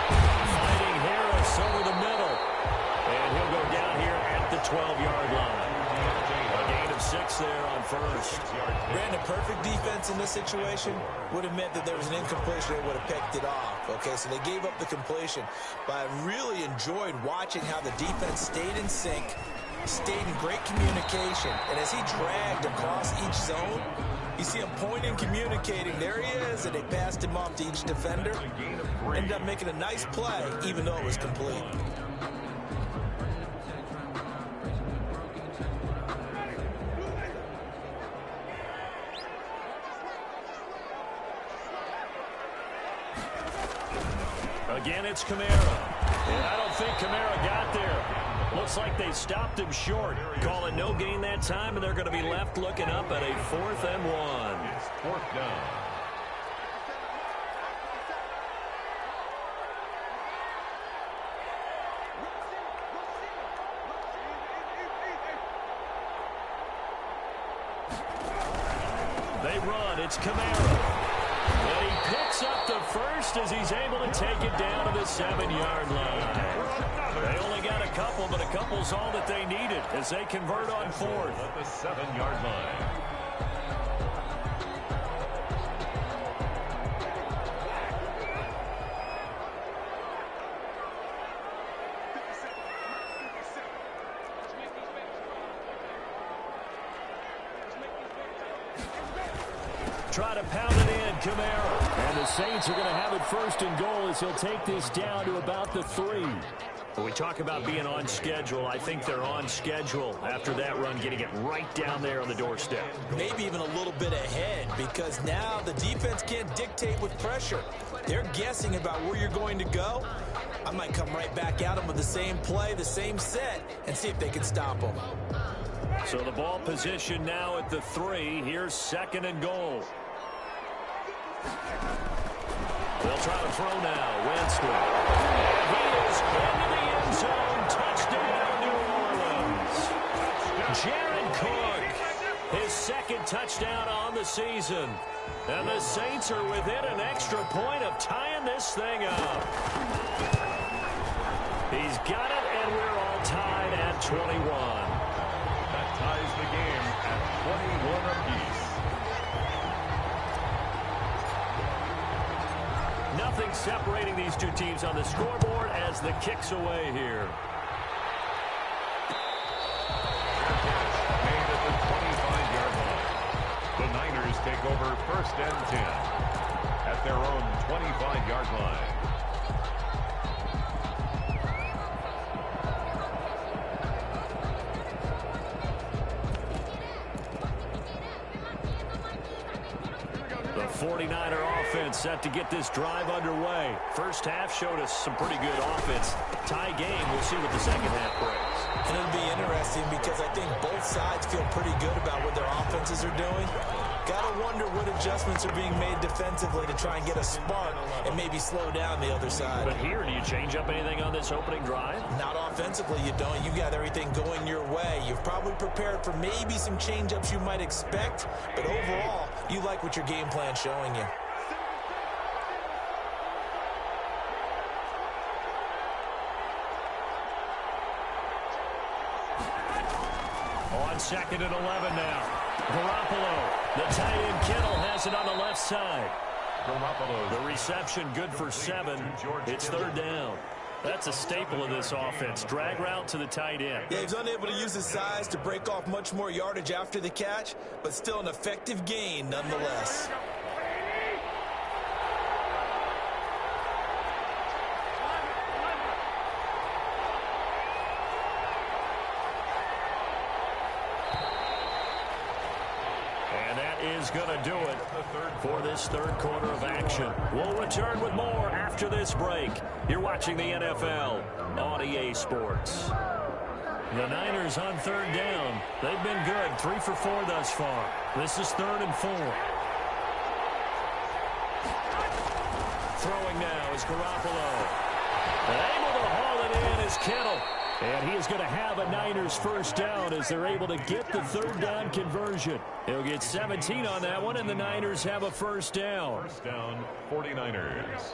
Fighting Harris over the middle. And he'll go down here at the 12-yard line. A gain of 6 there on first. Brandon, perfect defense in this situation would have meant that there was an incompletion. They would have picked it off. Okay, so they gave up the completion. But I really enjoyed watching how the defense stayed in sync, stayed in great communication. And as he dragged across each zone, you see him pointing, communicating. There he is, and they passed him off to each defender. Ended up making a nice play, even though it was complete. Again, it's Kamara. And I don't think Kamara got there. Looks like they stopped him short. Call it no gain that time, and they're going to be left looking up at a 4th and 1. It's 4th down. They run. It's Kamara. And he picks up the first as he's able to take it down to the 7-yard line. They only got a couple, but a couple's all that they needed as they convert on 4th. At the 7-yard line. Try to pound it in, Kamara. And the Saints are going to have it 1st and goal as he'll take this down to about the 3. When we talk about being on schedule, I think they're on schedule after that run, getting it right down there on the doorstep. Maybe even a little bit ahead, because now the defense can't dictate with pressure. They're guessing about where you're going to go. I might come right back at them with the same play, the same set, and see if they can stop them. So the ball position now at the 3. Here's 2nd and goal. They'll try to throw now. Winston. And he is into the end zone. Touchdown, New Orleans. Jared Cook, his 2nd touchdown on the season. And the Saints are within an extra point of tying this thing up. He's got it, and we're all tied at 21. That ties the game at 21 apiece. Nothing separating these two teams on the scoreboard as the kick's away here. Made at the 25-yard line. The Niners take over 1st and 10 at their own 25-yard line. The 49er offense set to get this drive underway. First half showed us some pretty good offense. Tie game. We'll see what the second half brings. And it'll be interesting because I think both sides feel pretty good about what their offenses are doing. Gotta wonder what adjustments are being made defensively to try and get a spark and maybe slow down the other side. But here, do you change up anything on this opening drive? Not offensively, you don't. You got everything going your way. You've probably prepared for maybe some change-ups you might expect, but overall, you like what your game plan's showing you. On 2nd and 11 now. Garoppolo. The tight end Kittle has it on the left side. Garoppolo. The reception good for 7. It's 3rd down. That's a staple of this offense. Drag route to the tight end. Yeah, he's unable to use his size to break off much more yardage after the catch, but still an effective gain nonetheless. Is going to do it for this 3rd quarter of action. We'll return with more after this break. You're watching the NFL on EA Sports. The Niners on 3rd down. They've been good. 3 for 4 thus far. This is 3rd and 4. Throwing now is Garoppolo. And able to haul it in is Kittle. And he is going to have a Niners first down as they're able to get the 3rd down conversion. He'll get 17 on that one, and the Niners have a first down. First down, 49ers.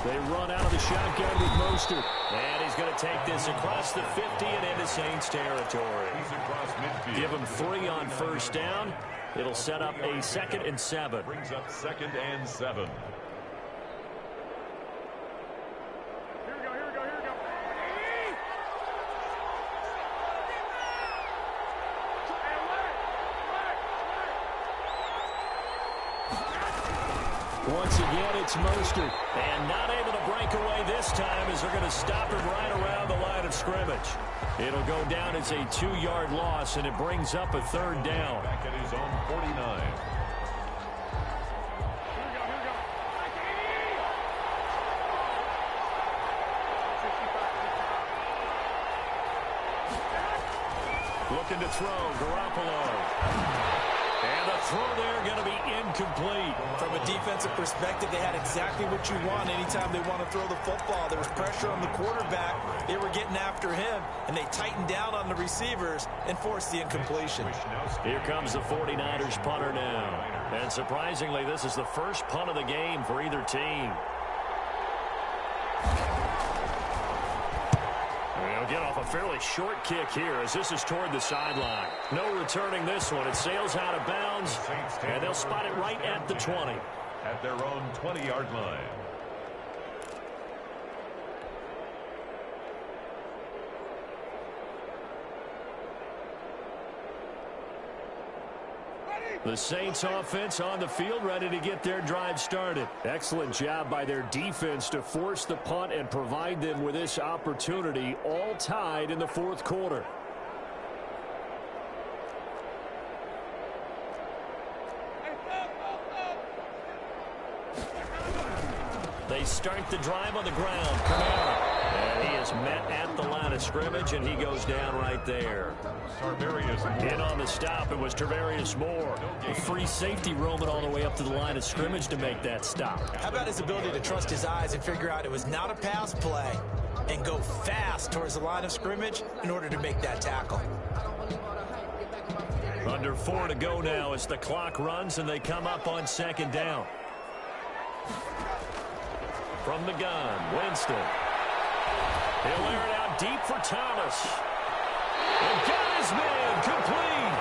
They run out of the shotgun with Mostert. And he's going to take this across the 50 and into Saints territory. He's across midfield. Give him 3 on first down. It'll set up a 2nd and 7. Brings up 2nd and 7. Once again, it's Mostert. And not able to break away this time as they're going to stop him right around the line of scrimmage. It'll go down as a 2-yard loss, and it brings up a 3rd down. Back at his own 49. Looking to throw, Garoppolo. And the throw there going to be incomplete. From a defensive perspective, they had exactly what you want anytime they want to throw the football. There was pressure on the quarterback. They were getting after him, and they tightened down on the receivers and forced the incompletion. Here comes the 49ers punter now. And surprisingly, this is the first punt of the game for either team. They'll get off a fairly short kick here as this is toward the sideline. No returning this one. It sails out of bounds, and they'll spot it right at the 20. At their own 20-yard line. The Saints offense on the field ready to get their drive started. Excellent job by their defense to force the punt and provide them with this opportunity, all tied in the 4th quarter. They start the drive on the ground. Kamara. And he is met at the line of scrimmage, and he goes down right there. In on the stop, it was Tarvarius Moore. A free safety roaming all the way up to the line of scrimmage to make that stop. How about his ability to trust his eyes and figure out it was not a pass play and go fast towards the line of scrimmage in order to make that tackle. Under 4 to go now as the clock runs and they come up on 2nd down. From the gun, Winston. He'll air it out deep for Thomas. And got his man complete.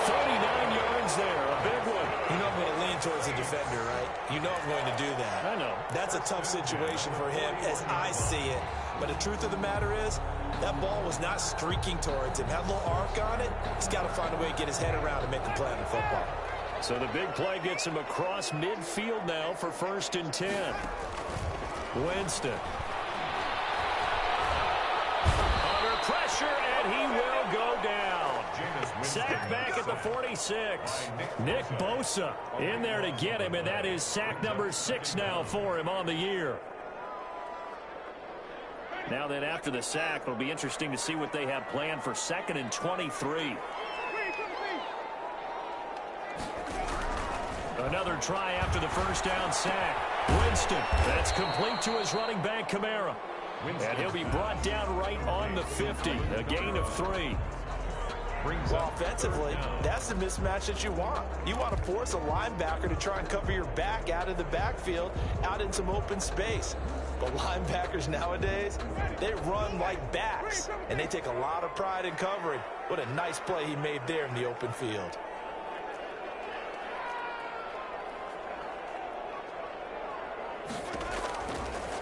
39 yards there, a big one. You know I'm going to lean towards the defender, right? You know I'm going to do that. I know. That's a tough situation for him as I see it. But the truth of the matter is, that ball was not streaking towards him. Had a little arc on it. He's got to find a way to get his head around and make a play on the football. So the big play gets him across midfield now for 1st and 10. Winston. Under pressure, and he will go down. Sack back at the 46. Nick Bosa in there to get him, and that is sack number 6 now for him on the year. Now then, after the sack, it'll be interesting to see what they have planned for 2nd and 23. Another try after the first down sack. Winston, that's complete to his running back, Kamara. And he'll be brought down right on the 50, a gain of 3. Well, offensively, that's the mismatch that you want. You want to force a linebacker to try and cover your back out of the backfield, out in some open space. But linebackers nowadays, they run like backs, and they take a lot of pride in covering. What a nice play he made there in the open field.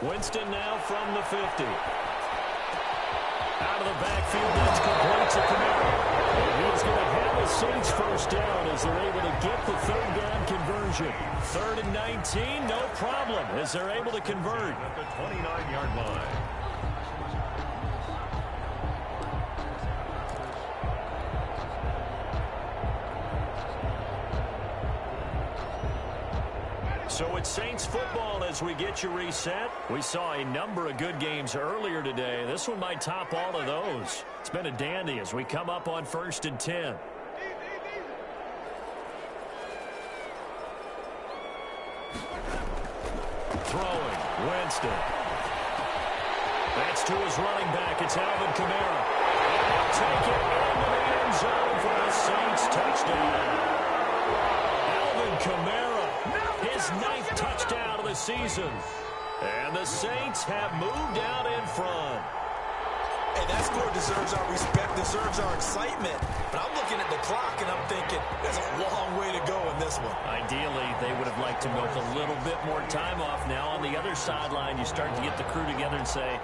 Winston now from the 50. Out of the backfield, that's complete to Kamara. And he's going to have a Saints first down as they're able to get the 3rd down conversion. 3rd and 19, no problem, as they're able to convert. At the 29-yard line. So it's Saints football as we get you reset. We saw a number of good games earlier today. This one might top all of those. It's been a dandy as we come up on 1st and 10. Throwing, Winston. That's to his running back. It's Alvin Kamara. And he'll take it into the end zone for a Saints touchdown. Alvin Kamara. His 9th touchdown of the season. And the Saints have moved out in front. Hey, that score deserves our respect, deserves our excitement. But I'm looking at the clock, and I'm thinking, there's a long way to go in this one. Ideally, they would have liked to milk a little bit more time off. Now, on the other sideline, you start to get the crew together and say,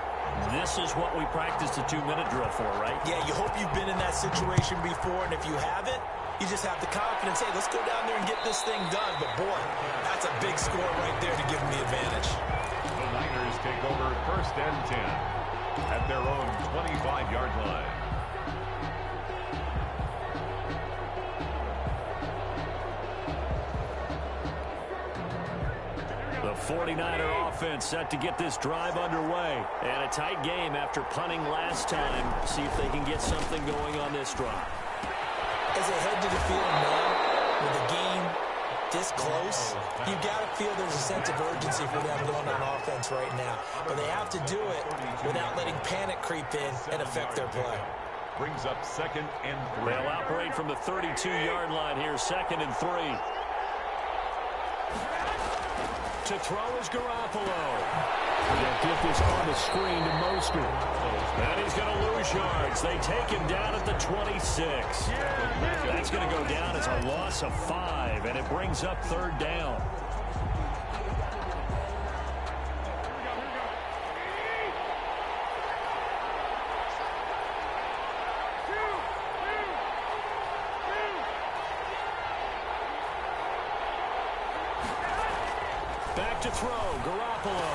this is what we practiced a 2-minute drill for, right? Yeah, you hope you've been in that situation before, and if you haven't, you just have the confidence, hey, let's go down there and get this thing done. But, boy, that's a big score right there to give them the advantage. The Niners take over 1st and 10 at their own 25-yard line. The 49er offense set to get this drive underway. And a tight game after punting last time. See if they can get something going on this drive. As they head to the field now, with the game this close, you've got to feel there's a sense of urgency for them going on offense right now. But they have to do it without letting panic creep in and affect their play. Brings up 2nd and 3. They'll operate from the 32-yard line here, 2nd and 3. To throw is Garoppolo. They'll get this on the screen to Mostert. And he's going to lose yards. They take him down at the 26. That's going to go down as a loss of 5, and it brings up 3rd down. Back to throw, Garoppolo.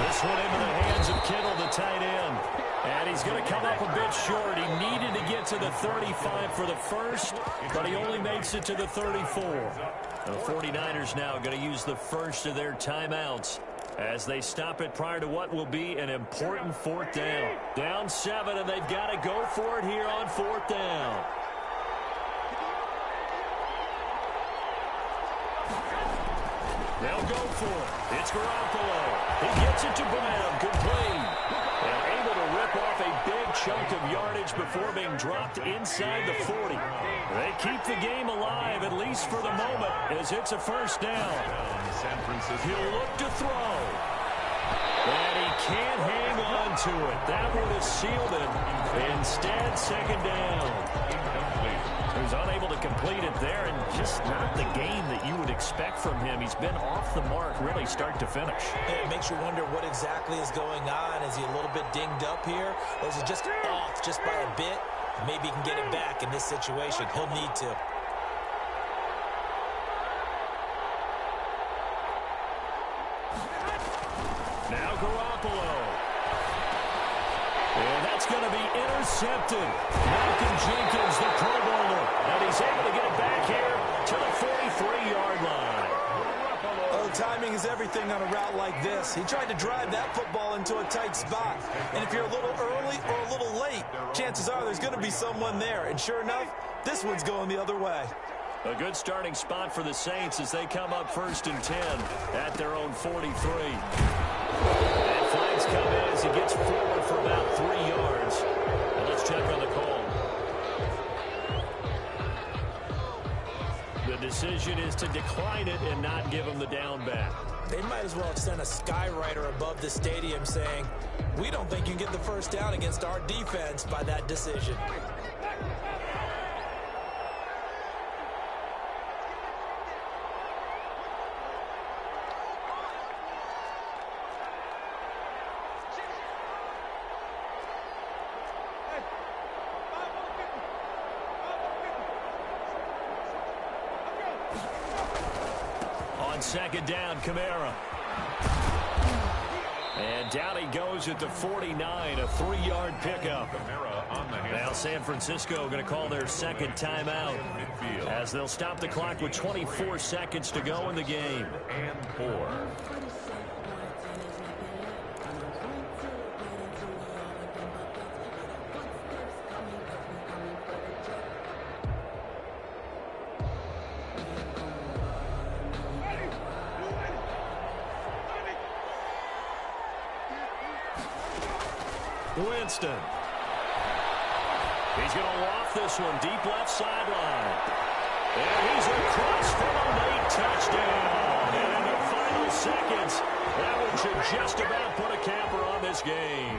This one into the hands of Kittle, the tight end. And he's going to come up a bit short. He needed to get to the 35 for the first, but he only makes it to the 34. The 49ers now going to use the first of their timeouts as they stop it prior to what will be an important 4th down. Down 7, and they've got to go for it here on 4th down. They'll go for it. It's Garoppolo. He gets it to Brown. Complete. And able to rip off a big chunk of yardage before being dropped inside the 40. They keep the game alive, at least for the moment, as it's a 1st down. He'll look to throw. And he can't hang on to it. That would have sealed it. Instead, 2nd down. He was unable to complete it there, and just not the game that you would expect from him. He's been off the mark really start to finish. It makes you wonder what exactly is going on. Is he a little bit dinged up here, or is he just off just by a bit? Maybe he can get it back in this situation. He'll need to. Now Garoppolo. And that's going to be intercepted. intercepted. Malcolm Jenkins, the Pro Bowler, and he's able to get it back here to the 43-yard line. Oh, timing is everything on a route like this. He tried to drive that football into a tight spot. And if you're a little early or a little late, chances are there's going to be someone there. And sure enough, this one's going the other way. A good starting spot for the Saints as they come up 1st and 10 at their own 43. And flags come in as he gets forward for about 3 yards. And let's check on the call. The decision is to decline it and not give him the down back. They might as well have sent a skywriter above the stadium saying, we don't think you can get the first down against our defense by that decision. Second down, Kamara. And down he goes at the 49, a 3-yard pickup. Now San Francisco going to call their second timeout as they'll stop the clock with 24 seconds to go in the game. And 4. Winston. He's going to loft this one deep left sideline. And he's across for a late touchdown. And in the final seconds, that one should just about put a camper on this game.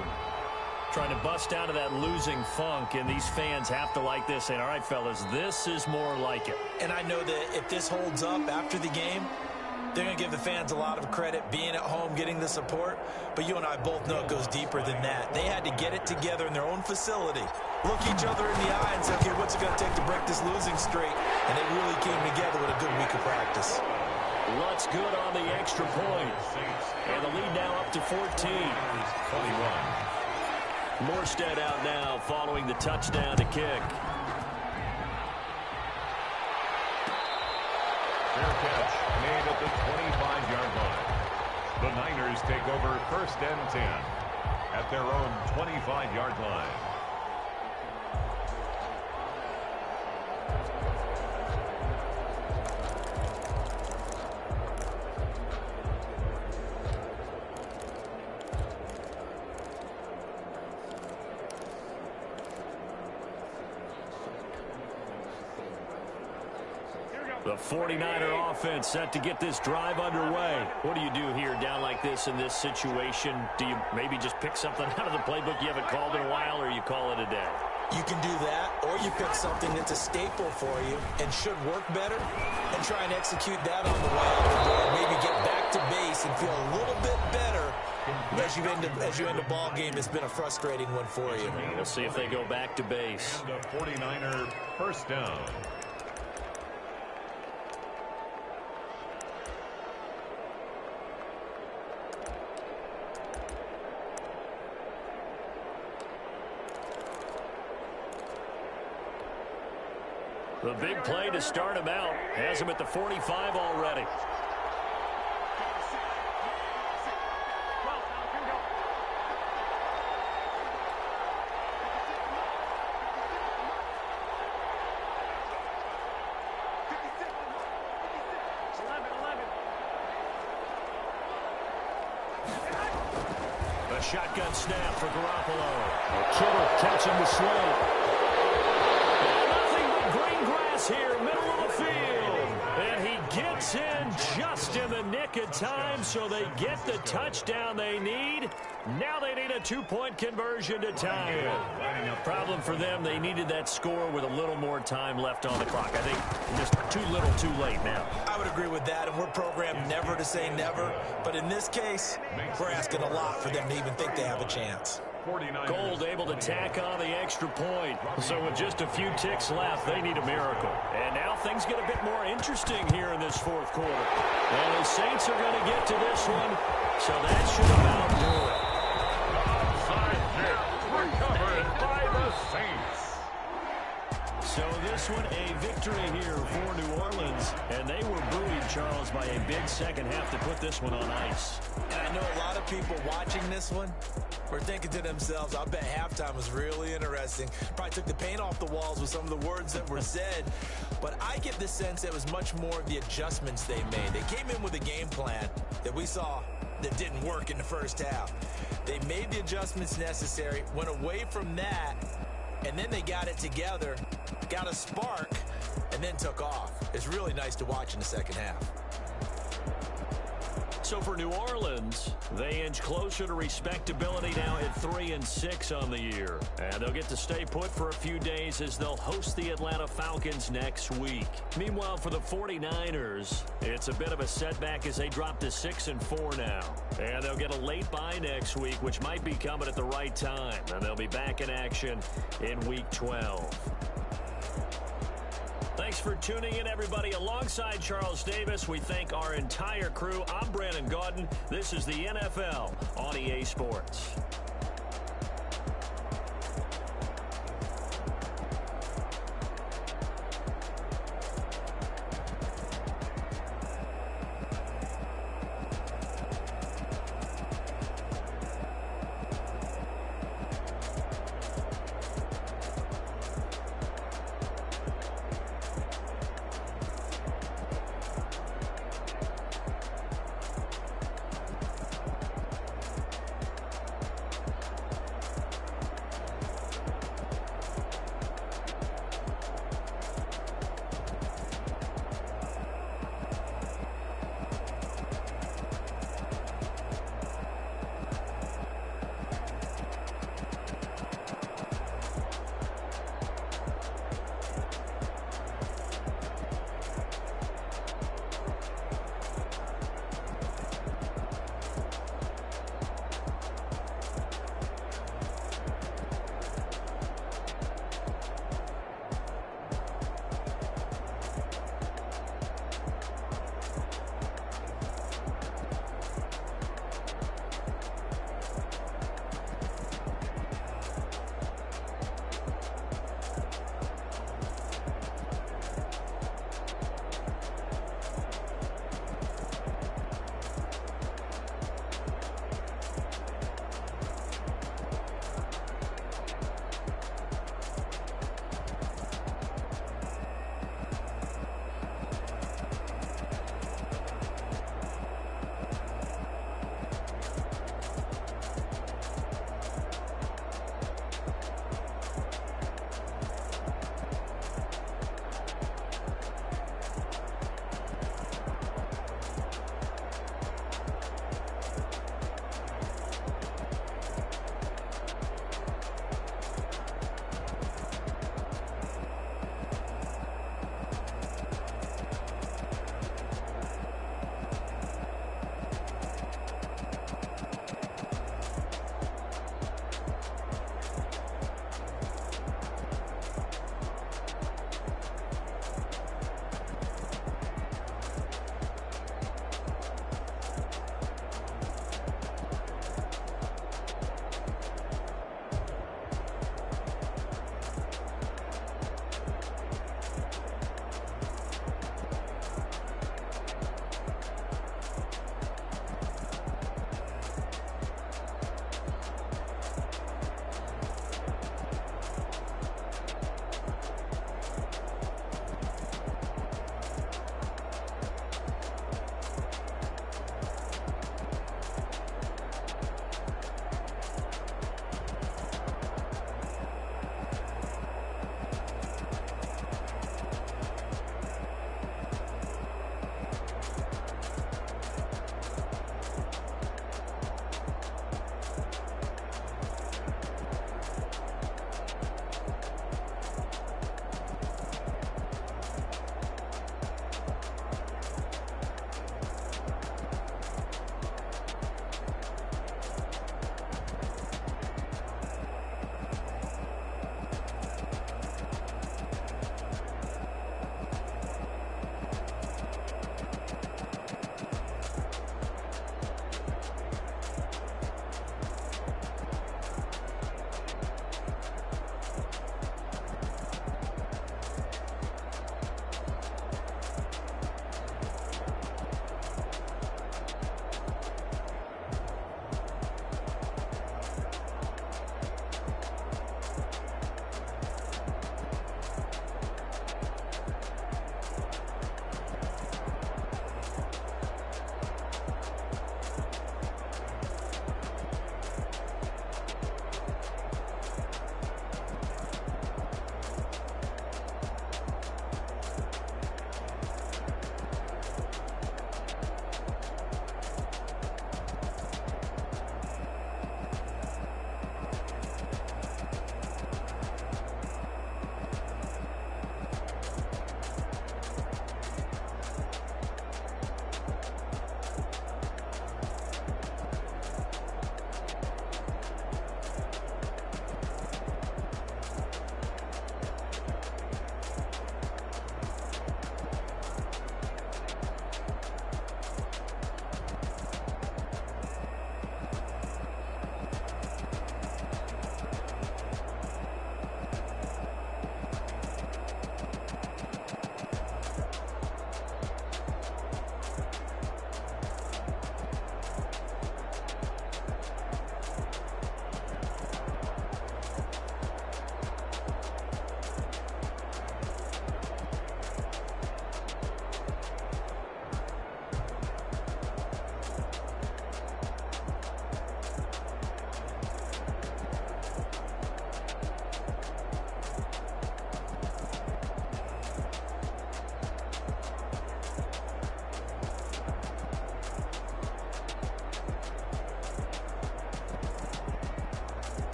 Trying to bust out of that losing funk, and these fans have to like this. And all right, fellas, this is more like it. And I know that if this holds up after the game, they're going to give the fans a lot of credit being at home, getting the support. But you and I both know it goes deeper than that. They had to get it together in their own facility, look each other in the eye and say, okay, what's it going to take to break this losing streak? And they really came together with a good week of practice. Lutz good on the extra point. And the lead now up to 14. 21. Morstead out now following the touchdown to kick. Fair catch made at the 25-yard line. The Niners take over 1st and 10 at their own 25-yard line. The 49er offense set to get this drive underway. What do you do here down like this in this situation? Do you maybe just pick something out of the playbook you haven't called in a while, or you call it a day? You can do that, or you pick something that's a staple for you and should work better and try and execute that on the way out the door. Maybe get back to base and feel a little bit better as you end a ball game. It's been a frustrating one for you. We'll see if they go back to base. And a 49er first down. The big play to start him out has him at the 45 already. A shotgun snap for Garoppolo. Kittle catching the slow. Here, middle of the field, and he gets in just in the nick of time, so they get the touchdown they need. Now they need a 2-point conversion to tie it. Problem for them, they needed that score with a little more time left on the clock. I think just too little too late now. I would agree with that, and we're programmed never to say never, but in this case, we're asking a lot for them to even think they have a chance. Gold able to tack on the extra point. So with just a few ticks left, they need a miracle. And now things get a bit more interesting here in this fourth quarter. And the Saints are going to get to this one, so that should about do it. Onside kick recovered by the this one a victory here for New Orleans. And they were buoyed, Charles, by a big second half to put this one on ice. And I know a lot of people watching this one were thinking to themselves, I bet halftime was really interesting. Probably took the paint off the walls with some of the words that were said. But I get the sense it was much more of the adjustments they made. They came in with a game plan that we saw that didn't work in the first half. They made the adjustments necessary, went away from that, and then they got it together, got a spark, and then took off. It's really nice to watch in the second half. So for New Orleans, they inch closer to respectability now at 3-6 on the year. And they'll get to stay put for a few days as they'll host the Atlanta Falcons next week. Meanwhile, for the 49ers, it's a bit of a setback as they drop to 6-4 now. And they'll get a late bye next week, which might be coming at the right time. And they'll be back in action in Week 12. Thanks for tuning in, everybody. Alongside Charles Davis, we thank our entire crew. I'm Brandon Gaudin. This is the NFL on EA Sports.